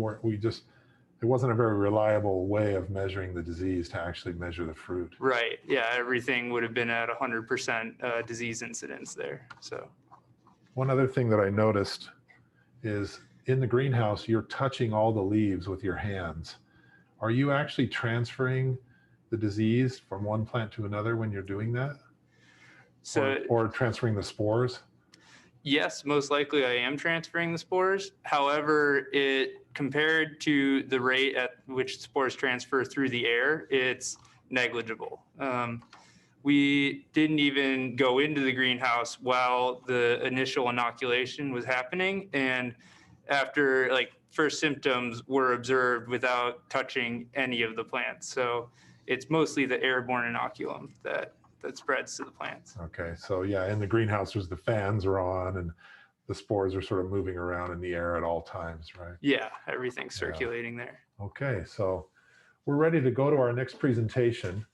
it wasn't a very reliable way of measuring the disease to actually measure the fruit. Right. Yeah. Everything would have been at 100% disease incidence there. So. One other thing that I noticed is in the greenhouse, you're touching all the leaves with your hands. Are you actually transferring the disease from one plant to another when you're doing that? So Or transferring the spores? yes, most likely I am transferring the spores. However, it compared to the rate at which spores transfer through the air, it's negligible. We didn't even go into the greenhouse while the initial inoculation was happening. And after like first symptoms were observed without touching any of the plants. So it's mostly the airborne inoculum that spreads to the plants. Okay, so yeah, in the greenhouses, the fans are on and the spores are sort of moving around in the air at all times, right? Yeah, everything's circulating there. Okay, so we're ready to go to our next presentation.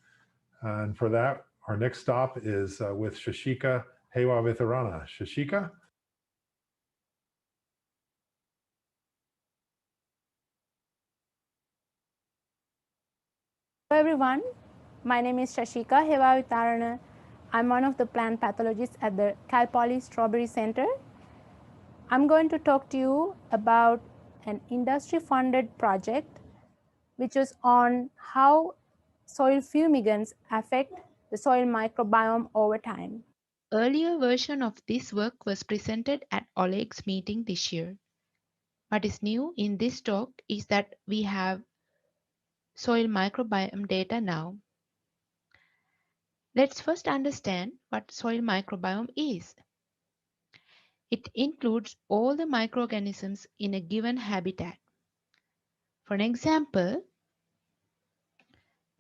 And for that, our next stop is with Shashika Hewavitharana. Shashika? Hello everyone, my name is Shashika Hewavitharana. I'm one of the plant pathologists at the Cal Poly Strawberry Center. I'm going to talk to you about an industry-funded project which is on how soil fumigants affect the soil microbiome over time. Earlier version of this work was presented at Oleg's meeting this year. What is new in this talk is that we have soil microbiome data now. Let's first understand what soil microbiome is. It includes all the microorganisms in a given habitat. For an example,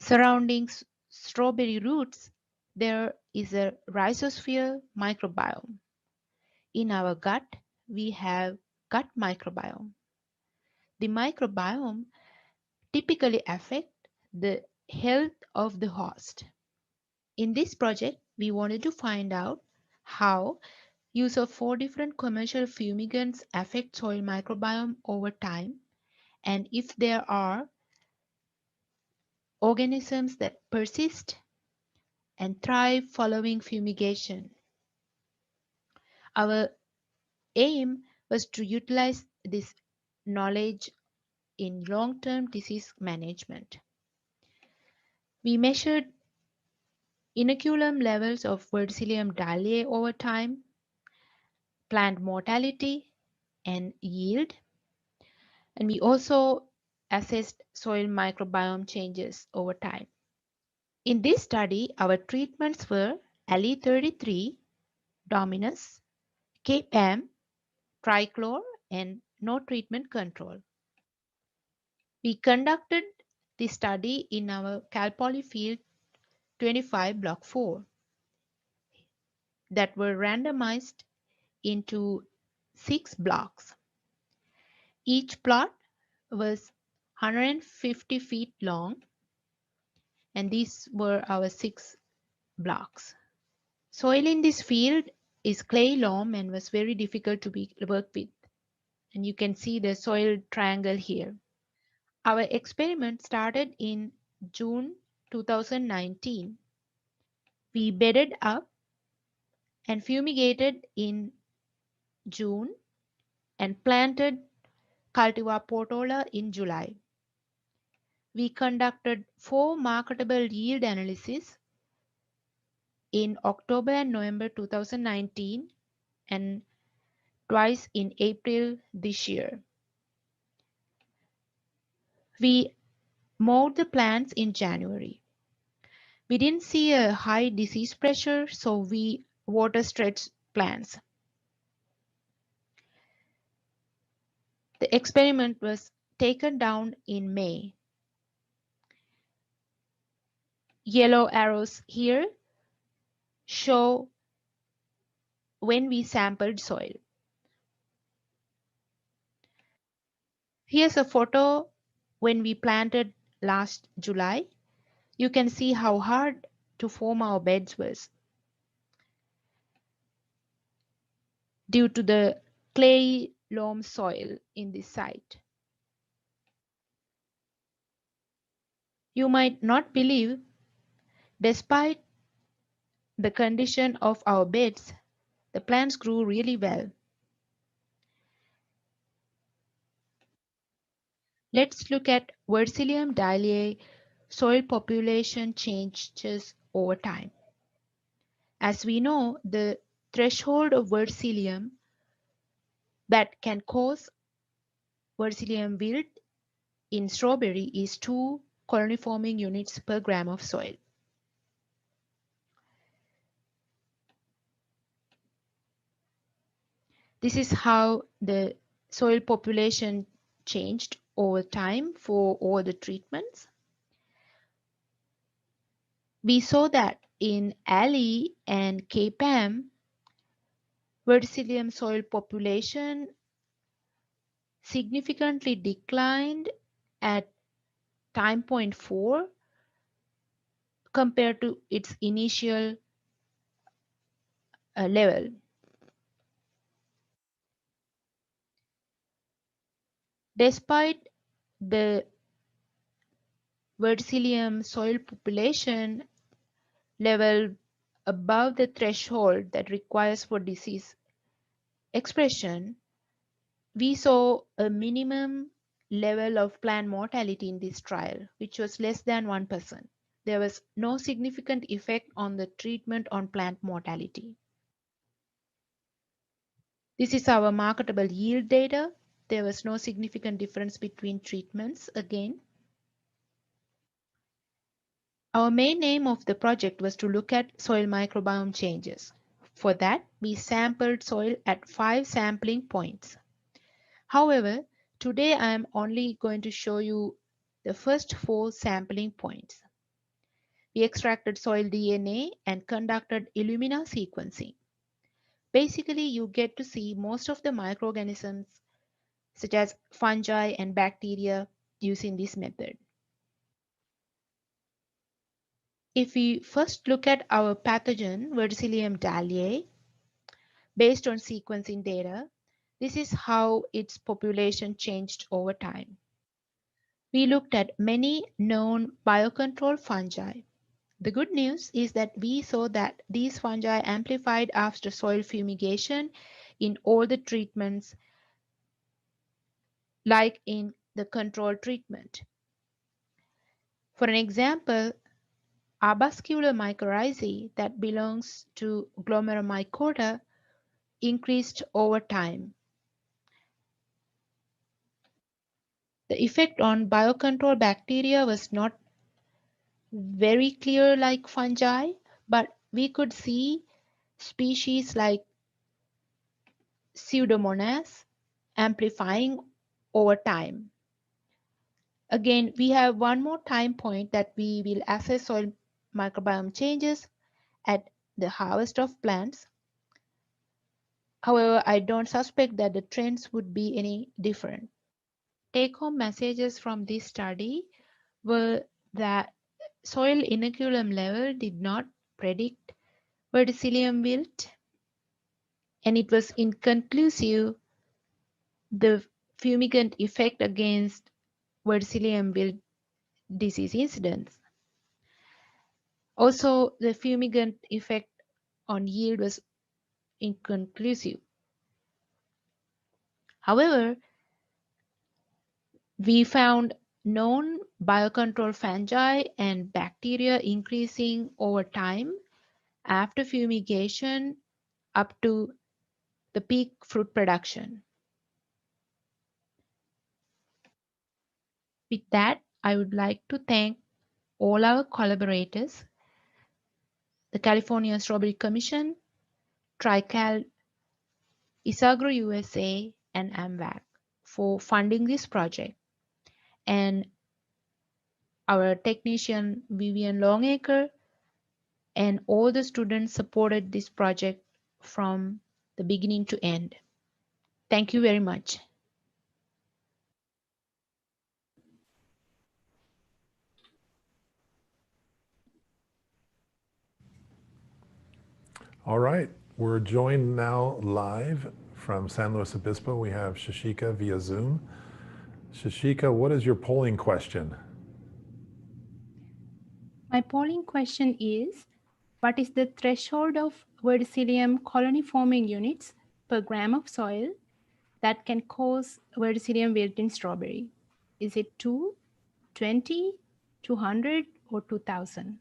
surrounding strawberry roots, there is a rhizosphere microbiome. In our gut, we have gut microbiome. The microbiome typically affect the health of the host. In this project, we wanted to find out how use of 4 different commercial fumigants affect soil microbiome over time, and if there are organisms that persist and thrive following fumigation. Our aim was to utilize this knowledge in long-term disease management. We measured inoculum levels of Verticillium dahliae over time, plant mortality, and yield. And we also assessed soil microbiome changes over time. In this study, our treatments were Ali-33, Dominus, K-PAM, Trichlor, and no treatment control. We conducted the study in our Cal Poly Field 25 Block 4 that were randomized into 6 blocks. Each plot was 150 feet long, and these were our 6 blocks. Soil in this field is clay loam and was very difficult to work with. And you can see the soil triangle here. Our experiment started in June 2019. We bedded up and fumigated in June and planted Cultivar Portola in July. We conducted 4 marketable yield analyses in October and November 2019 and twice in April this year. We mowed the plants in January. We didn't see a high disease pressure, so we water stretched plants. The experiment was taken down in May. Yellow arrows here show when we sampled soil. Here's a photo when we planted last July. You can see how hard to form our beds was due to the clay loam soil in this site. You might not believe, despite the condition of our beds, the plants grew really well. Let's look at Verticillium dahliae soil population changes over time. As we know, the threshold of verticillium that can cause verticillium wilt in strawberry is 2 colony forming units per gram of soil. This is how the soil population changed over time for all the treatments. We saw that in Ali and KPAM, verticillium soil population significantly declined at time point 4 compared to its initial level. Despite the verticillium soil population level above the threshold that requires for disease expression, we saw a minimum level of plant mortality in this trial, which was less than 1%. There was no significant effect on the treatment on plant mortality. This is our marketable yield data. There was no significant difference between treatments again. Our main aim of the project was to look at soil microbiome changes. For that, we sampled soil at 5 sampling points. However, today I am only going to show you the first 4 sampling points. We extracted soil DNA and conducted Illumina sequencing. Basically, you get to see most of the microorganisms such as fungi and bacteria using this method. If we first look at our pathogen, Verticillium dahliae, based on sequencing data, this is how its population changed over time. We looked at many known biocontrol fungi. The good news is that we saw that these fungi amplified after soil fumigation in all the treatments, like in the control treatment. For an example, arbuscular mycorrhizae that belongs to Glomeromycota increased over time. The effect on biocontrol bacteria was not very clear like fungi, but we could see species like Pseudomonas amplifying over time. Again, we have one more time point that we will assess soil microbiome changes at the harvest of plants. However, I don't suspect that the trends would be any different. Take-home messages from this study were that soil inoculum level did not predict verticillium wilt, and it was inconclusive the fumigant effect against verticillium wilt disease incidence. Also, the fumigant effect on yield was inconclusive. However, we found known biocontrol fungi and bacteria increasing over time after fumigation up to the peak fruit production. With that, I would like to thank all our collaborators, the California Strawberry Commission, TriCal, Isagro USA, and AMVAC for funding this project, and our technician Vivian Longacre and all the students supported this project from the beginning to end. Thank you very much. All right, we're joined now live from San Luis Obispo. We have Shashika via Zoom. Shashika, what is your polling question? My polling question is, what is the threshold of verticillium colony forming units per gram of soil that can cause verticillium wilt in strawberry? Is it 2, 20, 200, or 2000?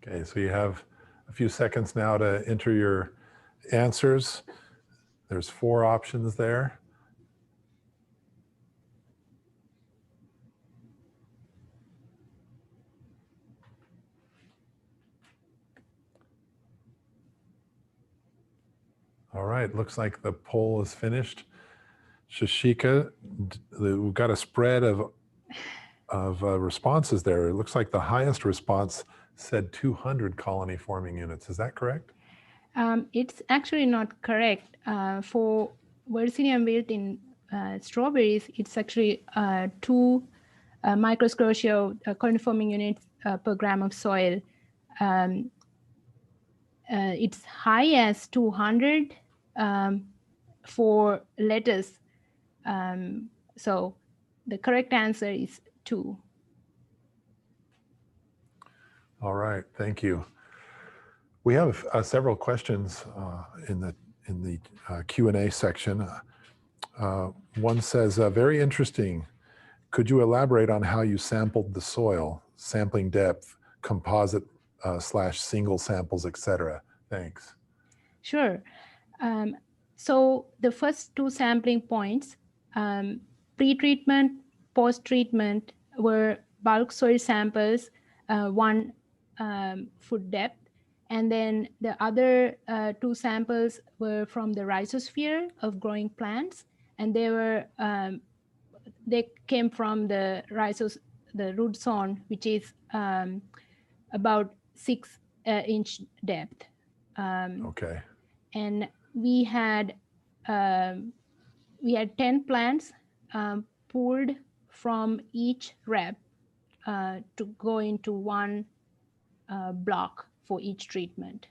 Okay, so you have a few seconds now to enter your answers. There's 4 options there. All right, looks like the poll is finished. Shashika, we've got a spread of responses there. It looks like the highest response said 200 colony forming units. Is that correct? It's actually not correct. For verticillium wilt in strawberries, it's actually 2 microscotia colony forming units per gram of soil. It's high as 200 for lettuce. So the correct answer is 2. All right, thank you. We have several questions in the Q&A section. One says, very interesting. Could you elaborate on how you sampled the soil, sampling depth, composite / single samples, etc.? Thanks. Sure. So the first 2 sampling points, pre-treatment, post-treatment, were bulk soil samples, 1 foot depth. And then the other 2 samples were from the rhizosphere of growing plants. And they came from the root zone, which is about 6-inch depth. Okay. And we had 10 plants pulled from each rep to go into 1 block for each treatment.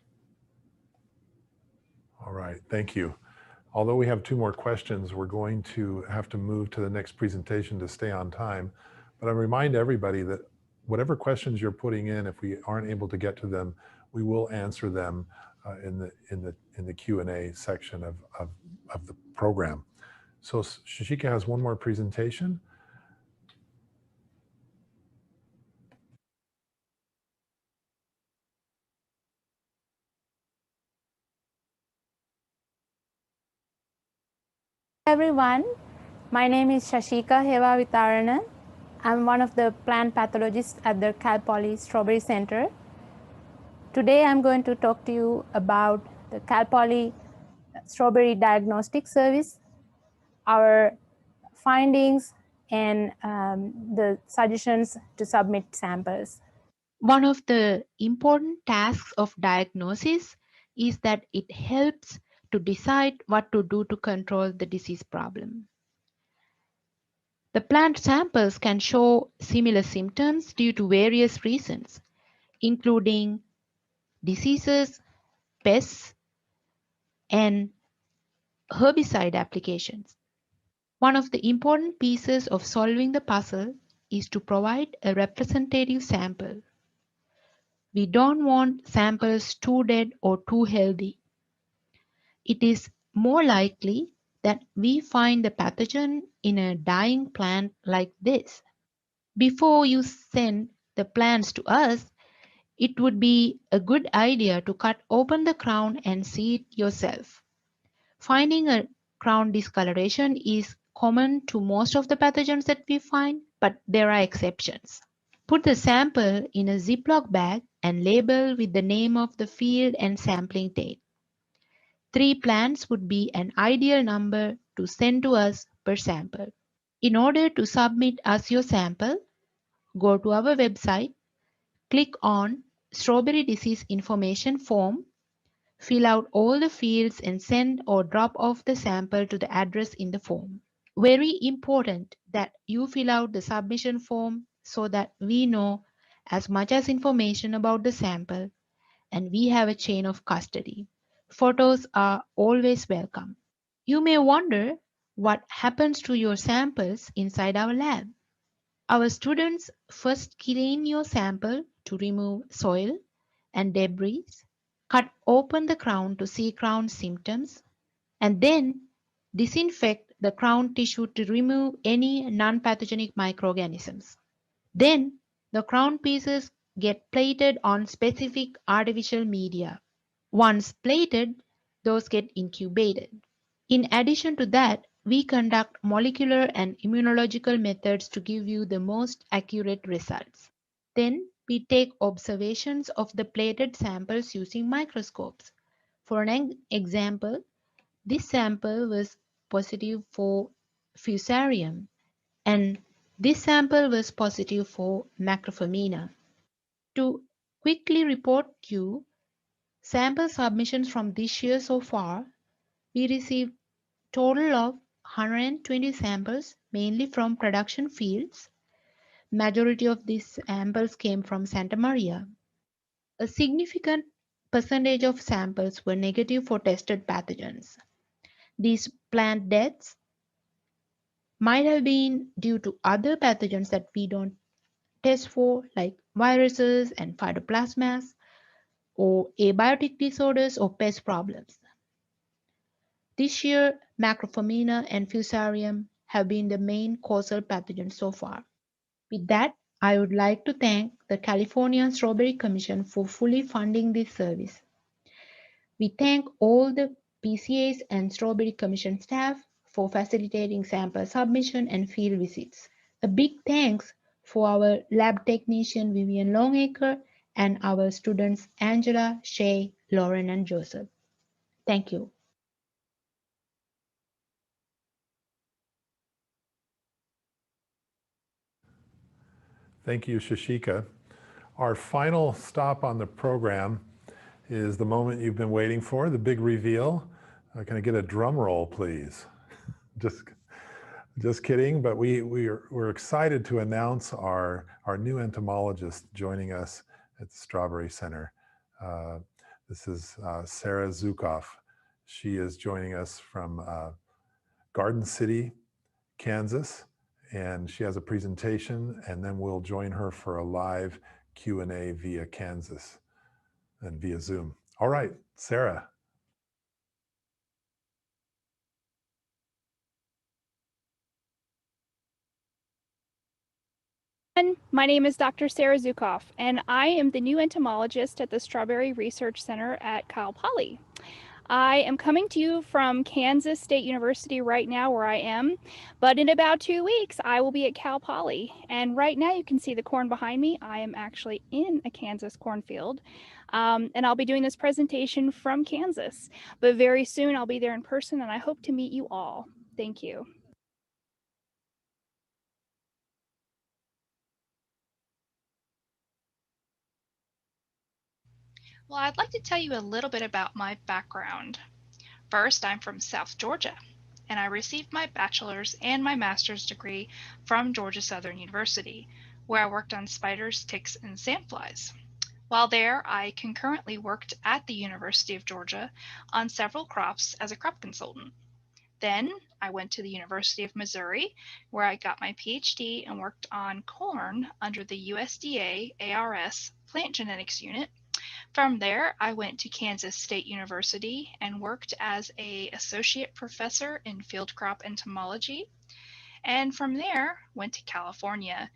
All right, thank you. Although we have 2 more questions, we're going to have to move to the next presentation to stay on time. But I remind everybody that whatever questions you're putting in, if we aren't able to get to them, we will answer them in the Q&A section of the program. So Shashika has 1 more presentation. Everyone, my name is Shashika Heva Vitarana. I'm one of the plant pathologists at the Cal Poly Strawberry Center. Today I'm going to talk to you about the Cal Poly Strawberry Diagnostic Service, our findings, and the suggestions to submit samples. One of the important tasks of diagnosis is that it helps to decide what to do to control the disease problem. The plant samples can show similar symptoms due to various reasons, including diseases, pests, and herbicide applications. One of the important pieces of solving the puzzle is to provide a representative sample. We don't want samples too dead or too healthy. It is more likely that we find the pathogen in a dying plant like this. Before you send the plants to us, it would be a good idea to cut open the crown and see it yourself. Finding a crown discoloration is common to most of the pathogens that we find, but there are exceptions. Put the sample in a Ziploc bag and label with the name of the field and sampling date. 3 plants would be an ideal number to send to us per sample. In order to submit us your sample, go to our website, click on Strawberry Disease Information Form, fill out all the fields and send or drop off the sample to the address in the form. Very important that you fill out the submission form so that we know as much as information about the sample and we have a chain of custody. Photos are always welcome. You may wonder what happens to your samples inside our lab. Our students first clean your sample to remove soil and debris, cut open the crown to see crown symptoms, and then disinfect the crown tissue to remove any non-pathogenic microorganisms. Then the crown pieces get plated on specific artificial media. Once plated, those get incubated. In addition to that, we conduct molecular and immunological methods to give you the most accurate results. Then we take observations of the plated samples using microscopes. For an example, this sample was positive for Fusarium, and this sample was positive for Macrophamina. To quickly report you sample submissions from this year so far, we received total of 120 samples, mainly from production fields. Majority of these samples came from Santa Maria. A significant percentage of samples were negative for tested pathogens. These plant deaths might have been due to other pathogens that we don't test for, like viruses and phytoplasmas, or abiotic disorders or pest problems. This year, Macrophamina and Fusarium have been the main causal pathogens so far. With that, I would like to thank the California Strawberry Commission for fully funding this service. We thank all the PCAs and Strawberry Commission staff for facilitating sample submission and field visits. A big thanks for our lab technician Vivian Longacre and our students Angela, Shay, Lauren, and Joseph. Thank you. Thank you, Shashika. Our final stop on the program is the moment you've been waiting for, the big reveal. Can I get a drum roll, please? Just kidding, but we're excited to announce our new entomologist joining us at the Strawberry Center. This is Sarah Zukoff. She is joining us from Garden City, Kansas, and she has a presentation, and then we'll join her for a live Q&A via Kansas and via Zoom. All right, Sarah. My name is Dr. Sarah Zukoff, and I am the new entomologist at the Strawberry Research Center at Cal Poly. I am coming to you from Kansas State University right now where I am, but in about 2 weeks I will be at Cal Poly. And right now you can see the corn behind me. I am actually in a Kansas cornfield, and I'll be doing this presentation from Kansas. But very soon I'll be there in person, and I hope to meet you all. Thank you. Well, I'd like to tell you a little bit about my background. First, I'm from South Georgia, and I received my bachelor's and my master's degree from Georgia Southern University, where I worked on spiders, ticks, and sandflies. While there, I concurrently worked at the University of Georgia on several crops as a crop consultant. Then I went to the University of Missouri, where I got my PhD and worked on corn under the USDA ARS Plant Genetics Unit. From there, I went to Kansas State University and worked as an associate professor in field crop entomology. And from there, went to California.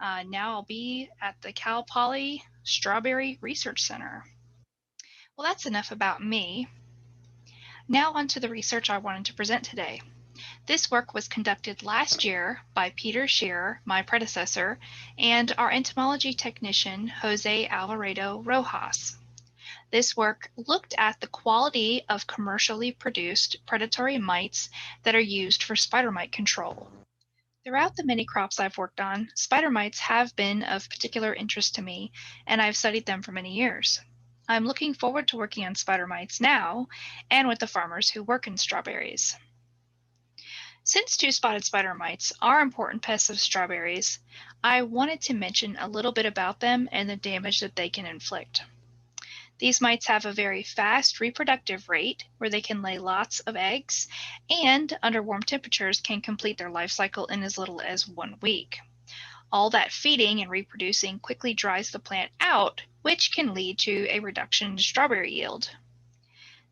Now I'll be at the Cal Poly Strawberry Research Center. Well, that's enough about me. Now on to the research I wanted to present today. This work was conducted last year by Peter Shearer, my predecessor, and our entomology technician, Jose Alvarado Rojas. This work looked at the quality of commercially produced predatory mites that are used for spider mite control. Throughout the many crops I've worked on, spider mites have been of particular interest to me, and I've studied them for many years. I'm looking forward to working on spider mites now and with the farmers who work in strawberries. Since two-spotted spider mites are important pests of strawberries, I wanted to mention a little bit about them and the damage that they can inflict. These mites have a very fast reproductive rate where they can lay lots of eggs and under warm temperatures can complete their life cycle in as little as 1 week. All that feeding and reproducing quickly dries the plant out, which can lead to a reduction in strawberry yield.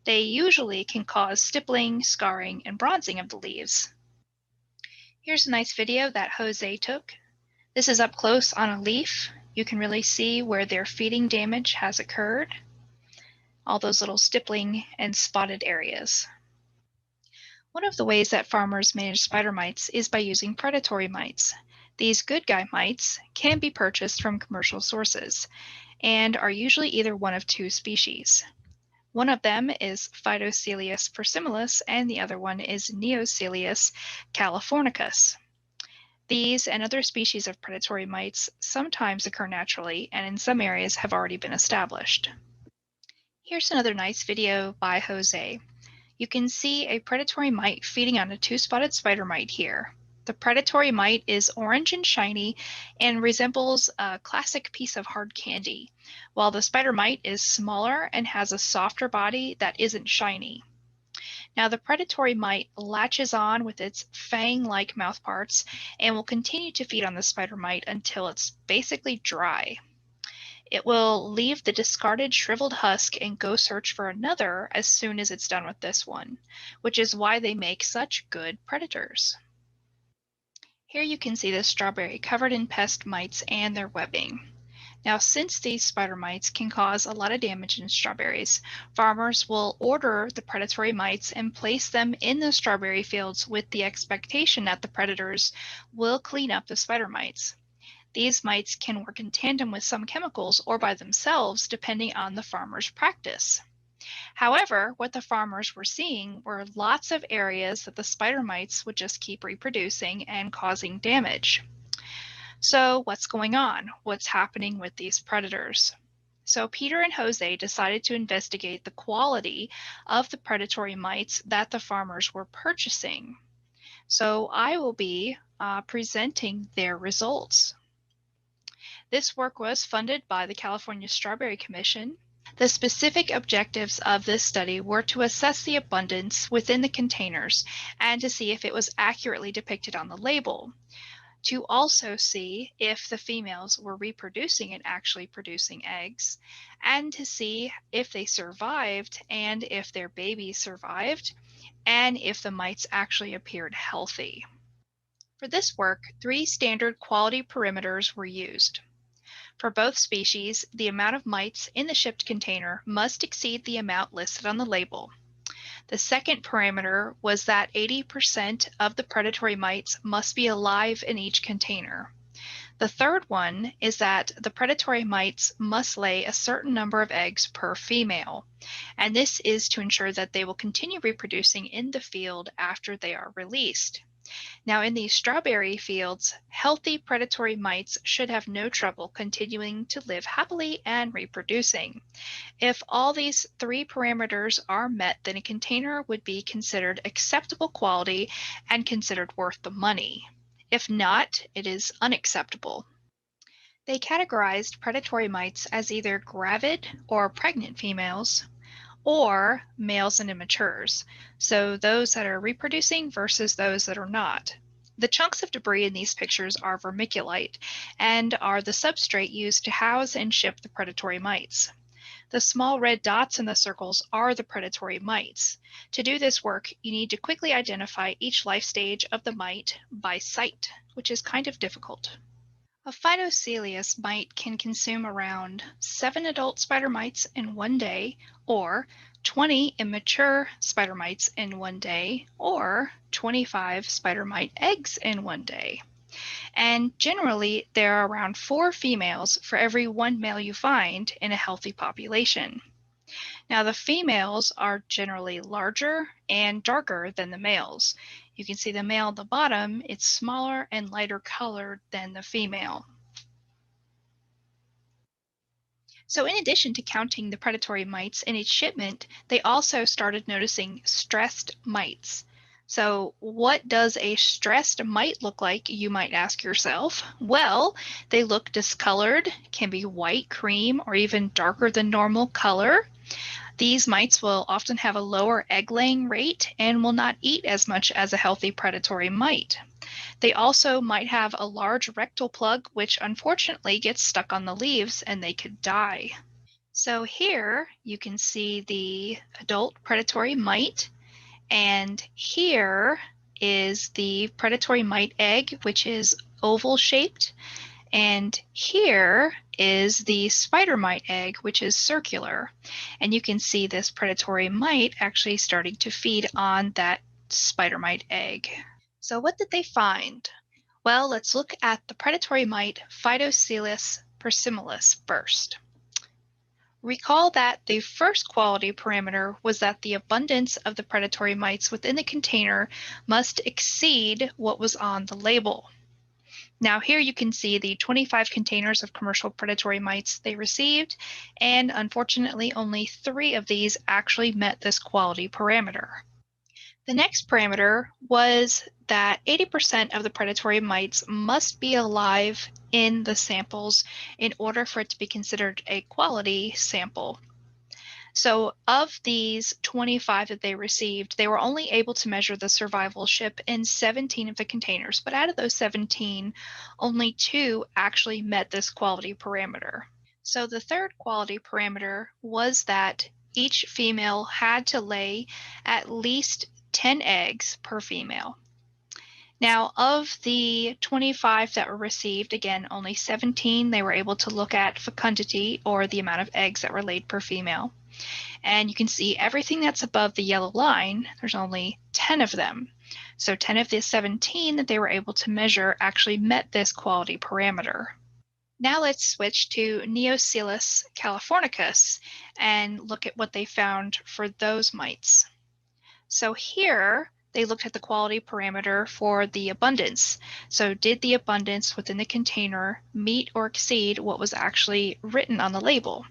They usually can cause stippling, scarring, and bronzing of the leaves. Here's a nice video that Jose took. This is up close on a leaf. You can really see where their feeding damage has occurred. All those little stippling and spotted areas. One of the ways that farmers manage spider mites is by using predatory mites. These good guy mites can be purchased from commercial sources and are usually either one of two species. One of them is Phytocelius persimilis and the other one is Neocelius californicus. These and other species of predatory mites sometimes occur naturally and in some areas have already been established. Here's another nice video by Jose. You can see a predatory mite feeding on a two-spotted spider mite here. The predatory mite is orange and shiny and resembles a classic piece of hard candy, while the spider mite is smaller and has a softer body that isn't shiny. Now, the predatory mite latches on with its fang-like mouthparts and will continue to feed on the spider mite until it's basically dry. It will leave the discarded shriveled husk and go search for another as soon as it's done with this one, which is why they make such good predators. Here you can see the strawberry covered in pest mites and their webbing. Now, since these spider mites can cause a lot of damage in strawberries, farmers will order the predatory mites and place them in the strawberry fields with the expectation that the predators will clean up the spider mites. These mites can work in tandem with some chemicals or by themselves, depending on the farmer's practice. However, what the farmers were seeing were lots of areas that the spider mites would just keep reproducing and causing damage. So what's going on? What's happening with these predators? So Peter and Jose decided to investigate the quality of the predatory mites that the farmers were purchasing. So I will be presenting their results. This work was funded by the California Strawberry Commission. The specific objectives of this study were to assess the abundance within the containers and to see if it was accurately depicted on the label, to also see if the females were reproducing and actually producing eggs, and to see if they survived and if their babies survived, and if the mites actually appeared healthy. For this work, 3 standard quality parameters were used. For both species, the amount of mites in the shipped container must exceed the amount listed on the label. The second parameter was that 80% of the predatory mites must be alive in each container. The third one is that the predatory mites must lay a certain number of eggs per female, and this is to ensure that they will continue reproducing in the field after they are released. Now, in these strawberry fields, healthy predatory mites should have no trouble continuing to live happily and reproducing. If all these 3 parameters are met, then a container would be considered acceptable quality and considered worth the money. If not, it is unacceptable. They categorized predatory mites as either gravid or pregnant females, or males and immatures, so those that are reproducing versus those that are not. The chunks of debris in these pictures are vermiculite and are the substrate used to house and ship the predatory mites. The small red dots in the circles are the predatory mites. To do this work, you need to quickly identify each life stage of the mite by sight, which is kind of difficult. A Phytocelius mite can consume around 7 adult spider mites in one day, or 20 immature spider mites in one day, or 25 spider mite eggs in one day. And generally, there are around 4 females for every 1 male you find in a healthy population. Now, the females are generally larger and darker than the males. You can see the male at the bottom, it's smaller and lighter colored than the female. So in addition to counting the predatory mites in each shipment, they also started noticing stressed mites. So what does a stressed mite look like, you might ask yourself? Well, they look discolored, can be white, cream, or even darker than normal color. These mites will often have a lower egg laying rate and will not eat as much as a healthy predatory mite. They also might have a large rectal plug, which unfortunately gets stuck on the leaves and they could die. So here you can see the adult predatory mite, and here is the predatory mite egg, which is oval shaped, and here is the spider mite egg, which is circular. And you can see this predatory mite actually starting to feed on that spider mite egg. So what did they find? Well, let's look at the predatory mite Phytocilus persimilis first. Recall that the first quality parameter was that the abundance of the predatory mites within the container must exceed what was on the label. Now here you can see the 25 containers of commercial predatory mites they received, and unfortunately only 3 of these actually met this quality parameter. The next parameter was that 80% of the predatory mites must be alive in the samples in order for it to be considered a quality sample. So of these 25 that they received, they were only able to measure the survivalship in 17 of the containers, but out of those 17, only 2 actually met this quality parameter. So the third quality parameter was that each female had to lay at least 10 eggs per female. Now, of the 25 that were received, again, only 17, they were able to look at fecundity, or the amount of eggs that were laid per female. And you can see everything that's above the yellow line, there's only 10 of them. So 10 of the 17 that they were able to measure actually met this quality parameter. Now let's switch to Neoscilus californicus and look at what they found for those mites. So here, they looked at the quality parameter for the abundance. So did the abundance within the container meet or exceed what was actually written on the label?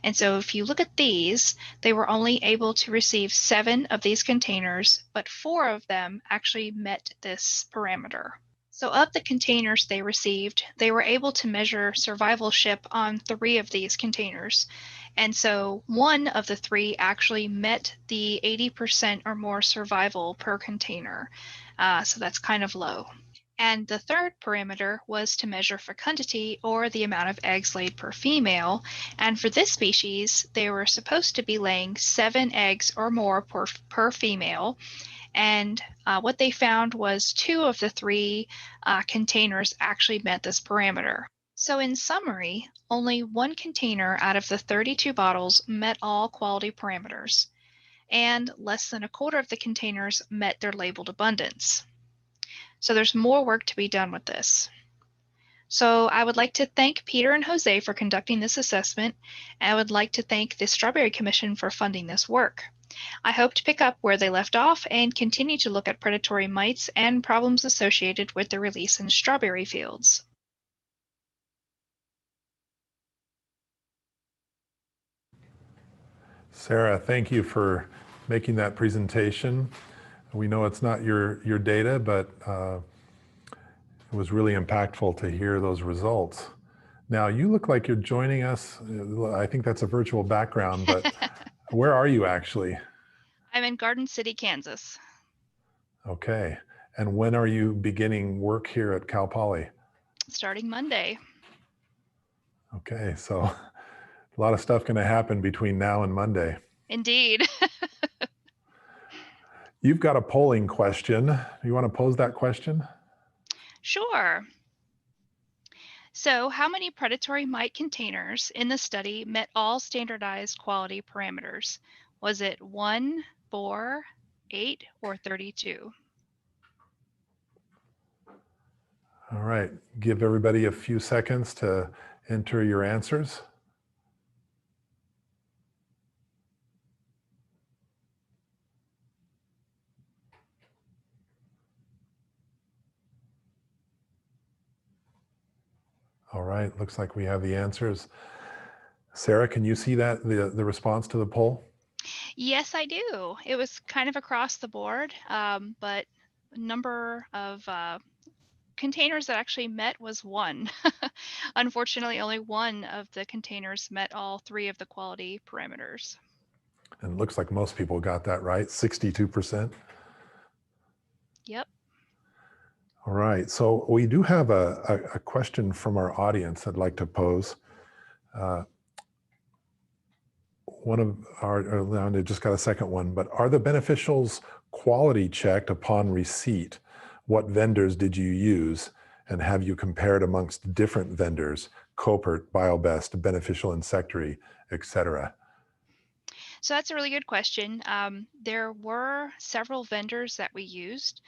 And so if you look at these, they were only able to receive 7 of these containers, but 4 of them actually met this parameter. So of the containers they received, they were able to measure survivalship on 3 of these containers. And so 1 of the 3 actually met the 80% or more survival per container. So that's kind of low. And the third parameter was to measure fecundity, or the amount of eggs laid per female. And for this species, they were supposed to be laying 7 eggs or more per female. And what they found was 2 of the 3 containers actually met this parameter. So in summary, only 1 container out of the 32 bottles met all quality parameters, and less than a quarter of the containers met their labeled abundance. So there's more work to be done with this. So I would like to thank Peter and Jose for conducting this assessment, and I would like to thank the Strawberry Commission for funding this work. I hope to pick up where they left off and continue to look at predatory mites and problems associated with the release in strawberry fields. Sarah, thank you for making that presentation. We know it's not your data, but it was really impactful to hear those results. Now, you look like you're joining us. I think that's a virtual background, but where are you actually? I'm in Garden City, Kansas. Okay. And when are you beginning work here at Cal Poly? Starting Monday. Okay, so a lot of stuff going to happen between now and Monday. Indeed. You've got a polling question. You want to pose that question? Sure. So how many predatory mite containers in the study met all standardized quality parameters? Was it 1, 4, 8, or 32? All right, give everybody a few seconds to enter your answers. All right, looks like we have the answers. Sarah, can you see that, the response to the poll? Yes, I do. It was kind of across the board, but number of containers that actually met was 1. Unfortunately, only 1 of the containers met all 3 of the quality parameters. And it looks like most people got that right, 62%. Yep. All right, so we do have a question from our audience I'd like to pose. One of I just got a second one, but are the beneficials quality checked upon receipt? What vendors did you use? And have you compared amongst different vendors, Copert, BioBest, Beneficial Insectary, etc.? So that's a really good question. There were several vendors that we used.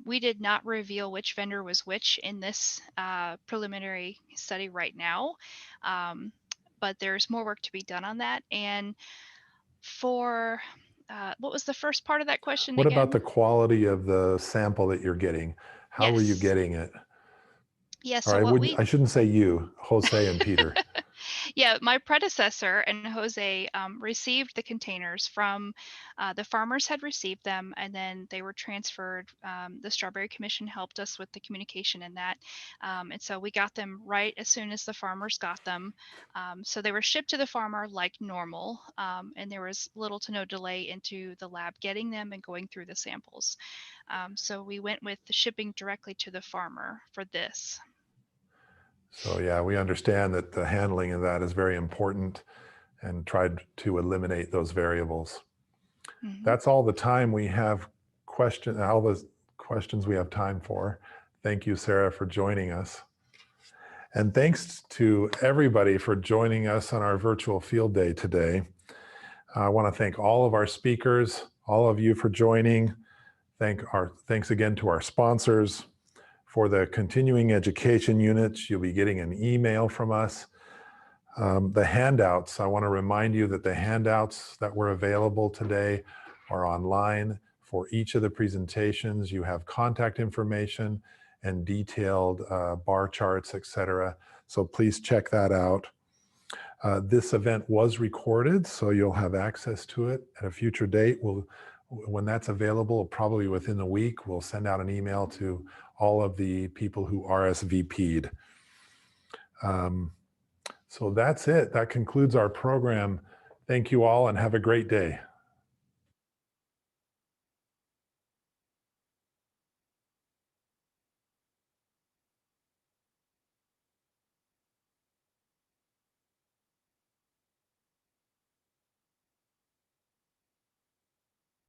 We did not reveal which vendor was which in this preliminary study right now, but there's more work to be done on that. And for, what was the first part of that question What again? about the quality of the sample that you're getting? How were you Yes. getting it? Yeah, Or so what I shouldn't say you, Jose and Peter. Yeah, my predecessor and Jose received the containers from, the farmers had received them, and then they were transferred. The Strawberry Commission helped us with the communication in that. And so we got them right as soon as the farmers got them. So they were shipped to the farmer like normal, and there was little to no delay into the lab getting them and going through the samples. So we went with the shipping directly to the farmer for this. So yeah, we understand that the handling of that is very important and tried to eliminate those variables. That's all the time we have all the questions we have time for. Thank you, Sarah, for joining us. And thanks to everybody for joining us on our virtual field day today. I want to thank all of our speakers, all of you for joining. Thanks again to our sponsors. For the continuing education units, you'll be getting an email from us. The handouts, I want to remind you that the handouts that were available today are online for each of the presentations. You have contact information and detailed bar charts, etc. So please check that out. This event was recorded, so you'll have access to it at a future date. When that's available, probably within a week, we'll send out an email to all of the people who RSVP'd. So that's it. That concludes our program. Thank you all and have a great day.